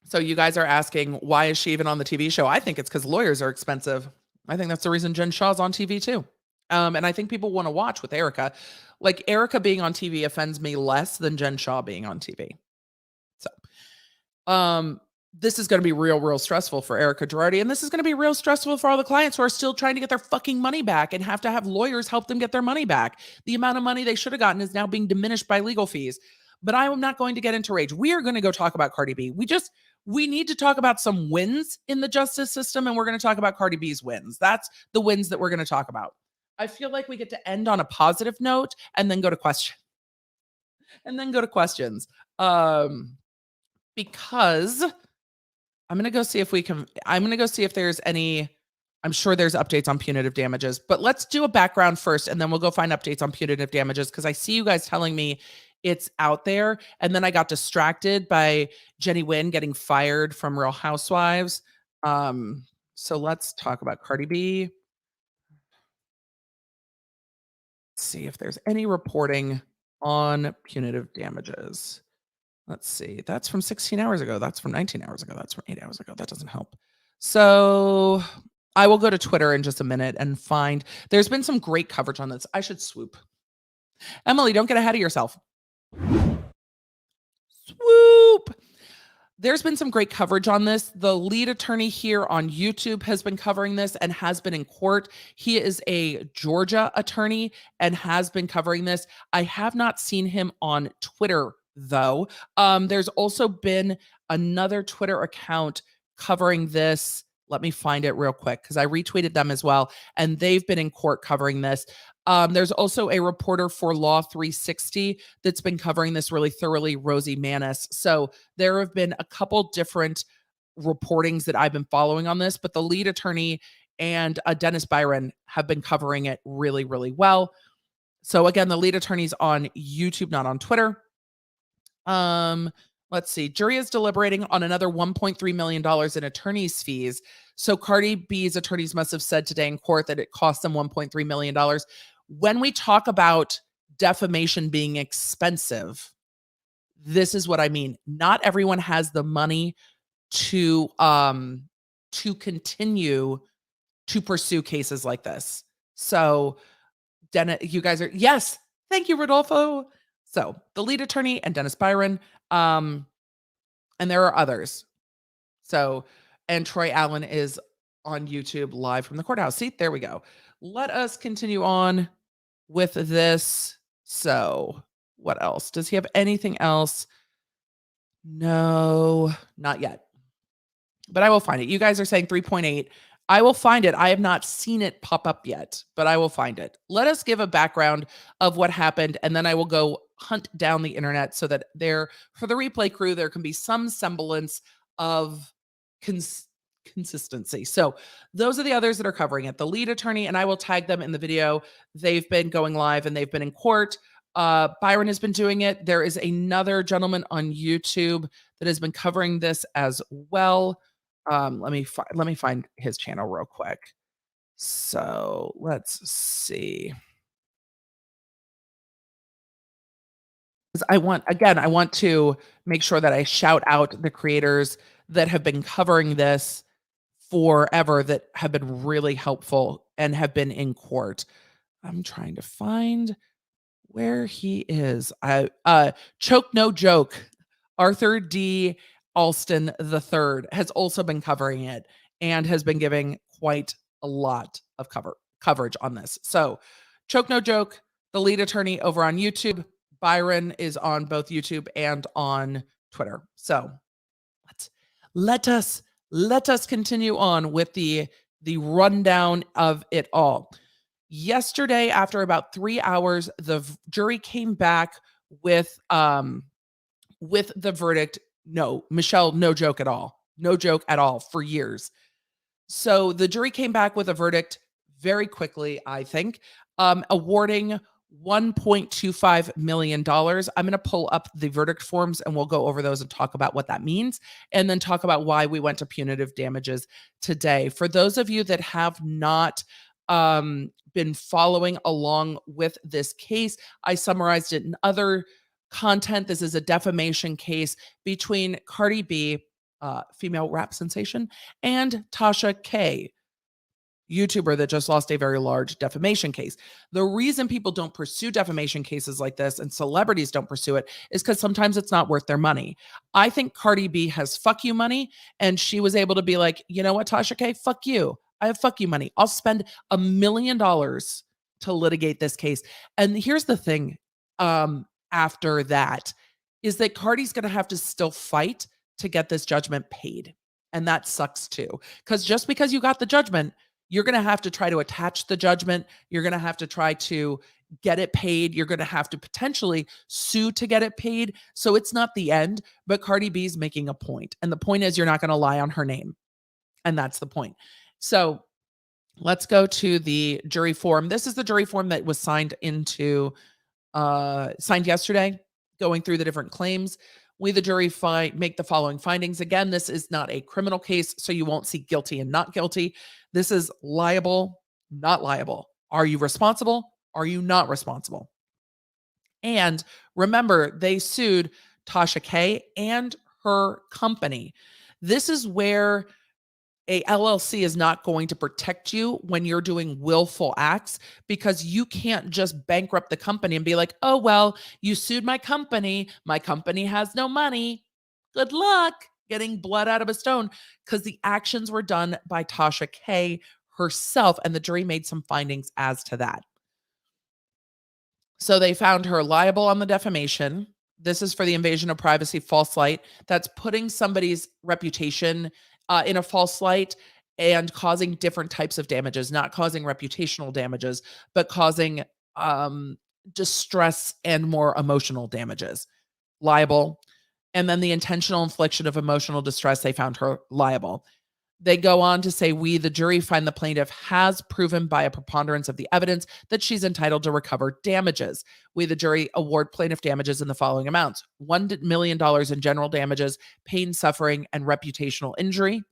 So you guys are asking, why is she even on the TV show? I think it's because lawyers are expensive. I think that's the reason Jen Shah's on TV too. And I think people want to watch with Erika. Like, Erika being on TV offends me less than Jen Shah being on TV. So this is going to be real stressful for Erika Girardi. And this is going to be real stressful for all the clients who are still trying to get their fucking money back and have to have lawyers help them get their money back. The amount of money they should have gotten is now being diminished by legal fees. But I am not going to get into rage. We are going to go talk about Cardi B. We need to talk about some wins in the justice system, and we're going to talk about Cardi B's wins. That's the wins that we're going to talk about. I feel like we get to end on a positive note and then go to questions. Because I'm going to go see if there's any, I'm sure there's updates on punitive damages, but let's do a background first and then we'll go find updates on punitive damages, because I see you guys telling me it's out there. And then I got distracted by Jennie Nguyen getting fired from Real Housewives. So let's talk about Cardi B. Let's see if there's any reporting on punitive damages. Let's see. That's from 16 hours ago. That's from 19 hours ago. That's from 8 hours ago. That doesn't help. So I will go to Twitter in just a minute and find. There's been some great coverage on this. I should swoop. Emily, don't get ahead of yourself. Swoop. There's been some great coverage on this. The lead attorney here on YouTube has been covering this and has been in court. He is a Georgia attorney and has been covering this. I have not seen him on Twitter, though. There's also been another Twitter account covering this. Let me find it real quick because I retweeted them as well, and they've been in court covering this. There's also a reporter for Law 360 that's been covering this really thoroughly, Rosie Manis. So there have been a couple different reportings that I've been following on this, but the lead attorney and Dennis Byron have been covering it really, really well. So again, the lead attorney's on YouTube, not on Twitter. Let's see. Jury is deliberating on another $1.3 million in attorney's fees. So Cardi B's attorneys must have said today in court that it cost them $1.3 million. When we talk about defamation being expensive, this is what I mean. Not everyone has the money to continue to pursue cases like this. So Dennis, you guys are, yes, thank you, Rodolfo. So the lead attorney and Dennis Byron, and there are others. So, and Troy Allen is on YouTube live from the courthouse. See, there we go. Let us continue on with this. So what else? Does he have anything else? No, not yet. But I will find it. You guys are saying 3.8. I will find it. I have not seen it pop up yet, but I will find it. Let us give a background of what happened, and then I will go hunt down the internet so that there, for the replay crew, there can be some semblance of consistency. So those are the others that are covering it. The lead attorney, and I will tag them in the video. They've been going live and they've been in court. Byron has been doing it. There is another gentleman on YouTube that has been covering this as well. Let me find his channel real quick. So let's see. I want to make sure that I shout out the creators that have been covering this forever, that have been really helpful and have been in court. I'm trying to find where he is. Choke No Joke, Arthur D. Alston III has also been covering it and has been giving quite a lot of coverage on this. So Choke No Joke, the lead attorney over on YouTube. Byron is on both YouTube and on Twitter. So let us continue on with the rundown of it all. Yesterday, after about 3 hours, the jury came back with the verdict. No, Michelle, no joke at all. No joke at all for years. So the jury came back with a verdict very quickly, I think, awarding $1.25 million. I'm going to pull up the verdict forms and we'll go over those and talk about what that means, and then talk about why we went to punitive damages today. For those of you that have not been following along with this case, I summarized it in other content. This is a defamation case between Cardi B, female rap sensation, and Tasha K, YouTuber that just lost a very large defamation case. The reason people don't pursue defamation cases like this and celebrities don't pursue it is because sometimes it's not worth their money. I think Cardi B has fuck you money, and she was able to be like, you know what, Tasha K, fuck you. I have fuck you money. I'll spend $1 million to litigate this case. And here's the thing, after that, is that Cardi's going to have to still fight to get this judgment paid. And that sucks too. Because just because you got the judgment, you're going to have to try to attach the judgment. You're going to have to try to get it paid. You're going to have to potentially sue to get it paid. So it's not the end, but Cardi B's making a point. And the point is, you're not going to lie on her name. And that's the point. So let's go to the jury form. This is the jury form that was signed yesterday, going through the different claims. We, the jury, make the following findings. Again, this is not a criminal case, so you won't see guilty and not guilty. This is liable, not liable. Are you responsible? Are you not responsible? And remember, they sued Tasha K and her company. This is where a LLC is not going to protect you when you're doing willful acts, because you can't just bankrupt the company and be like, oh, well, you sued my company has no money. Good luck getting blood out of a stone, because the actions were done by Tasha K herself, and the jury made some findings as to that. So they found her liable on the defamation. This is for the invasion of privacy, false light. That's putting somebody's reputation in a false light and causing different types of damages, not causing reputational damages, but causing distress and more emotional damages. Liable. And then the intentional infliction of emotional distress, they found her liable. They go on to say, we, the jury, find the plaintiff has proven by a preponderance of the evidence that she's entitled to recover damages. We, the jury, award plaintiff damages in the following amounts: $1 million in general damages, pain, suffering, and reputational injury,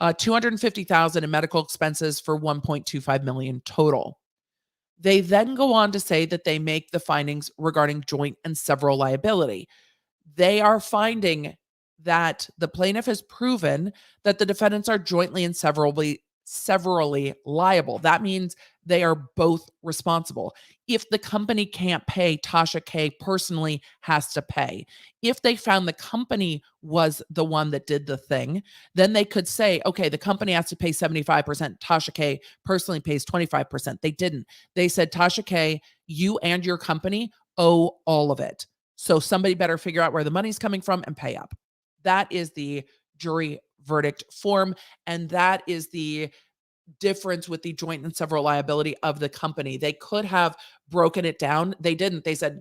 $250,000 in medical expenses for $1.25 million total. They then go on to say that they make the findings regarding joint and several liability. They are finding that the plaintiff has proven that the defendants are jointly and severally liable. That means they are both responsible. If the company can't pay, Tasha K personally has to pay. If they found the company was the one that did the thing, then they could say, okay, the company has to pay 75%. Tasha K personally pays 25%. They didn't. They said, Tasha K, you and your company owe all of it. So somebody better figure out where the money's coming from and pay up. That is the jury verdict form. And that is the difference with the joint and several liability of the company. They could have broken it down. They didn't. They said,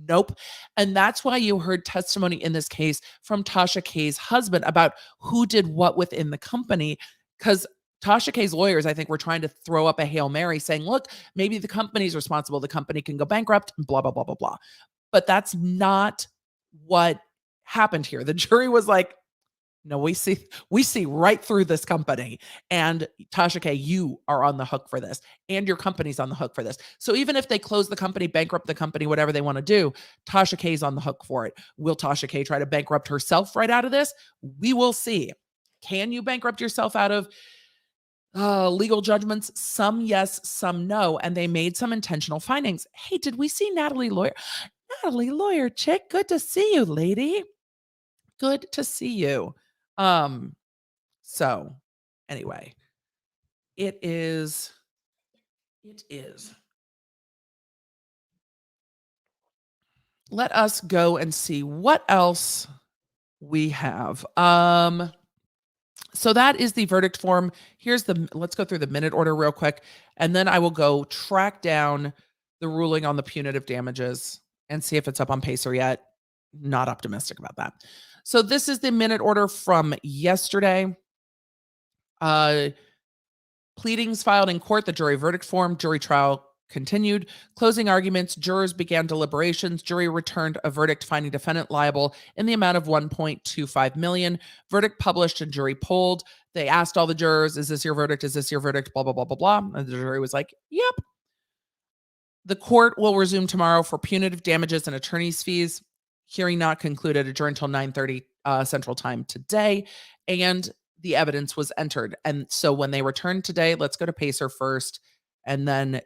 nope. And that's why you heard testimony in this case from Tasha K's husband about who did what within the company. Because Tasha K's lawyers, I think, were trying to throw up a Hail Mary saying, look, maybe the company's responsible. The company can go bankrupt and blah, blah, blah, blah, blah. But that's not what happened here. The jury was like, no, we see right through this company. And Tasha K, you are on the hook for this. And your company's on the hook for this. So even if they close the company, bankrupt the company, whatever they want to do, Tasha K's on the hook for it. Will Tasha K try to bankrupt herself right out of this? We will see. Can you bankrupt yourself out of legal judgments? Some yes, some no. And they made some intentional findings. Hey, did we see Natalie Lawyer? Natalie Lawyer chick, good to see you, lady. Good to see you. So anyway, it is. Let us go and see what else we have. So that is the verdict form. Let's go through the minute order real quick, and then I will go track down the ruling on the punitive damages and see if it's up on Pacer yet. Not optimistic about that. So this is the minute order from yesterday. Pleadings filed in court, the jury verdict form, jury trial continued, closing arguments, jurors began deliberations, jury returned a verdict finding defendant liable in the amount of $1.25 million. Verdict published and jury polled. They asked all the jurors, is this your verdict? Is this your verdict? Blah, blah, blah, blah, blah. And the jury was like, yep. The court will resume tomorrow for punitive damages and attorney's fees. Hearing not concluded, adjourned until 9:30 Central Time today, and the evidence was entered. And so when they return today, let's go to Pacer first, and then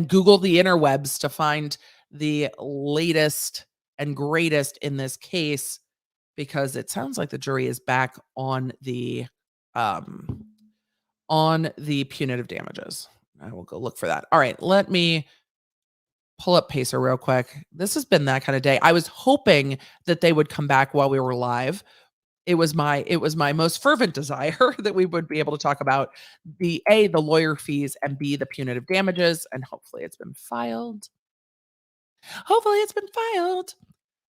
Google the interwebs to find the latest and greatest in this case, because it sounds like the jury is back on the punitive damages. I will go look for that. All right, let me pull up Pacer real quick. This has been that kind of day. I was hoping that they would come back while we were live. It was my most fervent desire that we would be able to talk about the lawyer fees, and B, the punitive damages. And hopefully it's been filed.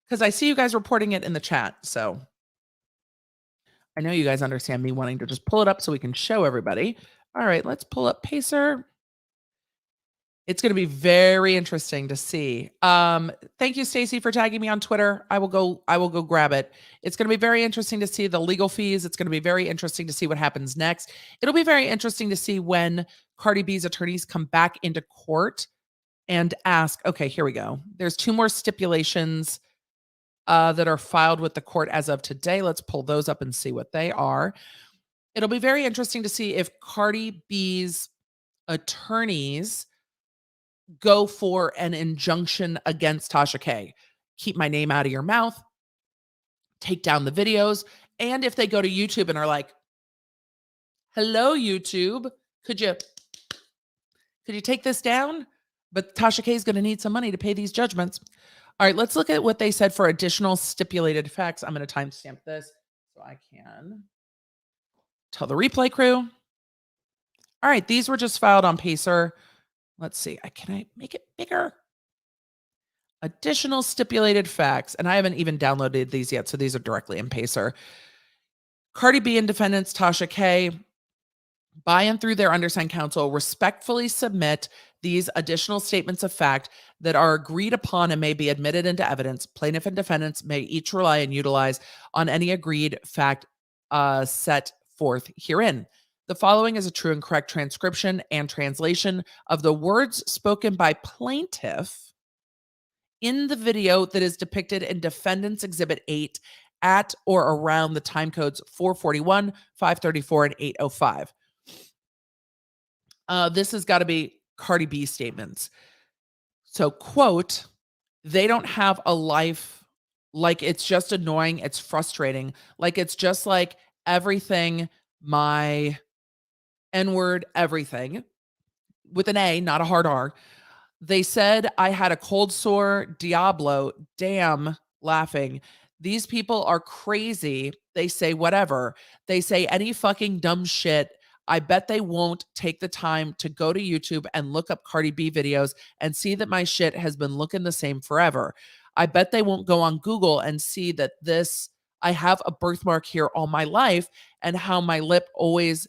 Because I see you guys reporting it in the chat. So I know you guys understand me wanting to just pull it up so we can show everybody. All right, let's pull up Pacer. It's going to be very interesting to see. Thank you, Stacy, for tagging me on Twitter. I will go grab it. It's going to be very interesting to see the legal fees. It's going to be very interesting to see what happens next. It'll be very interesting to see when Cardi B's attorneys come back into court and ask, okay, here we go. There's 2 more stipulations that are filed with the court as of today. Let's pull those up and see what they are. It'll be very interesting to see if Cardi B's attorneys go for an injunction against Tasha K. Keep my name out of your mouth, take down the videos, and if they go to YouTube and are like, hello, YouTube, could you take this down? But Tasha K is going to need some money to pay these judgments. All right, let's look at what they said for additional stipulated facts. I'm going to timestamp this so I can tell the replay crew. All right, these were just filed on Pacer. Let's see. Can I make it bigger? Additional stipulated facts. And I haven't even downloaded these yet, so these are directly in Pacer. Cardi B and defendants Tasha K, by and through their undersigned counsel, respectfully submit these additional statements of fact that are agreed upon and may be admitted into evidence. Plaintiff and defendants may each rely and utilize on any agreed fact set forth herein. The following is a true and correct transcription and translation of the words spoken by plaintiff in the video that is depicted in Defendant's Exhibit 8 at or around the time codes 441, 534, and 805. This has got to be Cardi B statements. So, quote, they don't have a life, like it's just annoying, it's frustrating, like it's just like everything, my N-word, everything, with an A, not a hard R. They said I had a cold sore, Diablo, damn, laughing. These people are crazy. They say whatever. They say any fucking dumb shit. I bet they won't take the time to go to YouTube and look up Cardi B videos and see that my shit has been looking the same forever. I bet they won't go on Google and see that I have a birthmark here all my life and how my lip always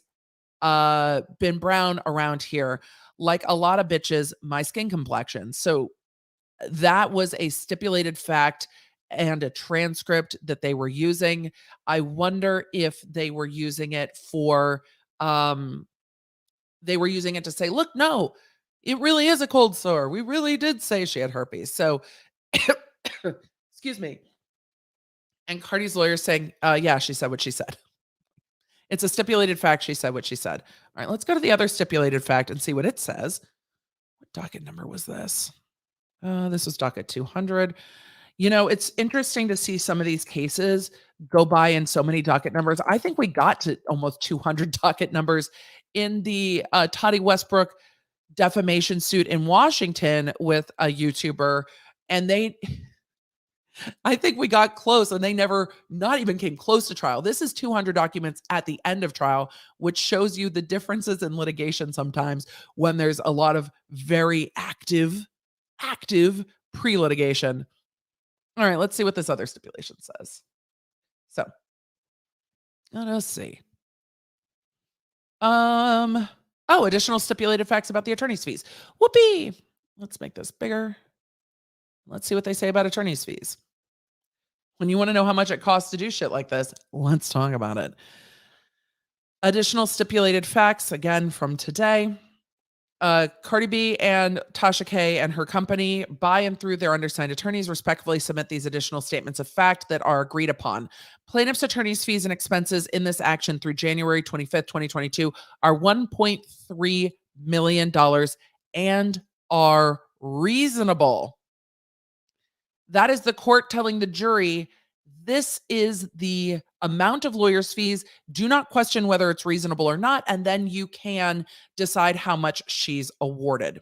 been brown around here. Like a lot of bitches, my skin complexion. So that was a stipulated fact and a transcript that they were using. I wonder if they were using it to say, look, no, it really is a cold sore. We really did say she had herpes. So excuse me. And Cardi's lawyer saying, yeah, she said what she said. It's a stipulated fact. She said what she said. All right, let's go to the other stipulated fact and see what it says. What docket number was this? This was docket 200. You know, it's interesting to see some of these cases go by in so many docket numbers. I think we got to almost 200 docket numbers in the Toddy Westbrook defamation suit in Washington with a YouTuber. And I think we got close and they not even came close to trial. This is 200 documents at the end of trial, which shows you the differences in litigation sometimes when there's a lot of very active pre-litigation. All right, let's see what this other stipulation says. So, let us see. Additional stipulated facts about the attorney's fees. Whoopee! Let's make this bigger. Let's see what they say about attorney's fees. When you want to know how much it costs to do shit like this, let's talk about it. Additional stipulated facts, again, from today. Cardi B and Tasha K and her company, by and through their undersigned attorneys, respectfully submit these additional statements of fact that are agreed upon. Plaintiff's attorneys' fees and expenses in this action through January 25th, 2022 are $1.3 million and are reasonable. That is the court telling the jury, this is the amount of lawyers' fees. Do not question whether it's reasonable or not, and then you can decide how much she's awarded.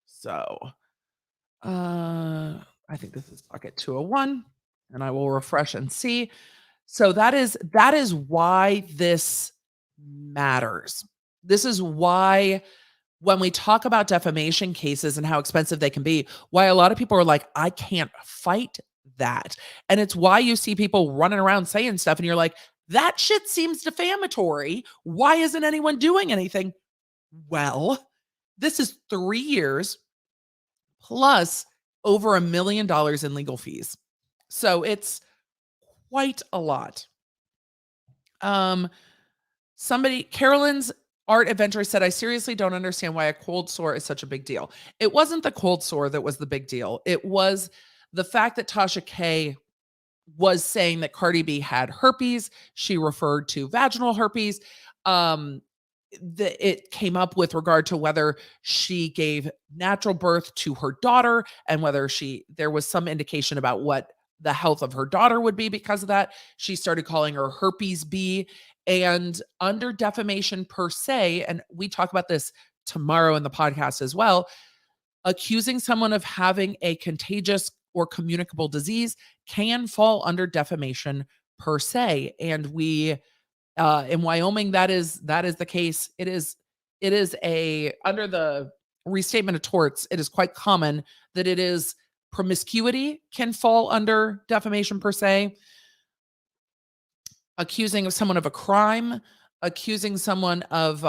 So, I think this is docket 201, and I will refresh and see. So that is why this matters. This is why when we talk about defamation cases and how expensive they can be, why a lot of people are like, I can't fight that. And it's why you see people running around saying stuff and you're like, that shit seems defamatory. Why isn't anyone doing anything? Well, this is 3 years plus over $1 million in legal fees. So it's quite a lot. Carolyn's Art Adventure said, I seriously don't understand why a cold sore is such a big deal. It wasn't the cold sore that was the big deal. It was the fact that Tasha K was saying that Cardi B had herpes. She referred to vaginal herpes. Um, it came up with regard to whether she gave natural birth to her daughter and whether there was some indication about what the health of her daughter would be because of that. She started calling her herpes B. And under defamation per se, and we talk about this tomorrow in the podcast as well, accusing someone of having a contagious or communicable disease can fall under defamation per se. And we in Wyoming, that is the case. It is a under the restatement of torts, it is quite common that it is promiscuity can fall under defamation per se, accusing of someone of a crime, accusing someone of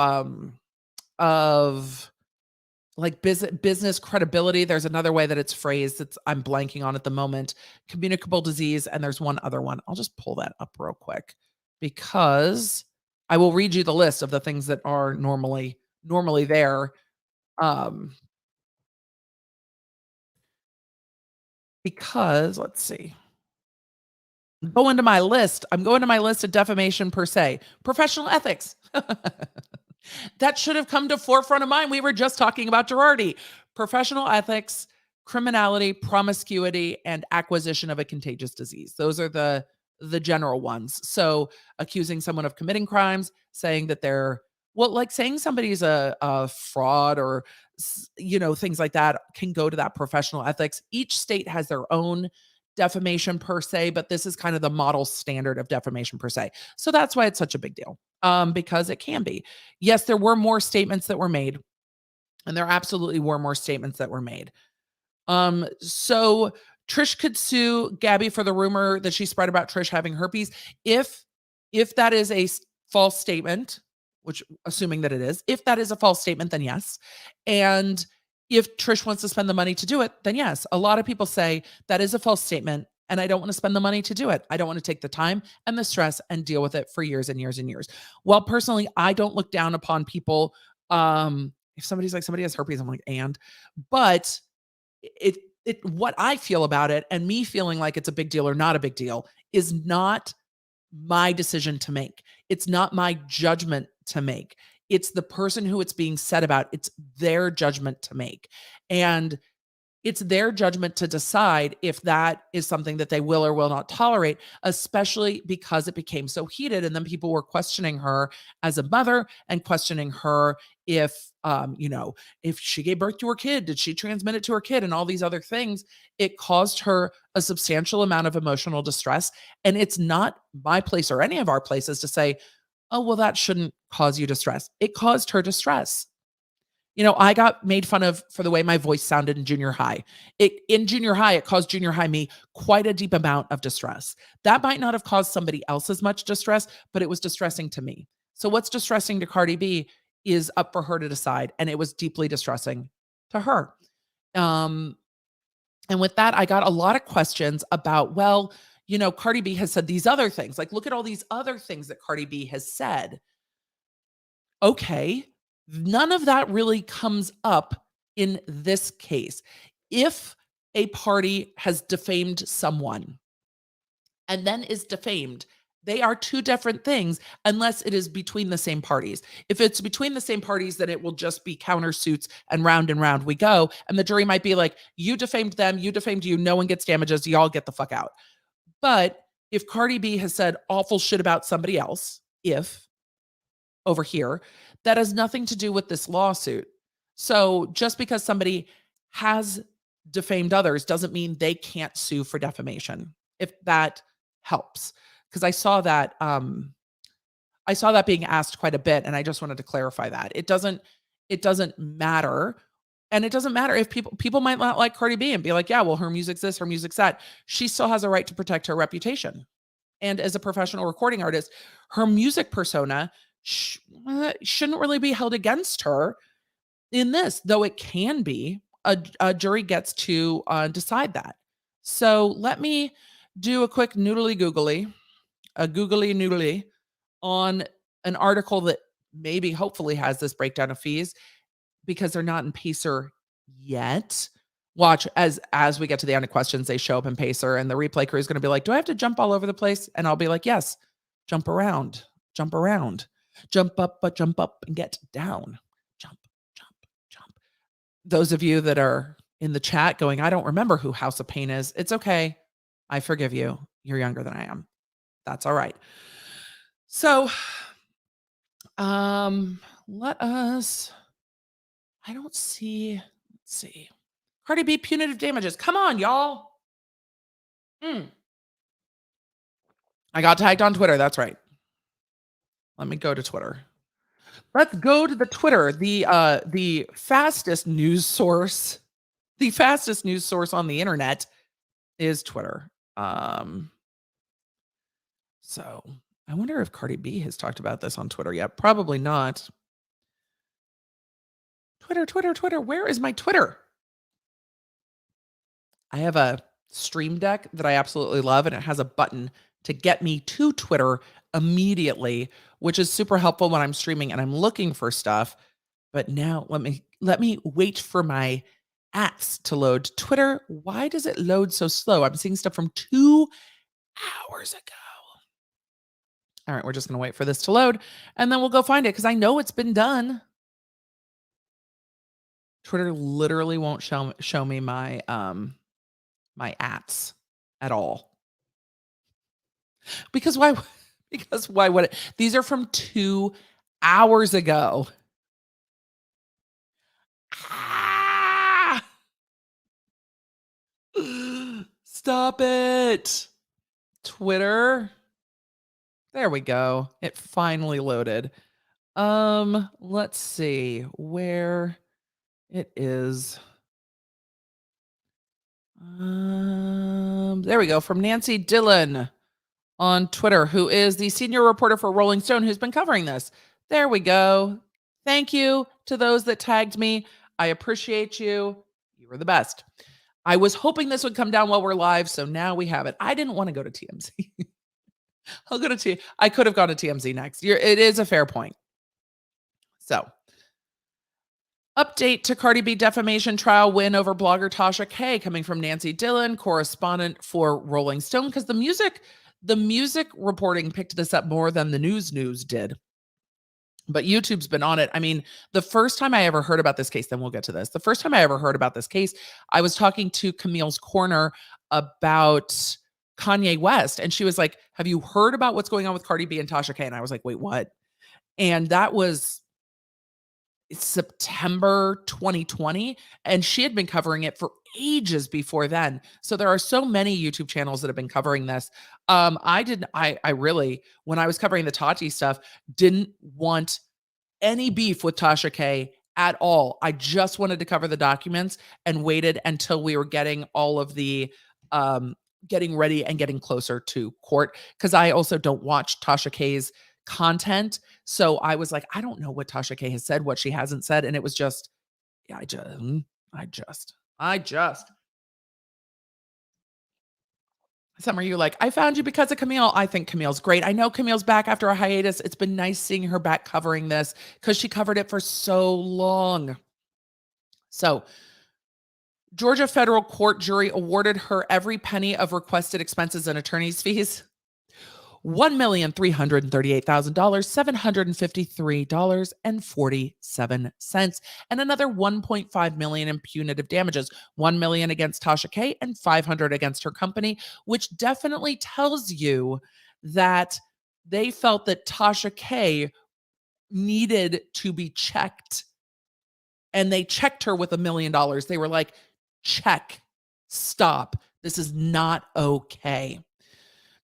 like business credibility. There's another way that it's phrased. I'm blanking on at the moment. Communicable disease, and there's one other one. I'll just pull that up real quick because I will read you the list of the things that are normally there. Because let's see. I'm going to my list of defamation per se. Professional ethics. That should have come to forefront of mind. We were just talking about Girardi. Professional ethics, criminality, promiscuity, and acquisition of a contagious disease. Those are the general ones. So accusing someone of committing crimes, saying that like saying somebody's a fraud or, things like that can go to that professional ethics. Each state has their own defamation per se, but this is kind of the model standard of defamation per se. So that's why it's such a big deal, because it can be. Yes, there were more statements that were made, and there absolutely were more statements that were made. So Trish could sue Gabby for the rumor that she spread about Trish having herpes. If that is a false statement, which assuming that it is, if that is a false statement, then yes. And if Trish wants to spend the money to do it, then yes. A lot of people say that is a false statement and I don't want to spend the money to do it. I don't want to take the time and the stress and deal with it for years and years and years. Well, personally, I don't look down upon people. If somebody's like, somebody has herpes, I'm like, but what I feel about it and me feeling like it's a big deal or not a big deal is not my decision to make. It's not my judgment to make. It's the person who it's being said about. It's their judgment to make. And it's their judgment to decide if that is something that they will or will not tolerate, especially because it became so heated. And then people were questioning her as a mother and questioning her if she gave birth to her kid, did she transmit it to her kid, and all these other things. It caused her a substantial amount of emotional distress. And it's not my place or any of our places to say, oh, well, that shouldn't cause you distress. It caused her distress. I got made fun of for the way my voice sounded in junior high. In junior high, it caused junior high me quite a deep amount of distress. That might not have caused somebody else as much distress, but it was distressing to me. So what's distressing to Cardi B is up for her to decide. And it was deeply distressing to her. And with that, I got a lot of questions about, well, Cardi B has said these other things. Like, look at all these other things that Cardi B has said. Okay. None of that really comes up in this case. If a party has defamed someone and then is defamed, they are two different things unless it is between the same parties. If it's between the same parties, then it will just be countersuits and round we go. And the jury might be like, you defamed them, you defamed you, no one gets damages, y'all get the fuck out. But if Cardi B has said awful shit about somebody else, over here, that has nothing to do with this lawsuit. So just because somebody has defamed others doesn't mean they can't sue for defamation, if that helps. Because I saw that being asked quite a bit, and I just wanted to clarify that. It doesn't matter. And it doesn't matter if people might not like Cardi B and be like, yeah, well, her music's this, her music's that. She still has a right to protect her reputation. And as a professional recording artist, her music persona shouldn't really be held against her in this, though it can be. A jury gets to decide that. So let me do a quick googly noodly on an article that maybe hopefully has this breakdown of fees, because they're not in Pacer yet. Watch as we get to the end of questions, they show up in Pacer, and the replay crew is gonna be like, "Do I have to jump all over the place?" And I'll be like, "Yes, jump around, jump around, jump up and get down. Jump, jump, jump." Those of you that are in the chat going, "I don't remember who House of Pain is." It's okay. I forgive you. You're younger than I am. That's all right. So, let us I don't see let's see. Cardi B punitive damages. Come on, y'all. Mm. I got tagged on Twitter. That's right. Let me go to Twitter. Let's go to the Twitter, the fastest news source. The fastest news source on the internet is Twitter. So I wonder if Cardi B has talked about this on Twitter yet. Probably not. Twitter, Twitter, Twitter. Where is my Twitter? I have a Stream Deck that I absolutely love, and it has a button to get me to Twitter immediately, which is super helpful when I'm streaming and I'm looking for stuff. But now let me wait for my apps to load. Twitter, why does it load so slow? I'm seeing stuff from 2 hours ago. All right, we're just going to wait for this to load, and then we'll go find it because I know it's been done. Twitter literally won't show me my my ads at all. Because why? Because why would it? These are from 2 hours ago. Ah! Stop it. Twitter. There we go. It finally loaded. Let's see where it is. There we go. From Nancy Dillon on Twitter, who is the senior reporter for Rolling Stone, who's been covering this. There we go. Thank you to those that tagged me. I appreciate you. You were the best. I was hoping this would come down while we're live, so now we have it. I didn't want to go to TMZ. I'll go to I could have gone to TMZ next. It is a fair point. So, update to Cardi B defamation trial win over blogger Tasha K, coming from Nancy Dillon, correspondent for Rolling Stone, because the music reporting picked this up more than the news did. But YouTube's been on it. I mean, the first time I ever heard about this case, then we'll get to this. The first time I ever heard about this case, I was talking to Camille's Corner about Kanye West. And she was like, "Have you heard about what's going on with Cardi B and Tasha K?" And I was like, "Wait, what?" And that was September 2020. And she had been covering it for ages before then. So there are so many YouTube channels that have been covering this. I really, when I was covering the Tati stuff, didn't want any beef with Tasha K at all. I just wanted to cover the documents and waited until we were getting all of the getting ready and getting closer to court, because I also don't watch Tasha K's content. So I was like, I don't know what Tasha K has said, what she hasn't said. And it was just, yeah, I just. Summer, you like, I found you because of Camille. I think Camille's great. I know Camille's back after a hiatus. It's been nice seeing her back covering this because she covered it for so long. So, Georgia federal court jury awarded her every penny of requested expenses and attorney's fees. $1,338,000, $753.47, and another $1.5 million in punitive damages, $1 million against Tasha K and $500 against her company, which definitely tells you that they felt that Tasha K needed to be checked, and they checked her with $1 million. They were like, check, stop. This is not okay.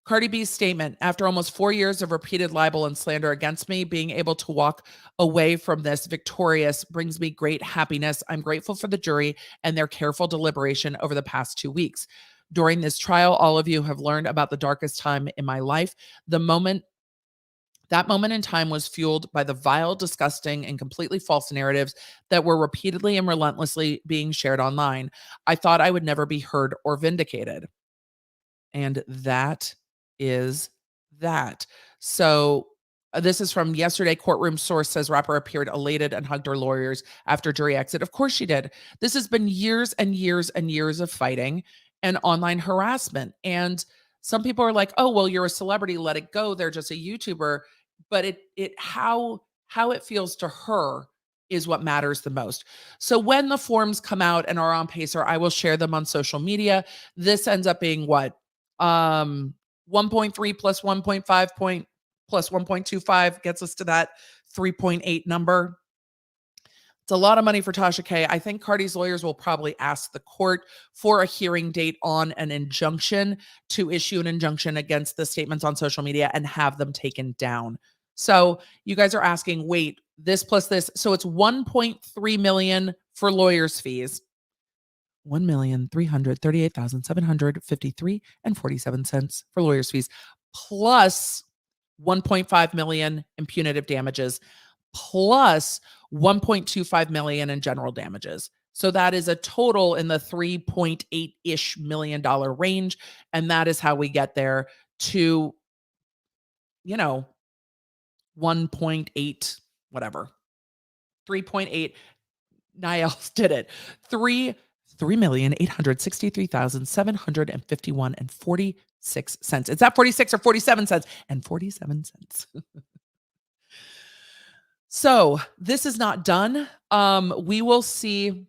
Cardi B's statement: after almost 4 years of repeated libel and slander against me, being able to walk away from this victorious brings me great happiness. I'm grateful for the jury and their careful deliberation over the past 2 weeks. During this trial, all of you have learned about the darkest time in my life. That moment in time was fueled by the vile, disgusting, and completely false narratives that were repeatedly and relentlessly being shared online. I thought I would never be heard or vindicated. And that is that. So This is from yesterday. Courtroom source says rapper appeared elated and hugged her lawyers after jury exit. Of course she did. This has been years and years and years of fighting and online harassment. And some people are like, "Oh, well, you're a celebrity, let it go. They're just a YouTuber." But how it feels to her is what matters the most. So when the forms come out and are on Pacer, I will share them on social media. This ends up being what? 1.3 plus 1.5 plus 1.25 gets us to that 3.8 number. It's a lot of money for Tasha K. I think Cardi's lawyers will probably ask the court for a hearing date on an injunction to issue an injunction against the statements on social media and have them taken down. So you guys are asking, wait, this plus this. So it's 1.3 million for lawyers' fees. 1,338,753 and 47 cents for lawyers' fees, plus 1.5 million in punitive damages, plus 1.25 million in general damages. So that is a total in the 3.8-ish million dollar range. And that is how we get there to, 1.8, whatever. 3.8. Niles did it. 3,863,751 and 46 cents. Is that 46 or 47 cents? And 47 cents. So this is not done. We will see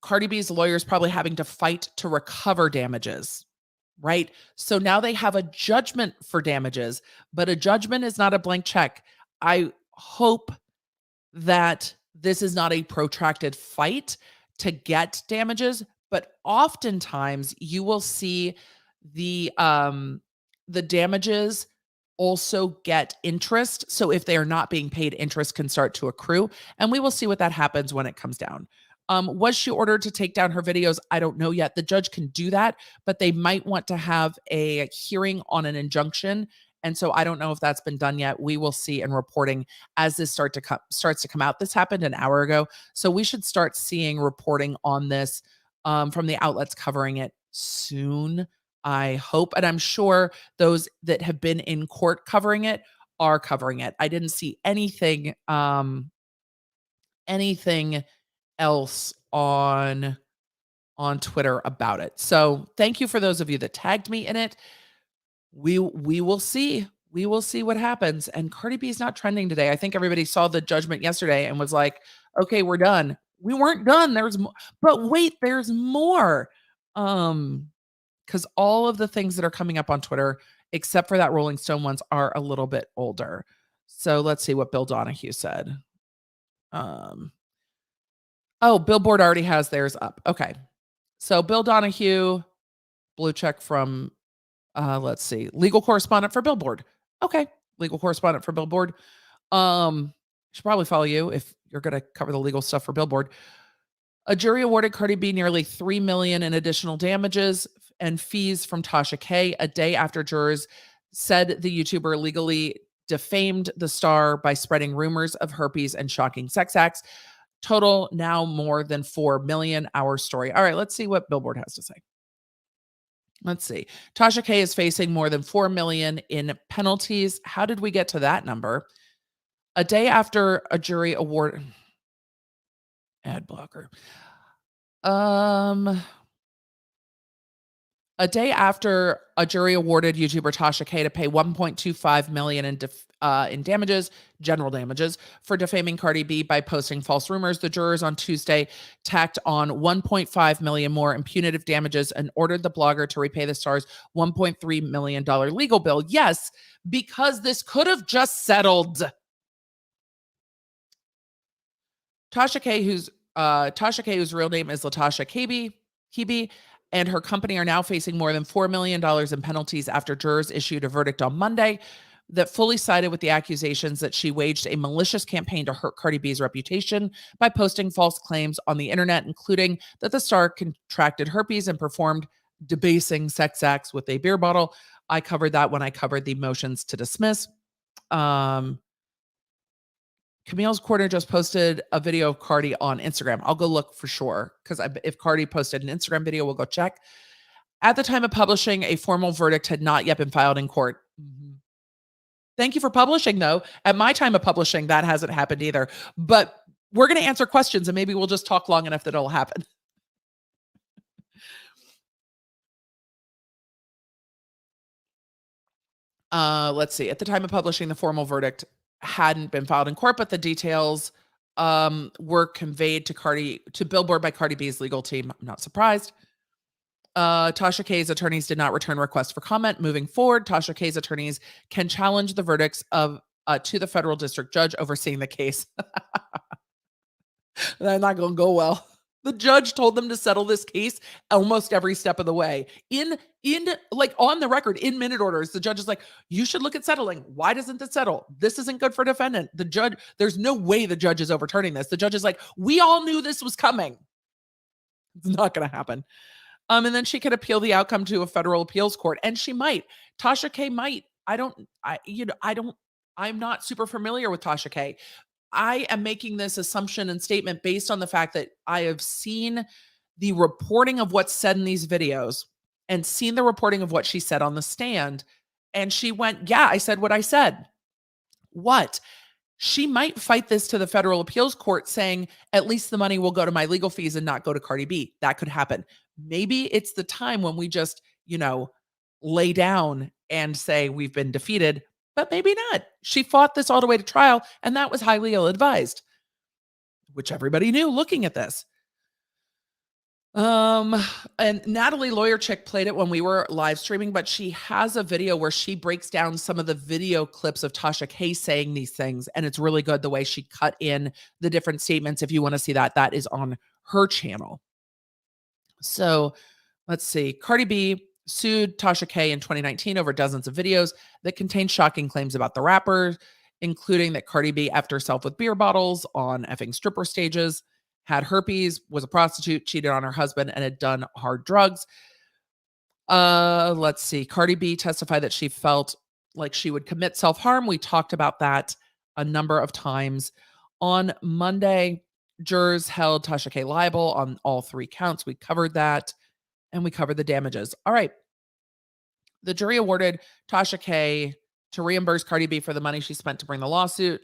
Cardi B's lawyers probably having to fight to recover damages, right? So now they have a judgment for damages, but a judgment is not a blank check. I hope that this is not a protracted fight to get damages, but oftentimes you will see the damages also get interest. So if they are not being paid, interest can start to accrue, and we will see what that happens when it comes down. Was she ordered to take down her videos? I don't know yet. The judge can do that, but they might want to have a hearing on an injunction. And so I don't know if that's been done yet. We will see in reporting as this starts to come out. This happened an hour ago. So we should start seeing reporting on this from the outlets covering it soon, I hope. And I'm sure those that have been in court covering it are covering it. I didn't see anything else on Twitter about it. So thank you for those of you that tagged me in it. We will see. We will see what happens. And Cardi B is not trending today. I think everybody saw the judgment yesterday and was like, okay, we're done. We weren't done. There's more. But wait, there's more. Because all of the things that are coming up on Twitter, except for that Rolling Stone ones, are a little bit older. So let's see what Bill Donahue said. Oh, Billboard already has theirs up. Okay. So Bill Donahue, blue check from let's see, legal correspondent for Billboard. Okay, legal correspondent for Billboard. Should probably follow you if you're going to cover the legal stuff for Billboard. A jury awarded Cardi B nearly $3 million in additional damages and fees from Tasha K a day after jurors said the YouTuber illegally defamed the star by spreading rumors of herpes and shocking sex acts. Total now more than $4 million. Our story. All right, let's see what Billboard has to say. Let's see. Tasha K is facing more than $4 million in penalties. How did we get to that number? A day after a jury award. Ad blocker. A day after a jury awarded YouTuber Tasha K to pay $1.25 million in damages, general damages, for defaming Cardi B by posting false rumors, the jurors on Tuesday tacked on $1.5 million more in punitive damages and ordered the blogger to repay the star's $1.3 million legal bill. Yes, because this could have just settled. Tasha K, whose real name is Latasha Kebe, and her company are now facing more than $4 million in penalties after jurors issued a verdict on Monday that fully sided with the accusations that she waged a malicious campaign to hurt Cardi B's reputation by posting false claims on the internet, including that the star contracted herpes and performed debasing sex acts with a beer bottle. I covered that when I covered the motions to dismiss. Camille's Corner just posted a video of Cardi on Instagram. I'll go look for sure, because if Cardi posted an Instagram video, we'll go check. At the time of publishing, a formal verdict had not yet been filed in court. Thank you for publishing, though. At my time of publishing, that hasn't happened either. But we're going to answer questions and maybe we'll just talk long enough that it'll happen. Let's see. At the time of publishing, the formal verdict hadn't been filed in court, but the details were conveyed to Billboard by Cardi B's legal team. I'm not surprised. Tasha K's attorneys did not return requests for comment. Moving forward, Tasha K's attorneys can challenge the verdicts of to the federal district judge overseeing the case. That's not going to go well. The judge told them to settle this case almost every step of the way. In like on the record, in minute orders, the judge is like, you should look at settling. Why doesn't it settle? This isn't good for defendant. The judge, there's no way the judge is overturning this. The judge is like, we all knew this was coming. It's not going to happen. And then she could appeal the outcome to a federal appeals court, and she might. Tasha K might. I'm not super familiar with Tasha K. I am making this assumption and statement based on the fact that I have seen the reporting of what's said in these videos and seen the reporting of what she said on the stand. And she went, yeah, I said what I said. What? She might fight this to the federal appeals court saying, at least the money will go to my legal fees and not go to Cardi B. That could happen. Maybe it's the time when we just, lay down and say we've been defeated, but maybe not. She fought this all the way to trial, and that was highly ill-advised, which everybody knew looking at this. And Natalie Lawyer Chick played it when we were live streaming, but she has a video where she breaks down some of the video clips of Tasha K saying these things. And it's really good the way she cut in the different statements. If you want to see that, that is on her channel. So let's see. Cardi B sued Tasha K in 2019 over dozens of videos that contain shocking claims about the rapper, including that Cardi B effed herself with beer bottles on effing stripper stages, had herpes, was a prostitute, cheated on her husband, and had done hard drugs. Let's see. Cardi B testified that she felt like she would commit self-harm. We talked about that a number of times. On Monday, jurors held Tasha K liable on all 3 counts. We covered that, and we covered the damages. All right. The jury awarded Tasha K to reimburse Cardi B for the money she spent to bring the lawsuit.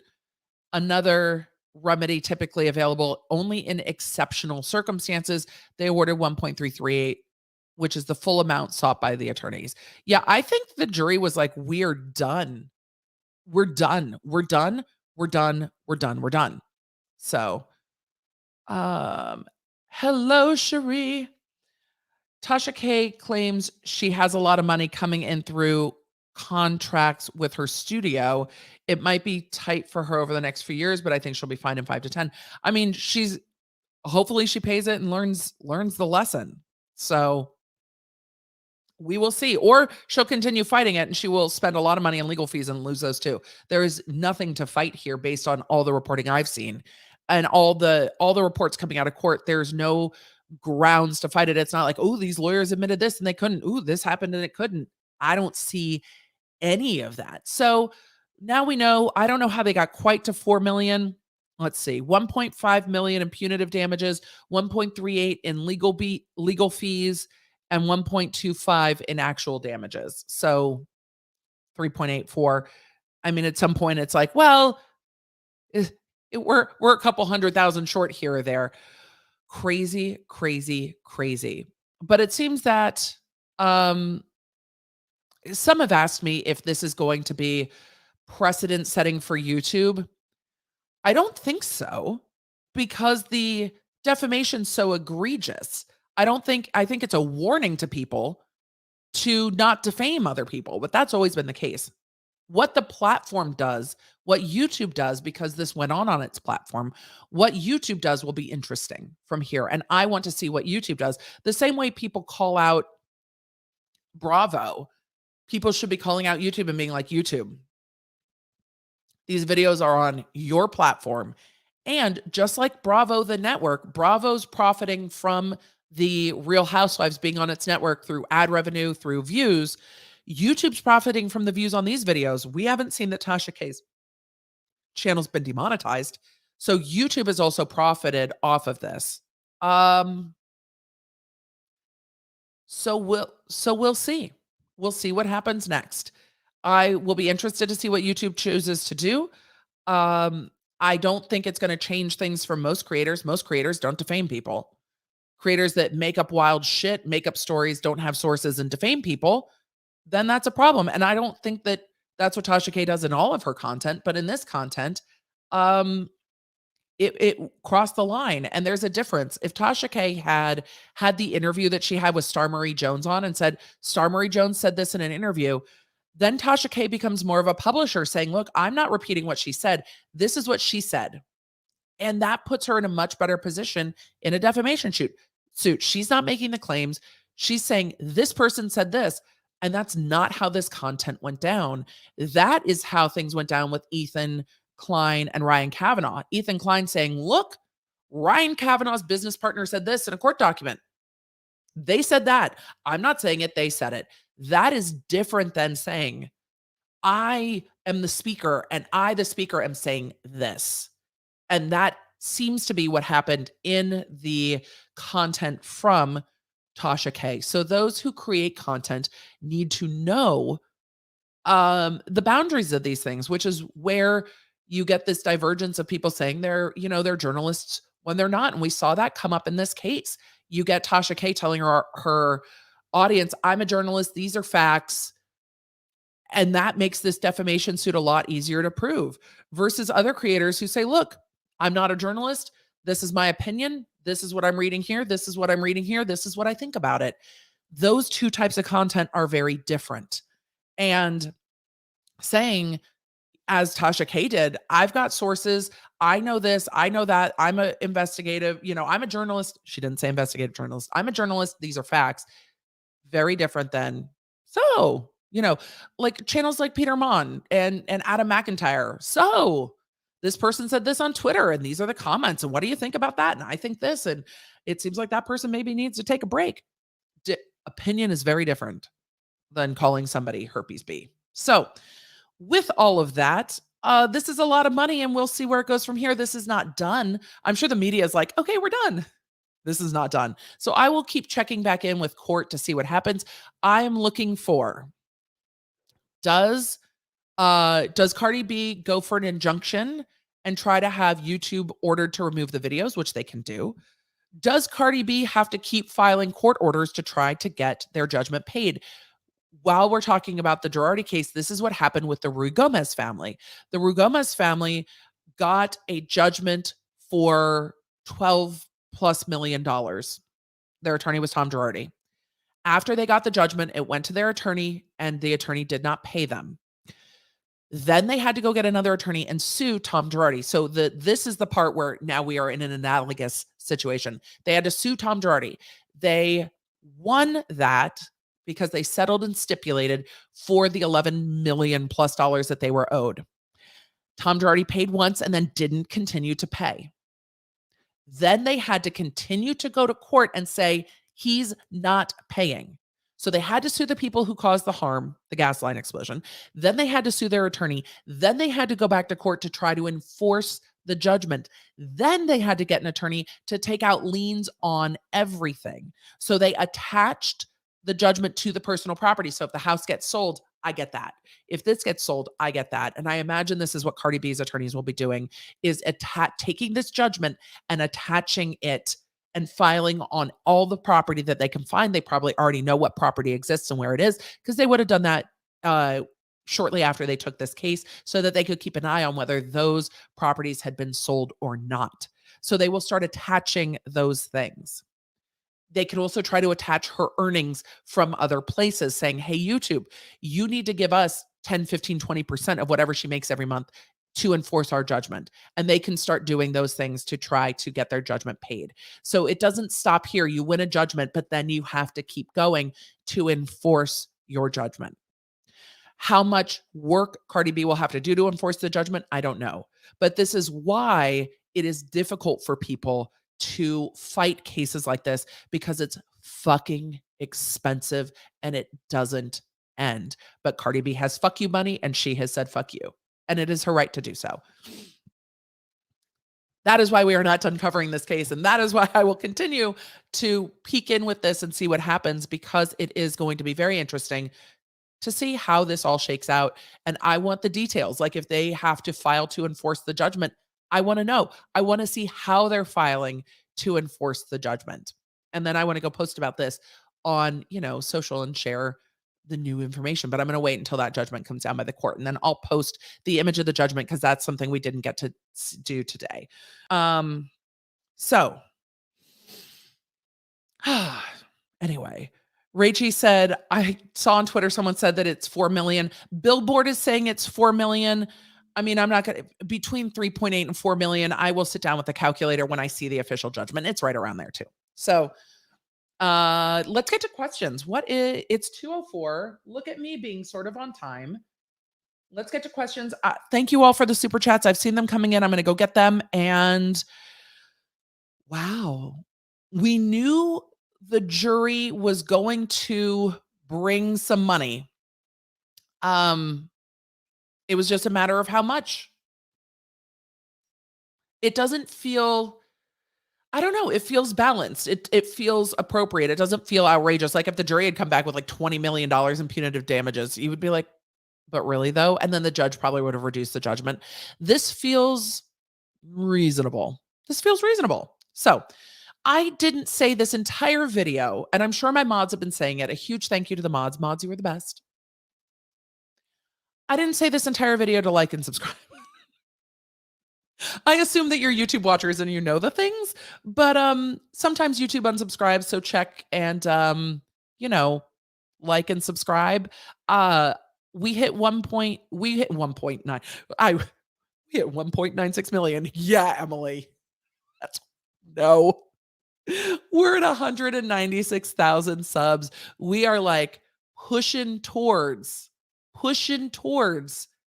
Another remedy typically available only in exceptional circumstances. They awarded 1.338, which is the full amount sought by the attorneys. Yeah, I think the jury was like, we're done. We're done. We're done. We're done. We're done. We're done. So, hello, Cherie. Tasha K claims she has a lot of money coming in through contracts with her studio. It might be tight for her over the next few years, but I think she'll be fine in 5 to 10. I mean, hopefully she pays it and learns the lesson. So we will see. Or she'll continue fighting it and she will spend a lot of money on legal fees and lose those too. There is nothing to fight here based on all the reporting I've seen and all the reports coming out of court. There's no grounds to fight it. It's not like, oh, these lawyers admitted this and they couldn't. Oh, this happened and it couldn't. I don't see any of that. So now we know. I don't know how they got quite to 4 million. Let's see, 1.5 million in punitive damages, 1.38 in legal fees, and 1.25 in actual damages. So 3.84. I mean, at some point it's like, well, we're a couple 100,000 short here or there. Crazy, crazy, crazy. But it seems that some have asked me if this is going to be precedent setting for YouTube. I don't think so, because the defamation's so egregious. I think it's a warning to people to not defame other people, but that's always been the case. What the platform does, what YouTube does, because this went on its platform, what YouTube does will be interesting from here. And I want to see what YouTube does. The same way people call out Bravo, people should be calling out YouTube and being like, YouTube, these videos are on your platform. And just like Bravo, the network, Bravo's profiting from the Real Housewives being on its network through ad revenue, through views. YouTube's profiting from the views on these videos. We haven't seen that Tasha K's channel's been demonetized. So YouTube has also profited off of this. So we'll see. We'll see what happens next. I will be interested to see what YouTube chooses to do. I don't think it's going to change things for most creators. Most creators don't defame people. Creators that make up wild shit, make up stories, don't have sources, and defame people, then that's a problem. And I don't think that that's what Tasha K does in all of her content, but in this content, um, it crossed the line. And there's a difference. If Tasha K had the interview that she had with Star Marie Jones on and said, Star Marie Jones said this in an interview, then Tasha K becomes more of a publisher saying, look, I'm not repeating what she said. This is what she said. And that puts her in a much better position in a defamation suit. She's not making the claims. She's saying this person said this, and that's not how this content went down. That is how things went down with Ethan Klein and Ryan Kavanaugh. Ethan Klein saying, look, Ryan Kavanaugh's business partner said this in a court document. They said that. I'm not saying it. They said it. That is different than saying, I am the speaker and I, the speaker, am saying this. And that seems to be what happened in the content from Tasha K. So those who create content need to know the boundaries of these things, which is where you get this divergence of people saying they're journalists when they're not. And we saw that come up in this case. You get Tasha K telling her audience, I'm a journalist, these are facts. And that makes this defamation suit a lot easier to prove versus other creators who say, look, I'm not a journalist. This is my opinion. This is what I'm reading here. This is what I'm reading here. This is what I think about it. Those two types of content are very different. And saying, as Tasha K did, I've got sources. I know this. I know that. I'm an investigative, I'm a journalist. She didn't say investigative journalist. I'm a journalist. These are facts. Very different than, like channels like Peter Mon and Adam McIntyre. So this person said this on Twitter and these are the comments. And what do you think about that? And I think this, and it seems like that person maybe needs to take a break. Opinion is very different than calling somebody herpes B. So with all of that, this is a lot of money and we'll see where it goes from here. This is not done. I'm sure the media is like, okay, we're done. This is not done. So I will keep checking back in with court to see what happens. I am looking for, does Cardi B go for an injunction and try to have YouTube ordered to remove the videos, which they can do? Does Cardi B have to keep filing court orders to try to get their judgment paid? While we're talking about the Girardi case, this is what happened with the Rui Gomez family. The Rui Gomez family got a judgment for $12+ million. Their attorney was Tom Girardi. After they got the judgment, it went to their attorney and the attorney did not pay them. Then they had to go get another attorney and sue Tom Girardi. So this is the part where now we are in an analogous situation. They had to sue Tom Girardi. They won that because they settled and stipulated for the $11 million+ that they were owed. Tom Girardi paid once and then didn't continue to pay. Then they had to continue to go to court and say, he's not paying. So they had to sue the people who caused the harm, the gas line explosion. Then they had to sue their attorney. Then they had to go back to court to try to enforce the judgment. Then they had to get an attorney to take out liens on everything. So they attached the judgment to the personal property. So if the house gets sold, I get that. If this gets sold, I get that. And I imagine this is what Cardi B's attorneys will be doing, is taking this judgment and attaching it and filing on all the property that they can find. They probably already know what property exists and where it is, because they would have done that shortly after they took this case so that they could keep an eye on whether those properties had been sold or not. So they will start attaching those things. They could also try to attach her earnings from other places, saying, hey, YouTube, you need to give us 10, 15, 20% of whatever she makes every month to enforce our judgment. And they can start doing those things to try to get their judgment paid. So it doesn't stop here. You win a judgment, but then you have to keep going to enforce your judgment. How much work Cardi B will have to do to enforce the judgment, I don't know. But this is why it is difficult for people to fight cases like this, because it's fucking expensive and it doesn't end. But Cardi B has fuck you money and she has said fuck you. And it is her right to do so. That is why we are not done covering this case. And that is why I will continue to peek in with this and see what happens, because it is going to be very interesting. to see how this all shakes out. And I want the details. Like if they have to file to enforce the judgment, I want to know. I want to see how they're filing to enforce the judgment. And then I want to go post about this on, social and share the new information. But I'm going to wait until that judgment comes down by the court. And then I'll post the image of the judgment because that's something we didn't get to do today. So anyway, Rachie said, I saw on Twitter, someone said that it's 4 million. Billboard is saying it's 4 million. I mean, I'm not going to, between 3.8 and 4 million. I will sit down with the calculator when I see the official judgment. It's right around there too. So let's get to questions. It's 2:04. Look at me being sort of on time. Let's get to questions. Thank you all for the super chats. I've seen them coming in. I'm going to go get them. And wow, we knew the jury was going to bring some money. It was just a matter of how much. It doesn't feel, I don't know, it feels balanced. It feels appropriate. It doesn't feel outrageous. Like if the jury had come back with like $20 million in punitive damages, you would be like, but really though? And then the judge probably would have reduced the judgment. This feels reasonable. So I didn't say this entire video, and I'm sure my mods have been saying it. A huge thank you to the mods. Mods, you were the best. I didn't say this entire video to like and subscribe. I assume that you're YouTube watchers and you know the things, but sometimes YouTube unsubscribes, so check and like and subscribe. We hit 1.9. We hit 1.96 million. Yeah, Emily. No. We're at 196,000 subs. We are like pushing towards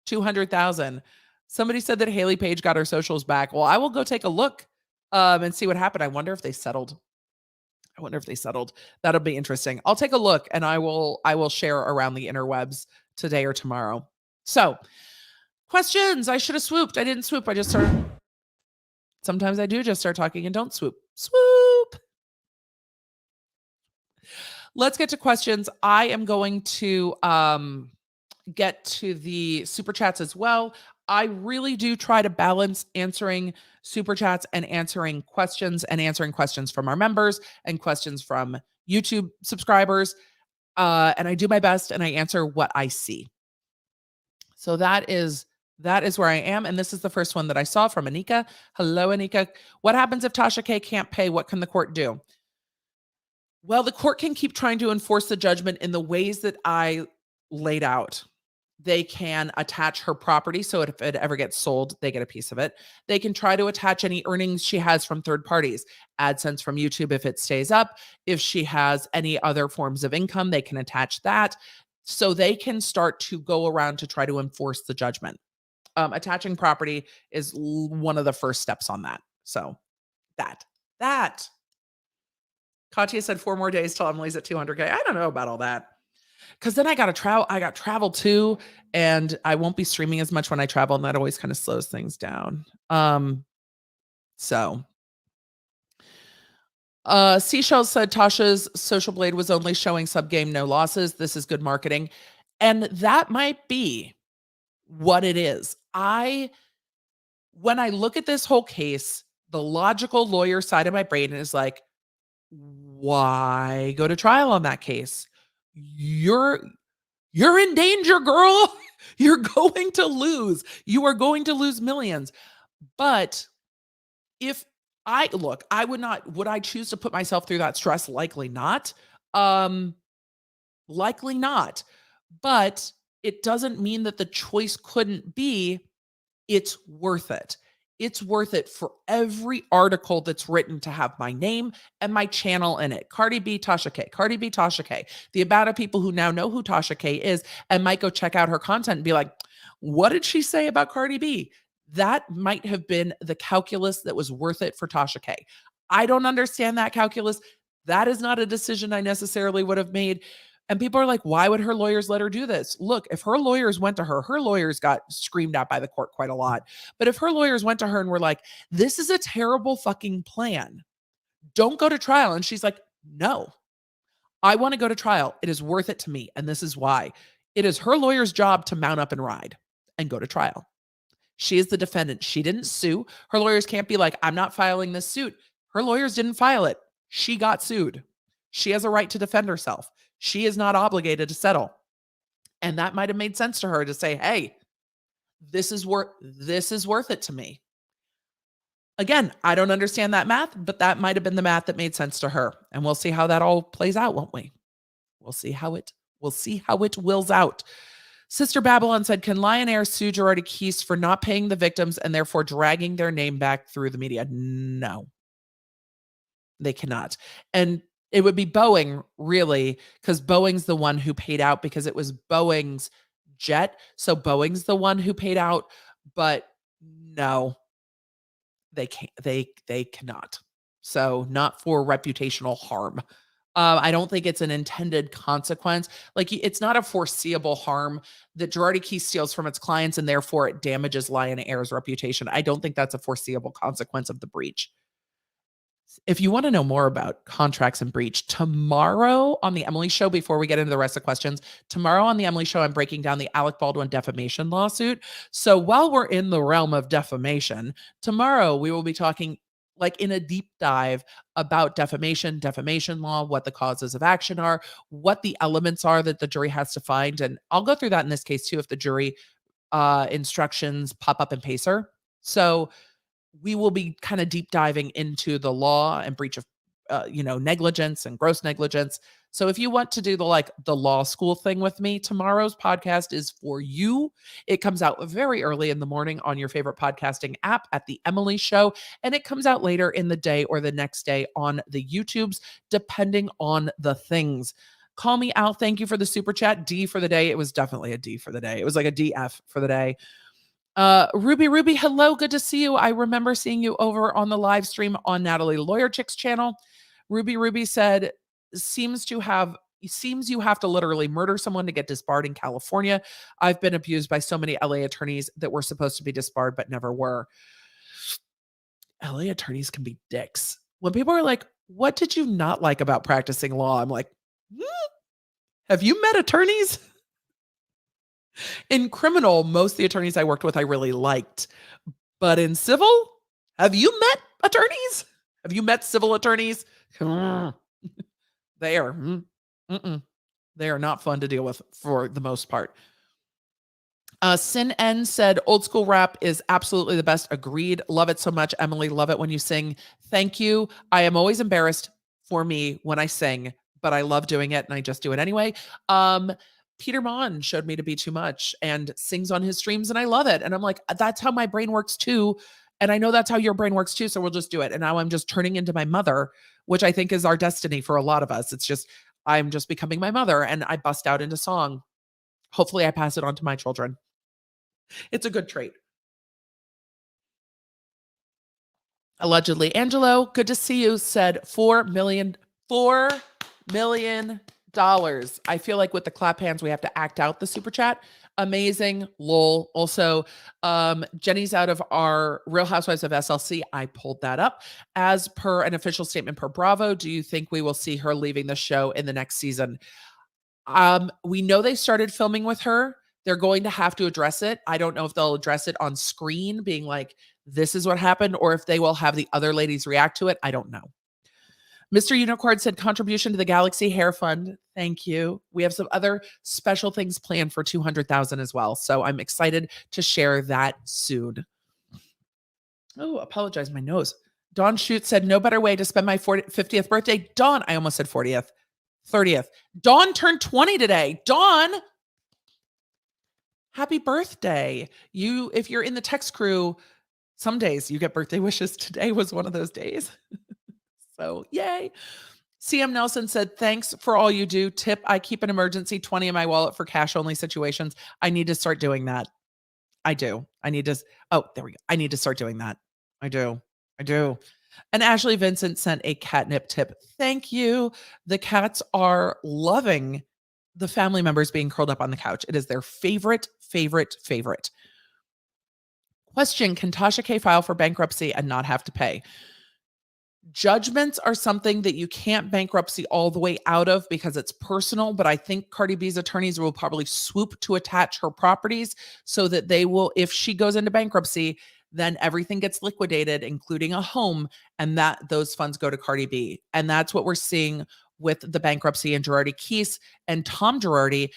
200,000. Somebody said that Hayley Paige got her socials back. Well, I will go take a look and see what happened. I wonder if they settled. That'll be interesting. I'll take a look and I will share around the interwebs today or tomorrow. So, questions. I should have swooped. I didn't swoop. I just started. Sometimes I do just start talking and don't swoop. Swoop. Let's get to questions. I am going to get to the super chats as well. I really do try to balance answering super chats and answering questions from our members and questions from YouTube subscribers. And I do my best and I answer what I see. So that is where I am. And this is the first one that I saw from Anika. Hello, Anika. What happens if Tasha K can't pay? What can the court do? Well, the court can keep trying to enforce the judgment in the ways that I laid out. They can attach her property, so if it ever gets sold, they get a piece of it. They can try to attach any earnings she has from third parties, AdSense from YouTube if it stays up. If she has any other forms of income, they can attach that. So they can start to go around to try to enforce the judgment. Attaching property is one of the first steps on that. So that. Katya said 4 more days till Emily's at 200K. I don't know about all that. Because then I got travel too, and I won't be streaming as much when I travel, and that always kind of slows things down. Seashell said Tasha's Social Blade was only showing sub game, no losses. This is good marketing. And that might be what it is. When I look at this whole case, the logical lawyer side of my brain is like, why go to trial on that case? You're in danger, girl. You're going to lose. You are going to lose millions. But would I choose to put myself through that stress? Likely not. Likely not. But it doesn't mean that the choice couldn't be, it's worth it. It's worth it for every article that's written to have my name and my channel in it. Cardi B, Tasha K. Cardi B, Tasha K. The amount of people who now know who Tasha K is and might go check out her content and be like, what did she say about Cardi B? That might have been the calculus that was worth it for Tasha K. I don't understand that calculus. That is not a decision I necessarily would have made. And people are like, why would her lawyers let her do this? Look, if her lawyers went to her lawyers got screamed at by the court quite a lot. But if her lawyers went to her and were like, this is a terrible fucking plan, don't go to trial. And she's like, no, I want to go to trial. It is worth it to me. And this is why. It is her lawyer's job to mount up and ride and go to trial. She is the defendant. She didn't sue. Her lawyers can't be like, I'm not filing this suit. Her lawyers didn't file it. She got sued. She has a right to defend herself. She is not obligated to settle. And that might have made sense to her to say, hey, this is worth it to me. Again, I don't understand that math, but that might have been the math that made sense to her. And we'll see how that all plays out, won't we? We'll see how it wills out. Sister Babylon said, can Lion Air sue Girardi Keese for not paying the victims and therefore dragging their name back through the media? No, they cannot. And it would be Boeing, really, because Boeing's the one who paid out because it was Boeing's jet. So Boeing's the one who paid out, but no, they can't. They cannot. So not for reputational harm. I don't think it's an intended consequence. Like, it's not a foreseeable harm that Girardi Keese steals from its clients and therefore it damages Lion Air's reputation. I don't think that's a foreseeable consequence of the breach. If you want to know more about contracts and breach, tomorrow on the Emily Show, before we get into the rest of the questions, tomorrow on the Emily Show, I'm breaking down the Alec Baldwin defamation lawsuit. So while we're in the realm of defamation, tomorrow we will be talking like in a deep dive about defamation law, what the causes of action are, what the elements are that the jury has to find. And I'll go through that in this case too, if the jury instructions pop up in PACER. So we will be kind of deep diving into the law and breach of, negligence and gross negligence. So if you want to do the law school thing with me, tomorrow's podcast is for you. It comes out very early in the morning on your favorite podcasting app at the Emily Show, and it comes out later in the day or the next day on the YouTubes, depending on the things. Call me out. Thank you for the super chat. D for the day. It was definitely a D for the day. It was like a DF for the day. Ruby, hello. Good to see you. I remember seeing you over on the live stream on Natalie Lawyer Chick's channel. Ruby said, seems you have to literally murder someone to get disbarred in California. I've been abused by so many LA attorneys that were supposed to be disbarred but never were. LA attorneys can be dicks. When people are like, what did you not like about practicing law? I'm like, have you met attorneys? In criminal, most of the attorneys I worked with, I really liked. But in civil, have you met attorneys? Have you met civil attorneys? They are not fun to deal with for the most part. Sin N said, old school rap is absolutely the best. Agreed. Love it so much. Emily, love it when you sing. Thank you. I am always embarrassed for me when I sing, but I love doing it and I just do it anyway. Peter Mon showed me to be too much and sings on his streams and I love it. And I'm like, that's how my brain works too. And I know that's how your brain works too. So we'll just do it. And now I'm just turning into my mother, which I think is our destiny for a lot of us. It's just, I'm just becoming my mother and I bust out into song. Hopefully I pass it on to my children. It's a good trait. Allegedly, Angelo, good to see you, said $4 million. I feel like with the clap hands, we have to act out the super chat. Amazing. Lol. Also, Jennie's out of our Real Housewives of SLC. I pulled that up. As per an official statement per Bravo, do you think we will see her leaving the show in the next season? We know they started filming with her. They're going to have to address it. I don't know if they'll address it on screen, being like, this is what happened, or if they will have the other ladies react to it. I don't know. Mr. Unicorn said contribution to the Galaxy Hair Fund. Thank you. We have some other special things planned for 200,000 as well. So I'm excited to share that soon. Oh, apologize, my nose. Dawn Shoot said no better way to spend my 50th birthday. Dawn, I almost said 40th. 30th. Dawn turned 20 today. Dawn, happy birthday. If you're in the text crew, some days you get birthday wishes. Today was one of those days. So yay. CM Nelson said, thanks for all you do. Tip, I keep an emergency 20 in my wallet for cash only situations. I need to start doing that. I do. There we go. I need to start doing that. I do. And Ashley Vincent sent a catnip tip. Thank you. The cats are loving the family members being curled up on the couch. It is their favorite. Question, can Tasha K file for bankruptcy and not have to pay? Judgments are something that you can't bankruptcy all the way out of because it's personal, but I think Cardi B's attorneys will probably swoop to attach her properties so that they will, if she goes into bankruptcy, then everything gets liquidated, including a home, and that those funds go to Cardi B. And that's what we're seeing with the bankruptcy in Girardi Keese and Tom Girardi.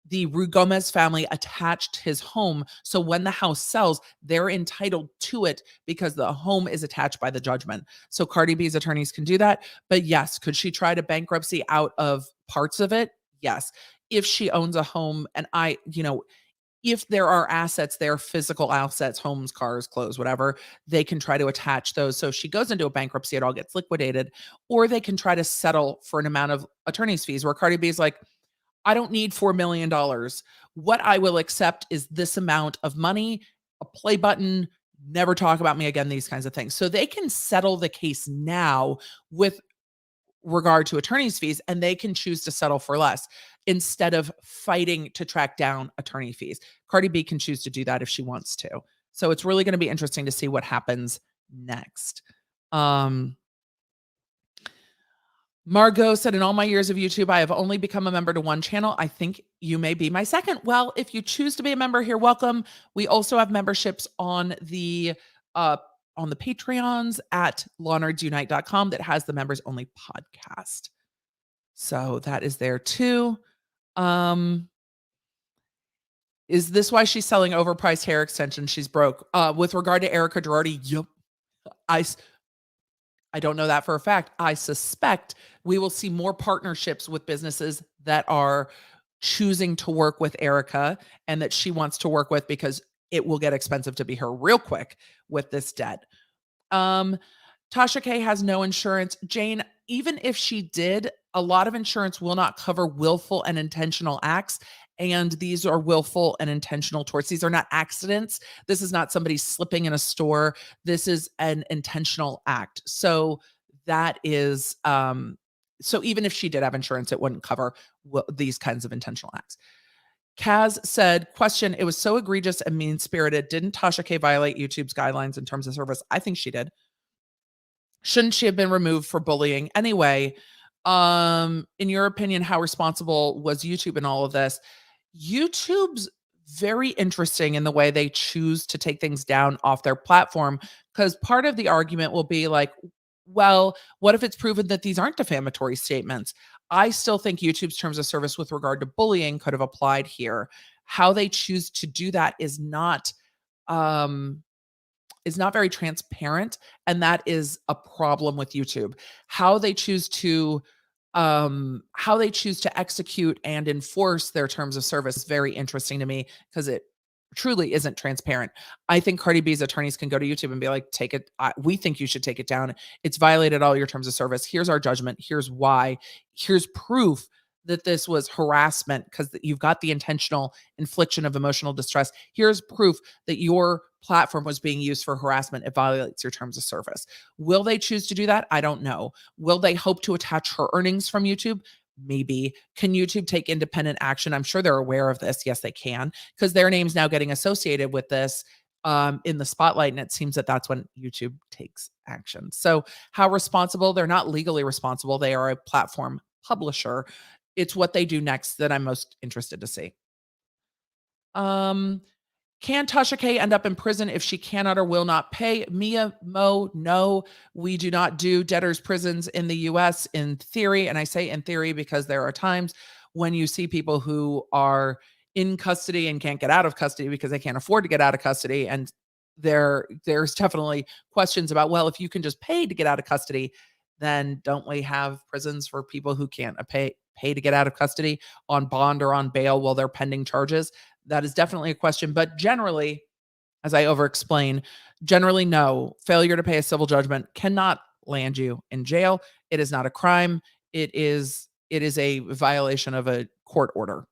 The Gomez family attached his home. So when the house sells, they're entitled to it because the home is attached by the judgment. So Cardi B's attorneys can do that. But yes, could she try to bankruptcy out of parts of it? Yes. If she owns a home and if there are assets there, physical assets, homes, cars, clothes, whatever, they can try to attach those. So if she goes into a bankruptcy, it all gets liquidated, or they can try to settle for an amount of attorney's fees where Cardi B is like, I don't need $4 million. What I will accept is this amount of money, a play button, never talk about me again, these kinds of things. So they can settle the case now with regard to attorney's fees, and they can choose to settle for less instead of fighting to track down attorney fees. Cardi B can choose to do that if she wants to. So it's really going to be interesting to see what happens next. Margot said, in all my years of YouTube, I have only become a member to one channel. I think you may be my second. Well, if you choose to be a member here, welcome. We also have memberships on the Patreons at lawnerds.unite.com that has the members only podcast. So that is there too. Is this why she's selling overpriced hair extensions? She's broke. With regard to Erika Girardi, yep. I don't know that for a fact. I suspect we will see more partnerships with businesses that are choosing to work with Erika and that she wants to work with because it will get expensive to be her real quick with this debt. Tasha K has no insurance. Jayne, even if she did, a lot of insurance will not cover willful and intentional acts. And these are willful and intentional torts. These are not accidents. This is not somebody slipping in a store. This is an intentional act. So that is, so even if she did have insurance, it wouldn't cover these kinds of intentional acts. Kaz said, question, it was so egregious and mean-spirited. Didn't Tasha K violate YouTube's guidelines in terms of service? I think she did. Shouldn't she have been removed for bullying? Anyway, in your opinion, how responsible was YouTube in all of this? YouTube's very interesting in the way they choose to take things down off their platform, because part of the argument will be like, well, what if it's proven that these aren't defamatory statements? I still think YouTube's terms of service with regard to bullying could have applied here. How they choose to do that is not very transparent, and that is a problem with YouTube. How they choose to execute and enforce their terms of service is very interesting to me because it truly isn't transparent. I think Cardi B's attorneys can go to YouTube and be like, take it. We think you should take it down. It's violated all your terms of service. Here's our judgment. Here's why. Here's proof that this was harassment because you've got the intentional infliction of emotional distress. Here's proof that your platform was being used for harassment. It violates your terms of service. Will they choose to do that? I don't know. Will they hope to attach her earnings from YouTube? Maybe. Can YouTube take independent action? I'm sure they're aware of this. Yes, they can, because their name's now getting associated with this in the spotlight. And it seems that that's when YouTube takes action. So how responsible? They're not legally responsible. They are a platform publisher. It's what they do next that I'm most interested to see. Can Tasha K end up in prison if she cannot or will not pay? Mia Mo, no, we do not do debtors' prisons in the US in theory. And I say in theory because there are times when you see people who are in custody and can't get out of custody because they can't afford to get out of custody. And there's definitely questions about, well, if you can just pay to get out of custody, then don't we have prisons for people who can't pay to get out of custody on bond or on bail while they're pending charges? That is definitely a question. But generally, as I over-explain, generally, no. Failure to pay a civil judgment cannot land you in jail. It is not a crime. It is a violation of a court order,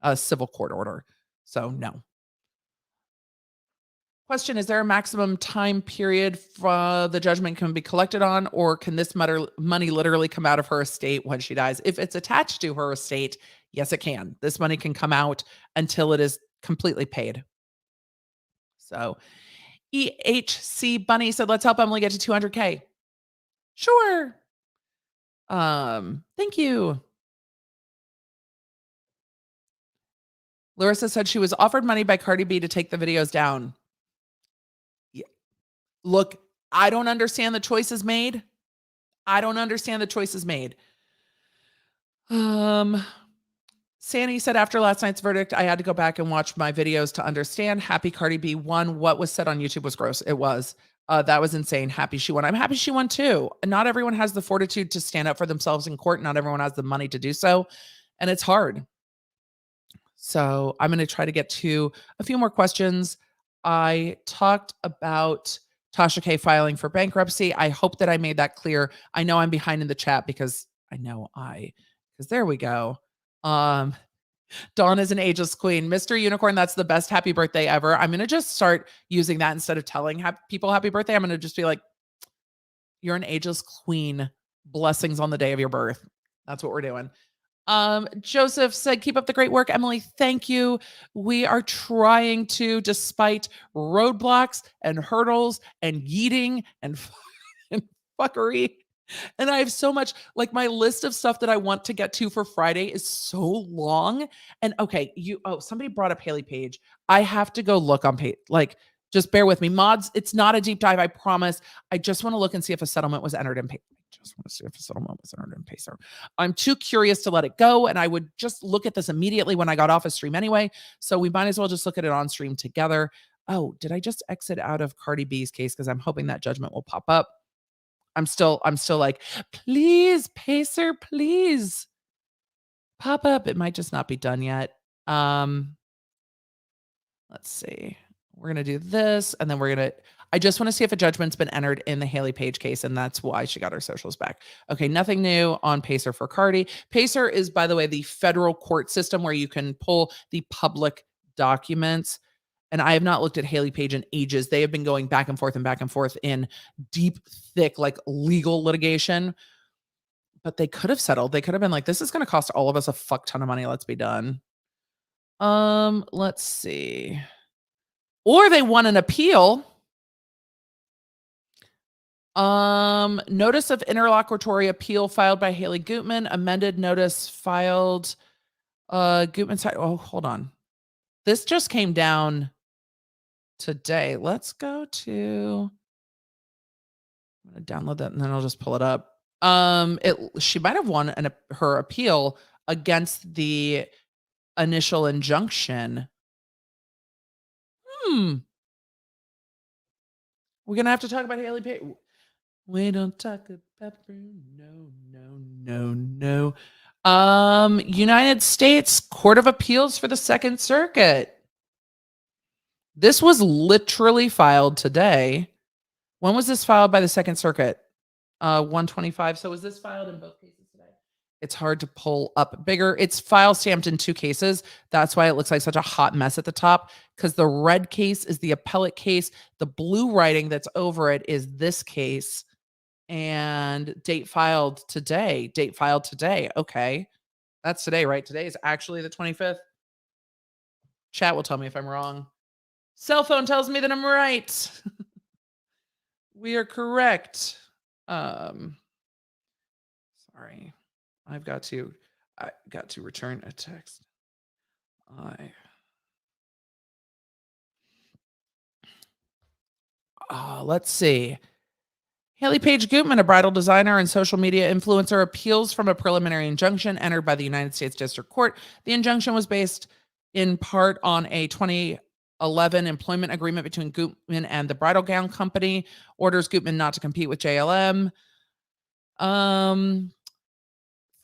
a civil court order. So no. Question, is there a maximum time period for the judgment can be collected on, or can this money literally come out of her estate when she dies? If it's attached to her estate, yes, it can. This money can come out until it is completely paid. So EHC Bunny said, let's help Emily get to 200K. Sure. Thank you. Larissa said she was offered money by Cardi B to take the videos down. Yeah. Look, I don't understand the choices made. I don't understand the choices made. Sandy said after last night's verdict, I had to go back and watch my videos to understand. Happy Cardi B won. What was said on YouTube was gross. It was. That was insane. Happy she won. I'm happy she won too. Not everyone has the fortitude to stand up for themselves in court. Not everyone has the money to do so. And it's hard. So I'm going to try to get to a few more questions. I talked about Tasha K filing for bankruptcy. I hope that I made that clear. I know I'm behind in the chat because there we go. Dawn is an ageless queen. Mr. Unicorn, that's the best happy birthday ever. I'm going to just start using that instead of telling people happy birthday. I'm going to just be like, you're an ageless queen. Blessings on the day of your birth. That's what we're doing. Joseph said, keep up the great work. Emily, thank you. We are trying to, despite roadblocks and hurdles and yeeting and fuckery. And I have so much, like my list of stuff that I want to get to for Friday is so long. And okay, somebody brought up Hayley Paige. I have to go look on Paige. Like, just bear with me. Mods, it's not a deep dive, I promise. I just want to look and see if a settlement was entered in Pacer. I'm too curious to let it go. And I would just look at this immediately when I got off a stream anyway. So we might as well just look at it on stream together. Oh, did I just exit out of Cardi B's case? Because I'm hoping that judgment will pop up. I'm still like, please, Pacer, please pop up. It might just not be done yet. Let's see. We're going to do this, and then I just want to see if a judgment's been entered in the Hayley Paige case, and that's why she got her socials back. Okay, nothing new on Pacer for Cardi. Pacer is, by the way, the federal court system where you can pull the public documents. And I have not looked at Hayley Paige in ages. They have been going back and forth in deep, thick, like legal litigation. But they could have settled. They could have been like, this is going to cost all of us a fuck ton of money. Let's be done. Let's see. Or they won an appeal. Notice of interlocutory appeal filed by Hayley Gutman. Amended notice filed. Gutman side. Oh, hold on. This just came down today. Let's go to. I'm gonna download that and then I'll just pull it up. She might have won her appeal against the initial injunction. We're gonna have to talk about Hayley Paige. We don't talk about no. United States Court of Appeals for the Second Circuit. This was literally filed today. When was this filed by the Second Circuit? 125. So was this filed in both cases today? It's hard to pull up bigger. It's file stamped in 2 cases. That's why it looks like such a hot mess at the top, because the red case is the appellate case. The blue writing that's over it is this case. And date filed today. Okay. That's today, right? Today is actually the 25th. Chat will tell me if I'm wrong. Cell phone tells me that I'm right. We are correct. Sorry. I got to return a text. Let's see. Hayley Paige Gutman, a bridal designer and social media influencer, appeals from a preliminary injunction entered by the United States District Court. The injunction was based in part on a 2011 employment agreement between Gutman and the bridal gown company, orders Gutman not to compete with JLM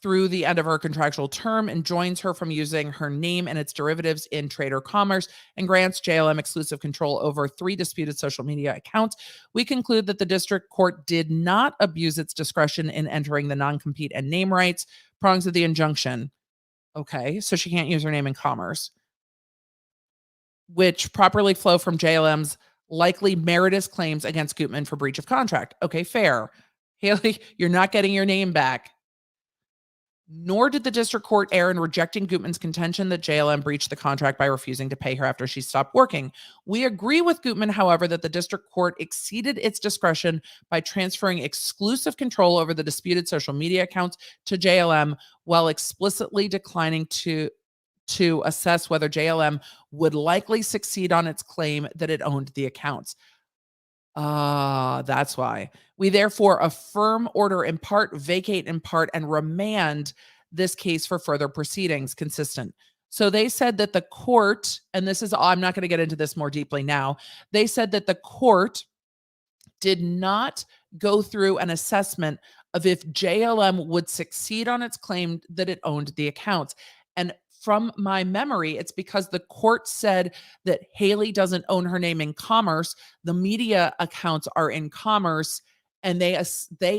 through the end of her contractual term, and enjoins her from using her name and its derivatives in trade or commerce, and grants JLM exclusive control over 3 disputed social media accounts. We conclude that the district court did not abuse its discretion in entering the non-compete and name rights prongs of the injunction. Okay, so she can't use her name in commerce, which properly flow from JLM's likely meritorious claims against Gutman for breach of contract. Okay, fair. Hayley, you're not getting your name back. Nor did the district court err in rejecting Gutman's contention that JLM breached the contract by refusing to pay her after she stopped working. We agree with Gutman, however, that the district court exceeded its discretion by transferring exclusive control over the disputed social media accounts to JLM while explicitly declining to assess whether JLM would likely succeed on its claim that it owned the accounts. That's why. We therefore affirm order in part, vacate in part, and remand this case for further proceedings consistent. So they said that the court, and this is, I'm not going to get into this more deeply now. They said that the court did not go through an assessment of if JLM would succeed on its claim that it owned the accounts. And from my memory, it's because the court said that Hayley doesn't own her name in commerce. The media accounts are in commerce, and they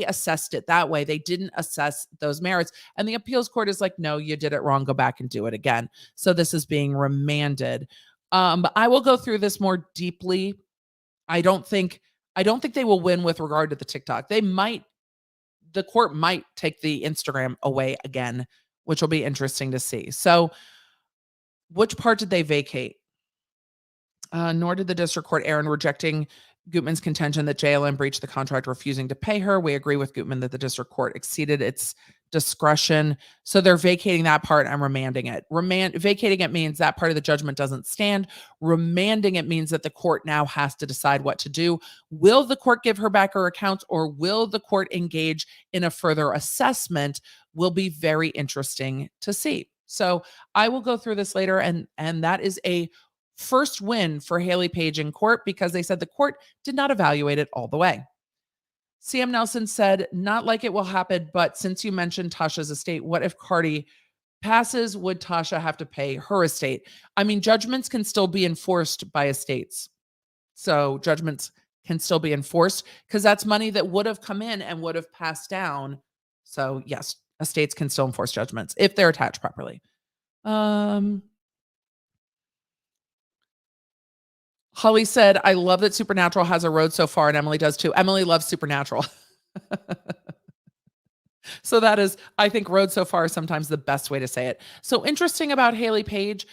assessed it that way. They didn't assess those merits. And the appeals court is like, no, you did it wrong. Go back and do it again. So this is being remanded. But I will go through this more deeply. I don't think they will win with regard to the TikTok. The court might take the Instagram away again, which will be interesting to see. So which part did they vacate? Nor did the district court err in rejecting Gutman's contention that JLM breached the contract, refusing to pay her. We agree with Gutman that the district court exceeded its discretion. So they're vacating that part and remanding it. Vacating it means that part of the judgment doesn't stand. Remanding it means that the court now has to decide what to do. Will the court give her back her accounts, or will the court engage in a further assessment? Will be very interesting to see. So I will go through this later, and that is a first win for Hayley Paige in court because they said the court did not evaluate it all the way. CM Nelson said, not like it will happen, but since you mentioned Tasha's estate, what if Cardi passes? Would Tasha have to pay her estate? I mean, judgments can still be enforced by estates. So judgments can still be enforced because that's money that would have come in and would have passed down. So yes, estates can still enforce judgments if they're attached properly. Holly said, I love that Supernatural has a road so far, and Emily does too. Emily loves Supernatural. So that is, I think, road so far is sometimes the best way to say it. So interesting about Hayley Paige.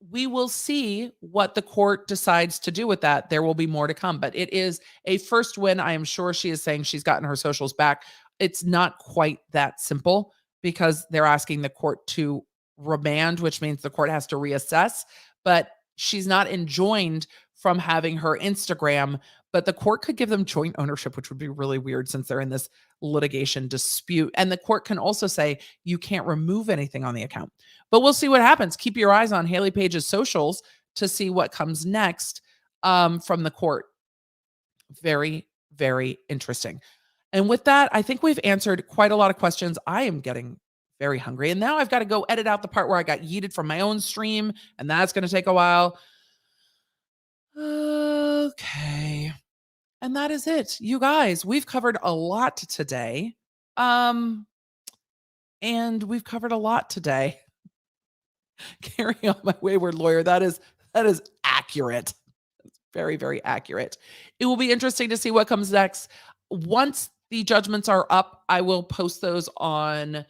We will see what the court decides to do with that. There will be more to come, but it is a first win. I am sure she is saying she's gotten her socials back. It's not quite that simple because they're asking the court to remand, which means the court has to reassess, but she's not enjoined from having her Instagram, but the court could give them joint ownership, which would be really weird since they're in this litigation dispute. And the court can also say you can't remove anything on the account. But we'll see what happens. Keep your eyes on Hayley Paige's socials to see what comes next from the court. Very, very interesting. And with that, I think we've answered quite a lot of questions. I am getting very hungry. And now I've got to go edit out the part where I got yeeted from my own stream, and that's going to take a while. Okay. And that is it. You guys, we've covered a lot today. And we've covered a lot today. Carry on, my wayward lawyer. That is accurate. It's very, very accurate. It will be interesting to see what comes next. Once the judgments are up, I will post those on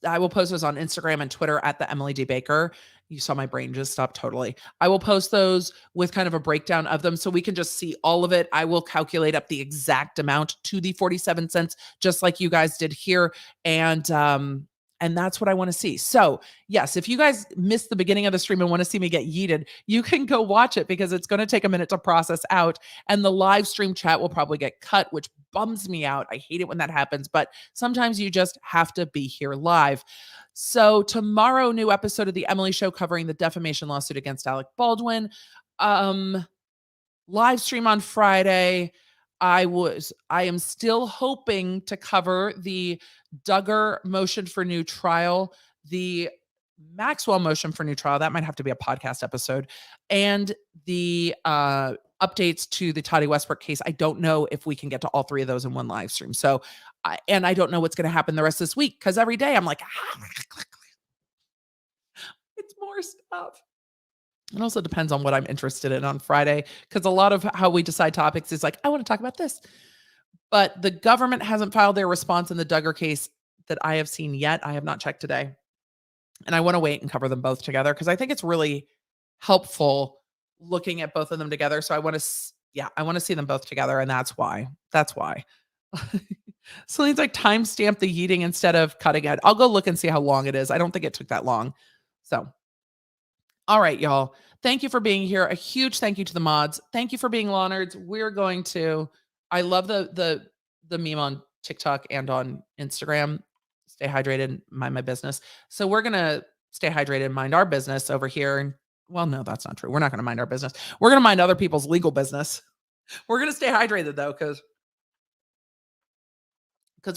Instagram and Twitter at the Emily D. Baker. You saw my brain just stop totally. I will post those with kind of a breakdown of them so we can just see all of it. I will calculate up the exact amount to the 47 cents, just like you guys did here. And that's what I want to see. So yes, if you guys missed the beginning of the stream and want to see me get yeeted, you can go watch it because it's going to take a minute to process out. And the live stream chat will probably get cut, which bums me out. I hate it when that happens, but sometimes you just have to be here live. So tomorrow, new episode of The Emily Show covering the defamation lawsuit against Alec Baldwin. Live stream on Friday. I am still hoping to cover the Duggar motion for new trial, the Maxwell motion for new trial. That might have to be a podcast episode, and the updates to the Toddy Westbrook case. I don't know if we can get to all three of those in one live stream. So, I don't know what's going to happen the rest of this week because every day I'm like, it's more stuff. It also depends on what I'm interested in on Friday, because a lot of how we decide topics is like, I want to talk about this. But the government hasn't filed their response in the Duggar case. that I have seen yet. I have not checked today. And I want to wait and cover them both together because I think it's really helpful looking at both of them together. So I want to see them both together. And that's why. Celine's like, timestamp the yeeting instead of cutting it. I'll go look and see how long it is. I don't think it took that long. So, all right, y'all. Thank you for being here. A huge thank you to the mods. Thank you for being law nerds. We're going to, I love the meme on TikTok and on Instagram. Stay hydrated, mind my business. So we're going to stay hydrated and mind our business over here. Well, no, that's not true. We're not going to mind our business. We're going to mind other people's legal business. We're going to stay hydrated though, because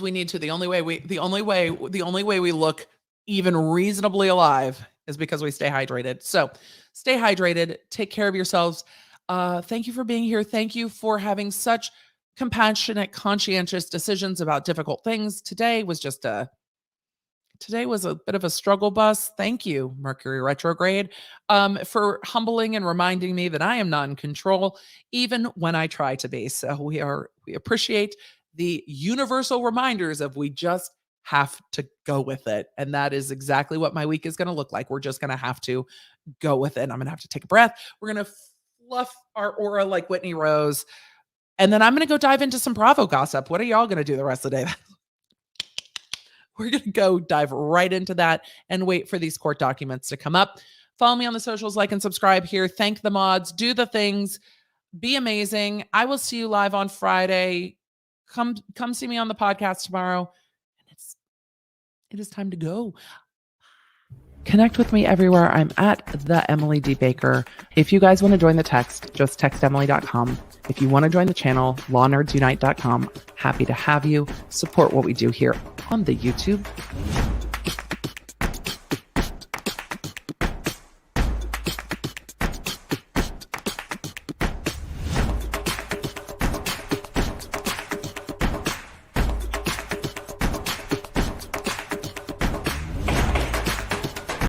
we need to. The only way we look even reasonably alive is because we stay hydrated. So stay hydrated. Take care of yourselves. Thank you for being here. Thank you for having such compassionate, conscientious decisions about difficult things. Today was a bit of a struggle bus. Thank you, Mercury retrograde, for humbling and reminding me that I am not in control, even when I try to be. So we appreciate the universal reminders of we just have to go with it. And that is exactly what my week is going to look like. We're just going to have to go with it. I'm going to have to take a breath. We're going to fluff our aura like Whitney Rose. And then I'm going to go dive into some Bravo gossip. What are y'all going to do the rest of the day? We're going to go dive right into that and wait for these court documents to come up. Follow me on the socials, like and subscribe here. Thank the mods. Do the things. Be amazing. I will see you live on Friday. Come see me on the podcast tomorrow. And it is time to go. Connect with me everywhere. I'm at the Emily D. Baker. If you guys want to join the text, just text Emily.com. If you want to join the channel, lawnerdsunite.com. Happy to have you. Support what we do here on the YouTube.